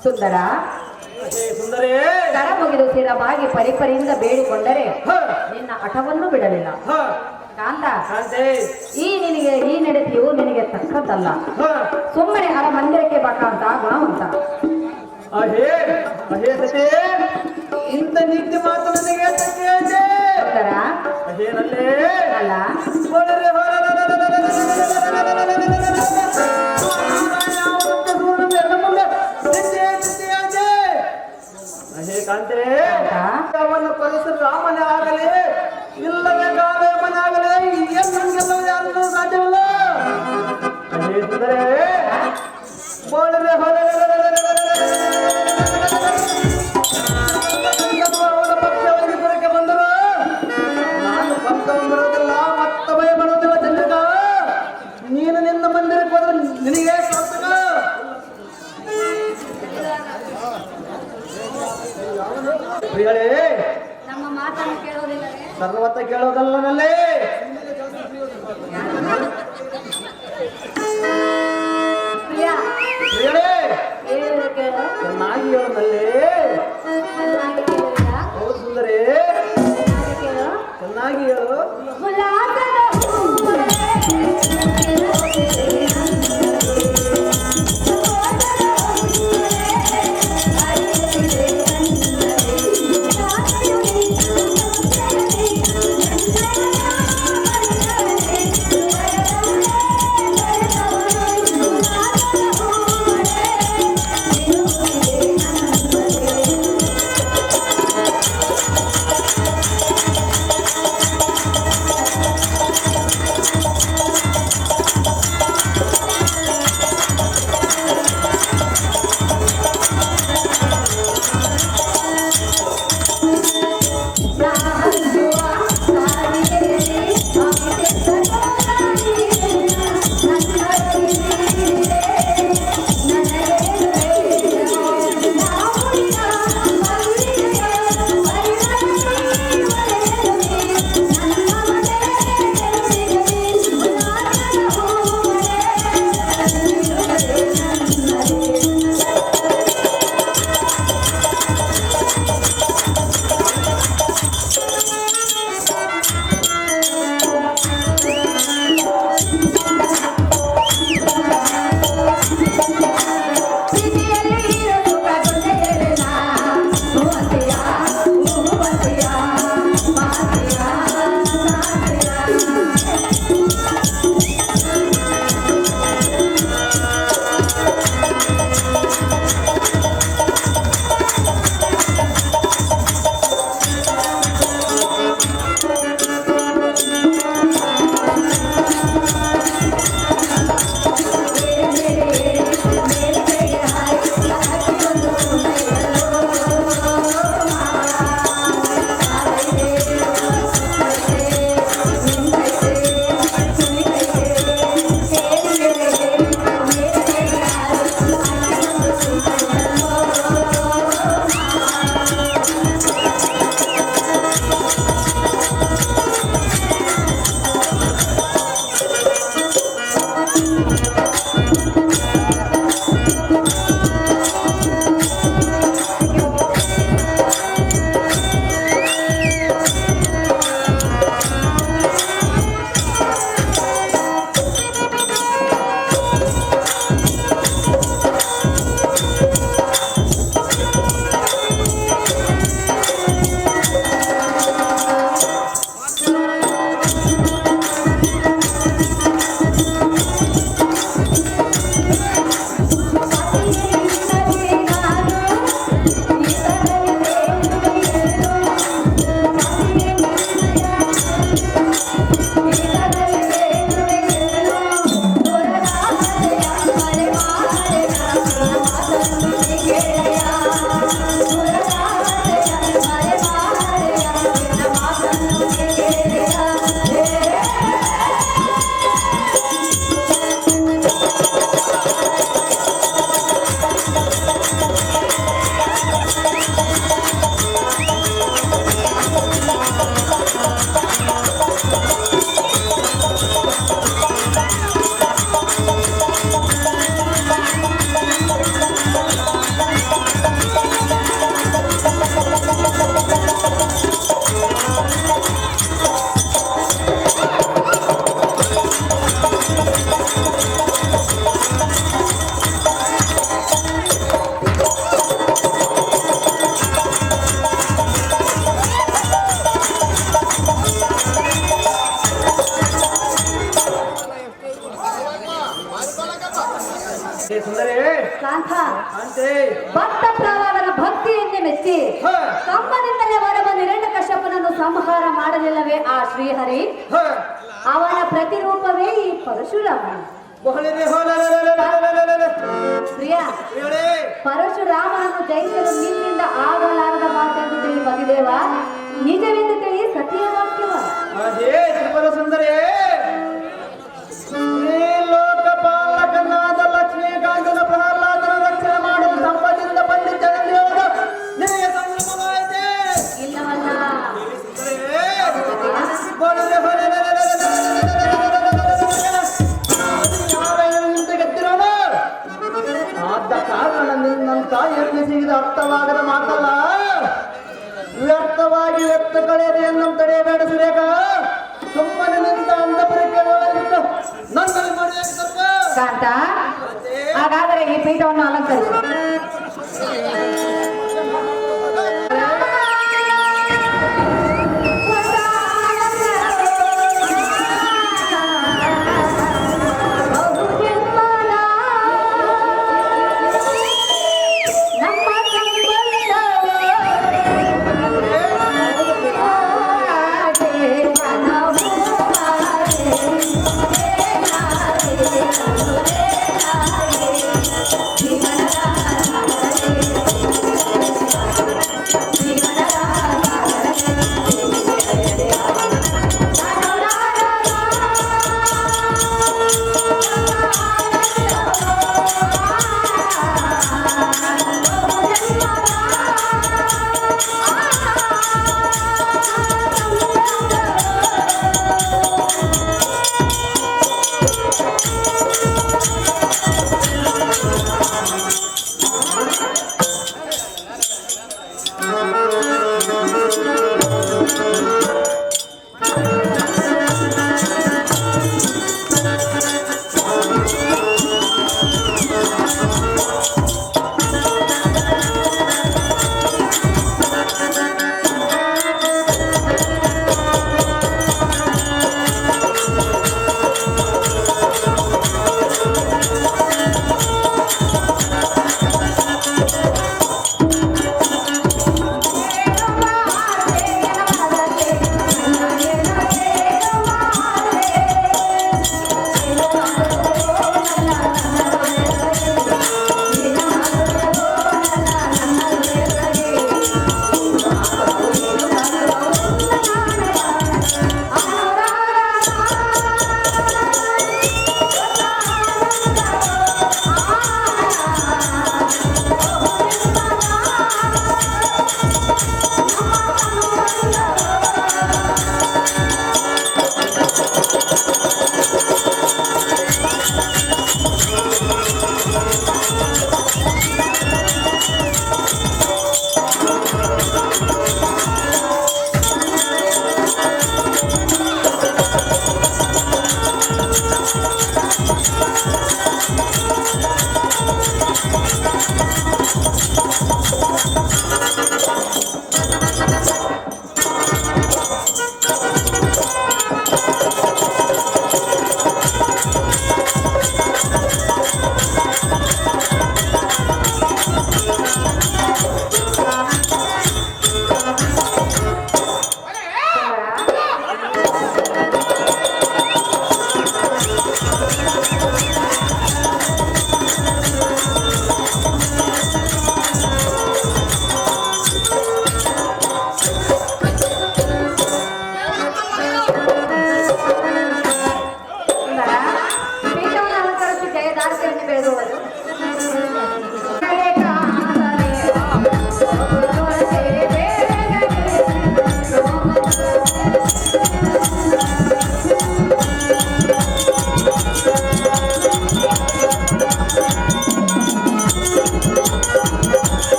ಸುಂದರ ಸುಂದರೇ ಕರ ಮುಗಿದು ಸ್ಥಿರವಾಗಿ ಪರಿಪರಿಯಿಂದ ಬೇಡಿಕೊಂಡರೆ ಹ, ನಿನ್ನ ಹಠವನ್ನು ಬಿಡಲಿಲ್ಲ ಹ, ಕಾಂತ ಕಾಂತೆ, ಈ ನಡತೆಯು ನಿನಗೆ ತಕ್ಕದ್ದಲ್ಲ. ಹ, ಸುಮ್ಮನೆ ಅರ ಮಂದಿರಕ್ಕೆ ಬಾಕಾಂತ ಗುಣವಂತ. ಅಹೇ ಅಹೇ ಸತಿ ಇಂಥ ನೀತಿ ಮಾತು ನನಗೆ ಏತಕ್ಕೆ ಅಂದೆ? ಸುಂದರ ಅಹೇನಲ್ಲೇ ಅಲ್ಲ ಹೊರರೆ ಅಹೇ ಕಾಂತೆ ಅವನ ಪರಿಸರ ರಾಮನೇ ಆಗಲಿ ಇಲ್ಲವೇ ಕಾಲೇಮನೇ ಆಗಲಿ ಏನು ನಮ್ಗೆಲ್ಲವೂ ಯಾರು ಸಾಧ್ಯವಿಲ್ಲ. ಅಹೇ ಸುಂದರೇ ಬೋಳರೆ ಅವನ ಪಕ್ಷವಾಗಿ ಪುರಕ್ಕೆ ಬಂದರು. ನಾನು ಪಕ್ಕವನ್ನು ಬರೋದಿಲ್ಲ, ಮತ್ತ ಭಯ ಬರೋದಿಲ್ಲ. ಚಂದ್ರಿಕ, ನೀನು ನಿನ್ನ ಮಂದಿರಕ್ಕೆ ಹೋದ್ರೆ ನಿನಗೆ ಸಾರ್ಥಕ. ಪ್ರಿಯಳೇ, ನಮ್ಮ ಮಾತನ್ನು ಕೇಳೋದಿಲ್ಲವೇ? ಸರ್ವತ್ತ ಕೇಳೋದಲ್ಲ ನಲ್ಲೇ. ಪ್ರಿಯ, ಪ್ರಿಯಳೇ, ಏನು ಕೇಳು? ಚೆನ್ನಾಗಿ ಹೇಳೋದಲ್ಲೇ. ಚೆನ್ನಾಗಿ ಕೇಳಿಲ್ಲ? ಹೌದು ಸುಂದರೇ, ಚೆನ್ನಾಗಿ ಕೇಳು. ಚೆನ್ನಾಗಿ ಹೇಳು. ಉಲ್ಲಾಸದ ಹೂವೇ, ಸುಂದರಿ ಕಾಂತ ಅಂತೆ ಭಕ್ತ ಪ್ರಹ್ಲಾದನ ಭಕ್ತಿಯನ್ನೇ ಮೆಚ್ಚಿ ಹ. ಕಂಬದಿಂದಲೇ ಹೊರಬಂದ ಹಿರಣ್ಯಕಶ್ಯಪನನ್ನು ಸಂಹಾರ ಮಾಡಲಿಲ್ಲವೇ ಆ ಶ್ರೀಹರಿ ಅವನ ಪ್ರತಿರೂಪವೇ ಈ ಪರಶುರಾಮ. ಪ್ರಿಯ ಪರಶುರಾಮನನ್ನು ಜಯಿಸಲು ನಿನ್ನಿಂದ ಆಗಲಾರದ ಮಾತೆಂದು ತಿಳಿ ಮಗಿದೇವ ನಿಜವೆಂದು ತಿಳಿ ಸತ್ಯ ವಾಕ್ಯವ. ಅದೇ ತ್ರಿಪುರ ಸುಂದರಿ ಲೋಕಪಾಲಕನಾದ ಲಕ್ಷ್ಮೀಕಾಂತನ ಪ್ರಹ್ಲಾದನ ರಕ್ಷಣೆ ಮಾಡಲು ಸಂಪದಿಂದ ಬಂದಿದ್ದೇನೆ ನಿನಗೆ ಸಂಭ್ರಮವಾಯಿತೆ ಇಲ್ಲವಲ್ಲ ಆದ ಕಾರಣ ನನ್ನ ತಾಯಿಯನ್ನು ಸಿಗಿದ ಅರ್ಥವಾಗದ ಮಾತಲ್ಲ, ವ್ಯರ್ಥವಾಗಿ ವ್ಯಕ್ತ ಕಳೆಯನ್ನು ತಡೆಯಬೇಡ ಸುರೇಖ. ಸುಮ್ಮನೆ ನಿಂತ ಅಂತಪುರಕ್ಕೆ ಹೋಗಲಿಟ್ಟು ನನ್ನಲ್ಲಿ ಮದುವೆ ಸ್ವಲ್ಪ ಕಾಂತ ಹಾಗಾದರೆ ಈ ಪೀಠವನ್ನು ಅಲಂಕರಿಸು.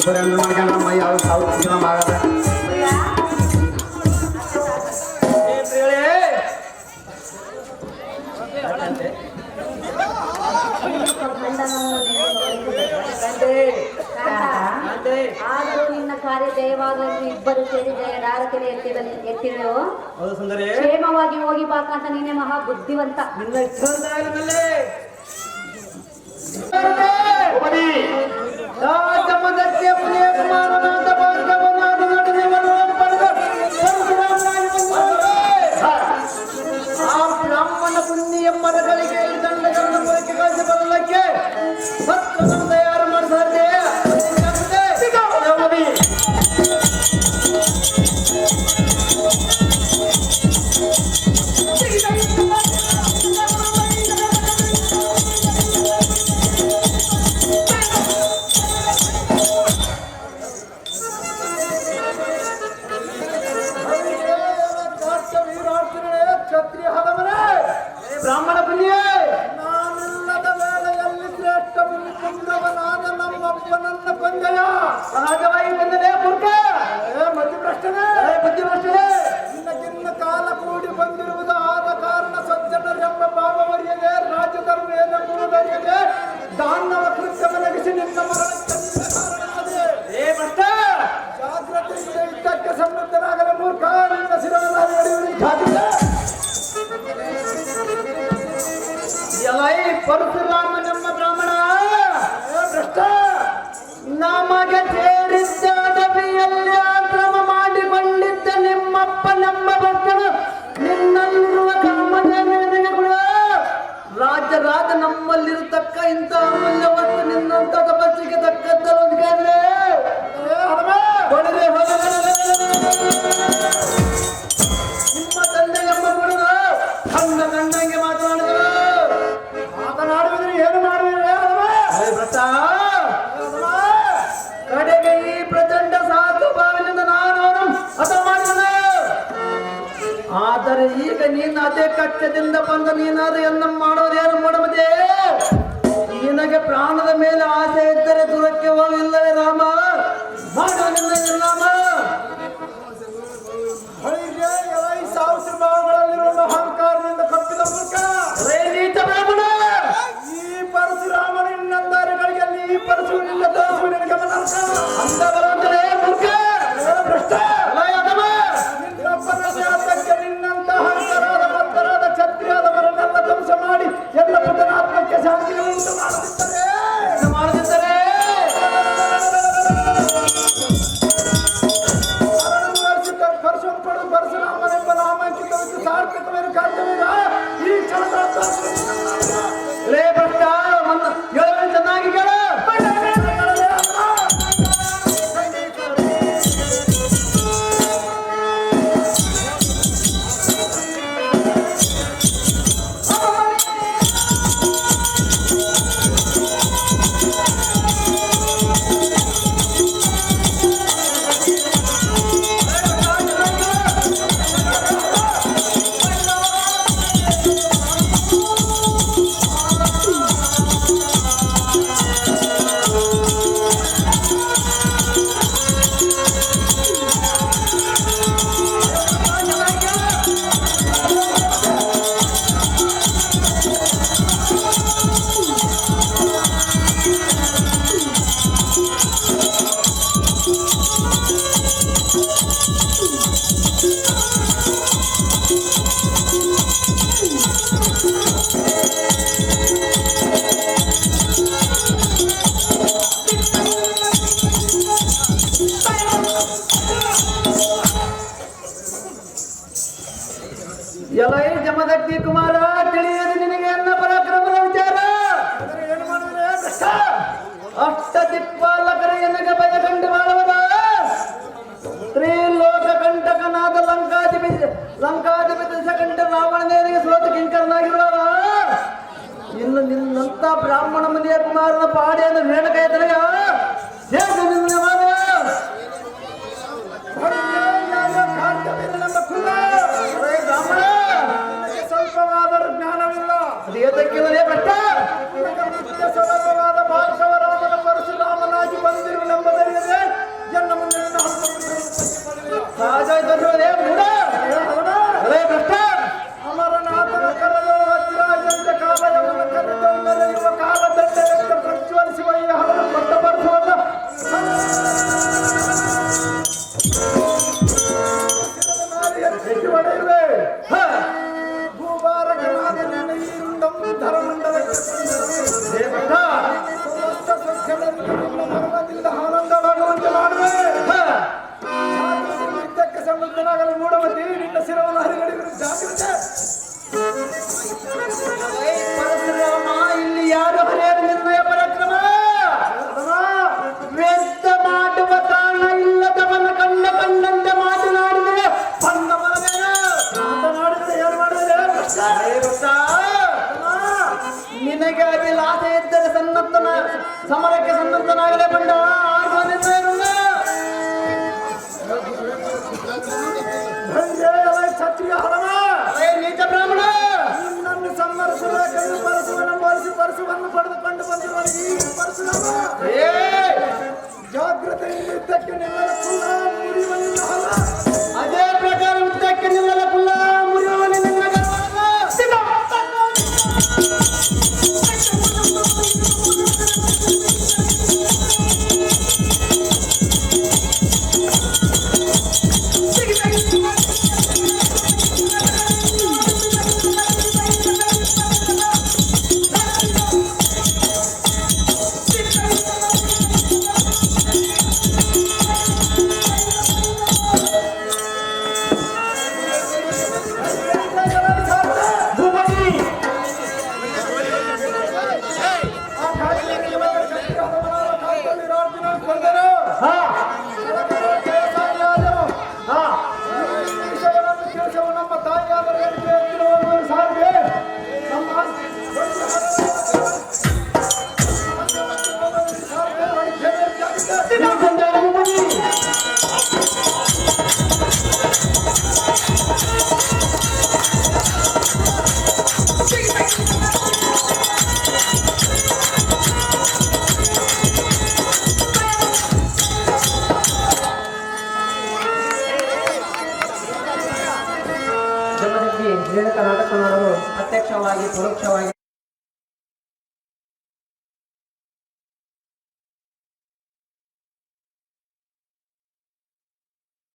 ನಮ್ಮ ಯಾವ ಸಾವು ಆಗದ ಆದರೂ ನಿನ್ನ ಕಾರ್ಯ ಜಯವಾಗಲು ಇಬ್ಬರು ಸೇರಿ ಜಯದಾರತಿಗೆ ಎತ್ತಿರೋ ಕ್ಷೇಮವಾಗಿ ಹೋಗಿ ಬಾಕಂತ ನೀನೆ ಮಹಾ ಬುದ್ಧಿವಂತ. ಬ್ರಾಹ್ಮಣ ಪುಣ್ಯ ಮರಗಳಿಗೆ ದಂಡಗಳನ್ನು ಬಳಕೆ ಕಳಿಸಿ ಬರಲಿಕ್ಕೆ ಸತ್ವವನ್ನು ತಯಾರು ಮಾಡಿದ್ದಾರೆ. ಬ್ರಾಹ್ಮಣ ಪುಣ್ಯ ನಾನಿಲ್ಲದ ವೇಳೆಯಲ್ಲಿ ಶ್ರೇಷ್ಠ ಪುಣ್ಯವನಾದ ನಮ್ಮಪ್ಪನನ್ನ ಕೊಂದೆಯ ಸಹಜವಾಗಿ ಬಂದದೆ ಮೂರ್ಖ ಮಧ್ಯಭ್ರಷ್ಟನೇ ಬುದ್ಧಿಭ್ರಷ್ಟನೇ ಇನ್ನಕ್ಕಿನ್ನ ಕಾಲ ಕೂಡಿ ಬಂದಿರುವುದು ಆದ ಕಾರಣ ಸಜ್ಜನರೆಂಬ ಭಾವವರಿಯದೆ ರಾಜಧರ್ಮ ಏನೆಂಬುದರಿಯದೆ ದಾನವ ಕೃತ್ಯ ನಗಿಸಿ ನಿನ್ನ ಮರಣಕ್ಕೆ ಭ್ರಷ್ಟ ಜಾಗ್ರತೆಯಿಂದ ಇದ್ದಕ್ಕೆ ಸಮೃದ್ಧನಾಗಲು ಮೂರ್ಖ ನಿನ್ನ ಶಿರವನ್ನು ಪರಶುರಾಮ ನಮ್ಮ ಬ್ರಾಹ್ಮಣ ಭ್ರಷ್ಟ ನಮಗೆ ಸೇರಿದ್ದ ಅಡವಿಯಲ್ಲಿ ಆಕ್ರಮ ಮಾಡಿಕೊಂಡಿದ್ದ ನಿಮ್ಮಪ್ಪ ನಮ್ಮ ಭಕ್ತನು ನಿನ್ನಲ್ಲಿರುವ ಕಾಮಧೇನುವಿಗೆ ಕೂಡ ರಾಜ ನಮ್ಮಲ್ಲಿರತಕ್ಕ ಇಂಥ ಅಮೂಲ್ಯ ವಸ್ತು ನಿನ್ನಂತ ತಪಸ್ಸಿಗೆ ತಕ್ಕದ್ದಲ್ಲೊಂದಿಗೆ ನಿಮ್ಮ ತಂದೆ ಎಂಬ ಗುಣ ಕಣ್ಣ ಕಂಡಂಗೆ ಮಾತನಾಡಿದರು. ಮಾತನಾಡುವುದ್ರೆ ಏನು ಮಾಡುವುದೇ ಕಡೆಗೆ ಈ ಪ್ರಚಂಡ ಸಾಧು ಭಾವನೆಯಿಂದ ನಾನು ಹತ ಮಾಡಿದೆ. ಆದರೆ ಈಗ ನೀನು ಅದೇ ಕಷ್ಟದಿಂದ ಬಂದ ನೀನಾದ್ರೂ ಎನ್ನ ಮಾಡೋದೇನು ಮಾಡಬಹುದೇ? ನಿನಗೆ ಪ್ರಾಣದ ಮೇಲೆ ಆಸೆ ಇದ್ದರೆ ದೂರಕ್ಕೆ ಹೋಗಿಲ್ಲವೇ ರಾಮ? ಮಾಡುವ ನಿನ್ನ ನಿರ್ನಾಮ ಸಾವಿರ ಭಾವಗಳಲ್ಲಿರುವ ಅಹಂಕಾರದಿಂದ ಕಪ್ಪಿದ ಮೂರ್ಖ ಬ್ರಾಹ್ಮಣ. ಈ ಪರಶುರಾಮನ ಇನ್ನೊಂದಾರುಗಳಿಗೆ ಈ ಪರಶುವಿನಿಂದ ತೋರಿಸುವ ಗಮನ ಅಂತ ಬರುವಂತಲೇ ಮೂರ್ಖ ಭ್ರಷ್ಟ. ನಿನ್ನಪ್ಪನ ಶಾಸಕ್ಕೆ ನಿನ್ನಂತ ಅಹಂಕಾರದ ಭಕ್ತರಾದ ಕ್ಷತ್ರಿಯಾದವರನ್ನೆಲ್ಲ ಧ್ವಂಸ ಮಾಡಿ ಎಲ್ಲ ಪುತನಾತ್ಮಕ್ಕೆ ಶಾಂತಿಯನ್ನು ಮಾಡುತ್ತಿದ್ದಾರೆ. ಪರಶುರಾಮನೆಂಬ ನಾಮಾಂಕಿತವಾಗಿ ಸಾರ್ಥಕమైన ಕಾರ್ಯವೀರ ಈ ಕ್ಷಣದ ಲೇ ಭಕ್ತ ಚೆನ್ನಾಗಿ ಕೇಳ. ಎಲೈ ಜಮದಗ್ನಿ ಕುಮಾರ, ತಿಳಿಯದು ನಿನಗೆ ಎನ್ನ ಪರಾಕ್ರಮದ ವಿಚಾರ. ಏನು ಮಾಡಿದ್ರೆ ಅಷ್ಟ ದಿಕ್ಪಾಲಕರ ಎನಗೆ ಭಯ ಕಂಡು ಬಾಳವದ ತ್ರಿಲೋಕ ಕಂಟಕನಾದ ಲಂಕಾಧಿಪತಿ ಸಕಂಠ ರಾವಣನಿಗೆ ಸೋತು ಕಿಂಕರನಾಗಿರುವವ. ಇನ್ನು ನಿನ್ನಂತ ಬ್ರಾಹ್ಮಣ ಮುನಿಯ ಕುಮಾರನ ಪಾಡಿಯನ್ನು ರೇಣುಕಾಯತನಗ ಹೇಗೆ ನಿನ್ನ ಮಾನವ ಬ್ರಾಹ್ಮಣ ಸ್ವಲ್ಪವಾದರೂ ಜ್ಞಾನವಿಲ್ಲ. ಅದೇತಕ್ಕಿಲ್ಲದೆ ಭಟ್ಟ ಸುಲಭವಾದ ಭಾಷವರಾಮನ ಪರಶುರಾಮನಾಗಿ ಬಂದಿರುವುದೆಂಬುದರಿಯದೆ ಸಮರಕ್ಕೆ ಸನ್ನದ್ಧನಾಗಲೇ ಬಂದ ಆರ್ವಾನಿಂದ ಇರೋಣ. ಛತ್ರಿಯ ಹರಣ ನೀಚ ಬ್ರಾಹ್ಮಣ, ನಿನ್ನನ್ನು ಸಂಹರಿಸುವ ಕೈಲು ಪರಶುವನ್ನು ಬಳಸಿ ಪರಶುವನ್ನು ಪಡೆದುಕೊಂಡು ಬಂದಿರುವ ಈ ಪರಶುರಾಮ ಜಾಗ್ರತೆಯಿಂದ ಯುದ್ಧಕ್ಕೆ ನಿಲ್ಲಲು ಕುಲ್ಲ ಮುರಿಯುವ ನಿನ್ನ ಹಲ. ಅದೇ ಪ್ರಕಾರ ಯುದ್ಧಕ್ಕೆ ನಿಲ್ಲಲ ಕುಲ್ಲ ಮುರಿಯುವ ನಿನ್ನ ಗರ್ವವನ್ನು. ನಮ್ಮ ತಾಯಿಯಾದ ಸಾರಿಗೆ ನಮ್ಮ ಜನರಿಗೆ ರೇಣುಕ ನಾಟಕ ಮಾಡಲು ಪ್ರತ್ಯಕ್ಷವಾಗಿ ಪರೋಕ್ಷವಾಗಿ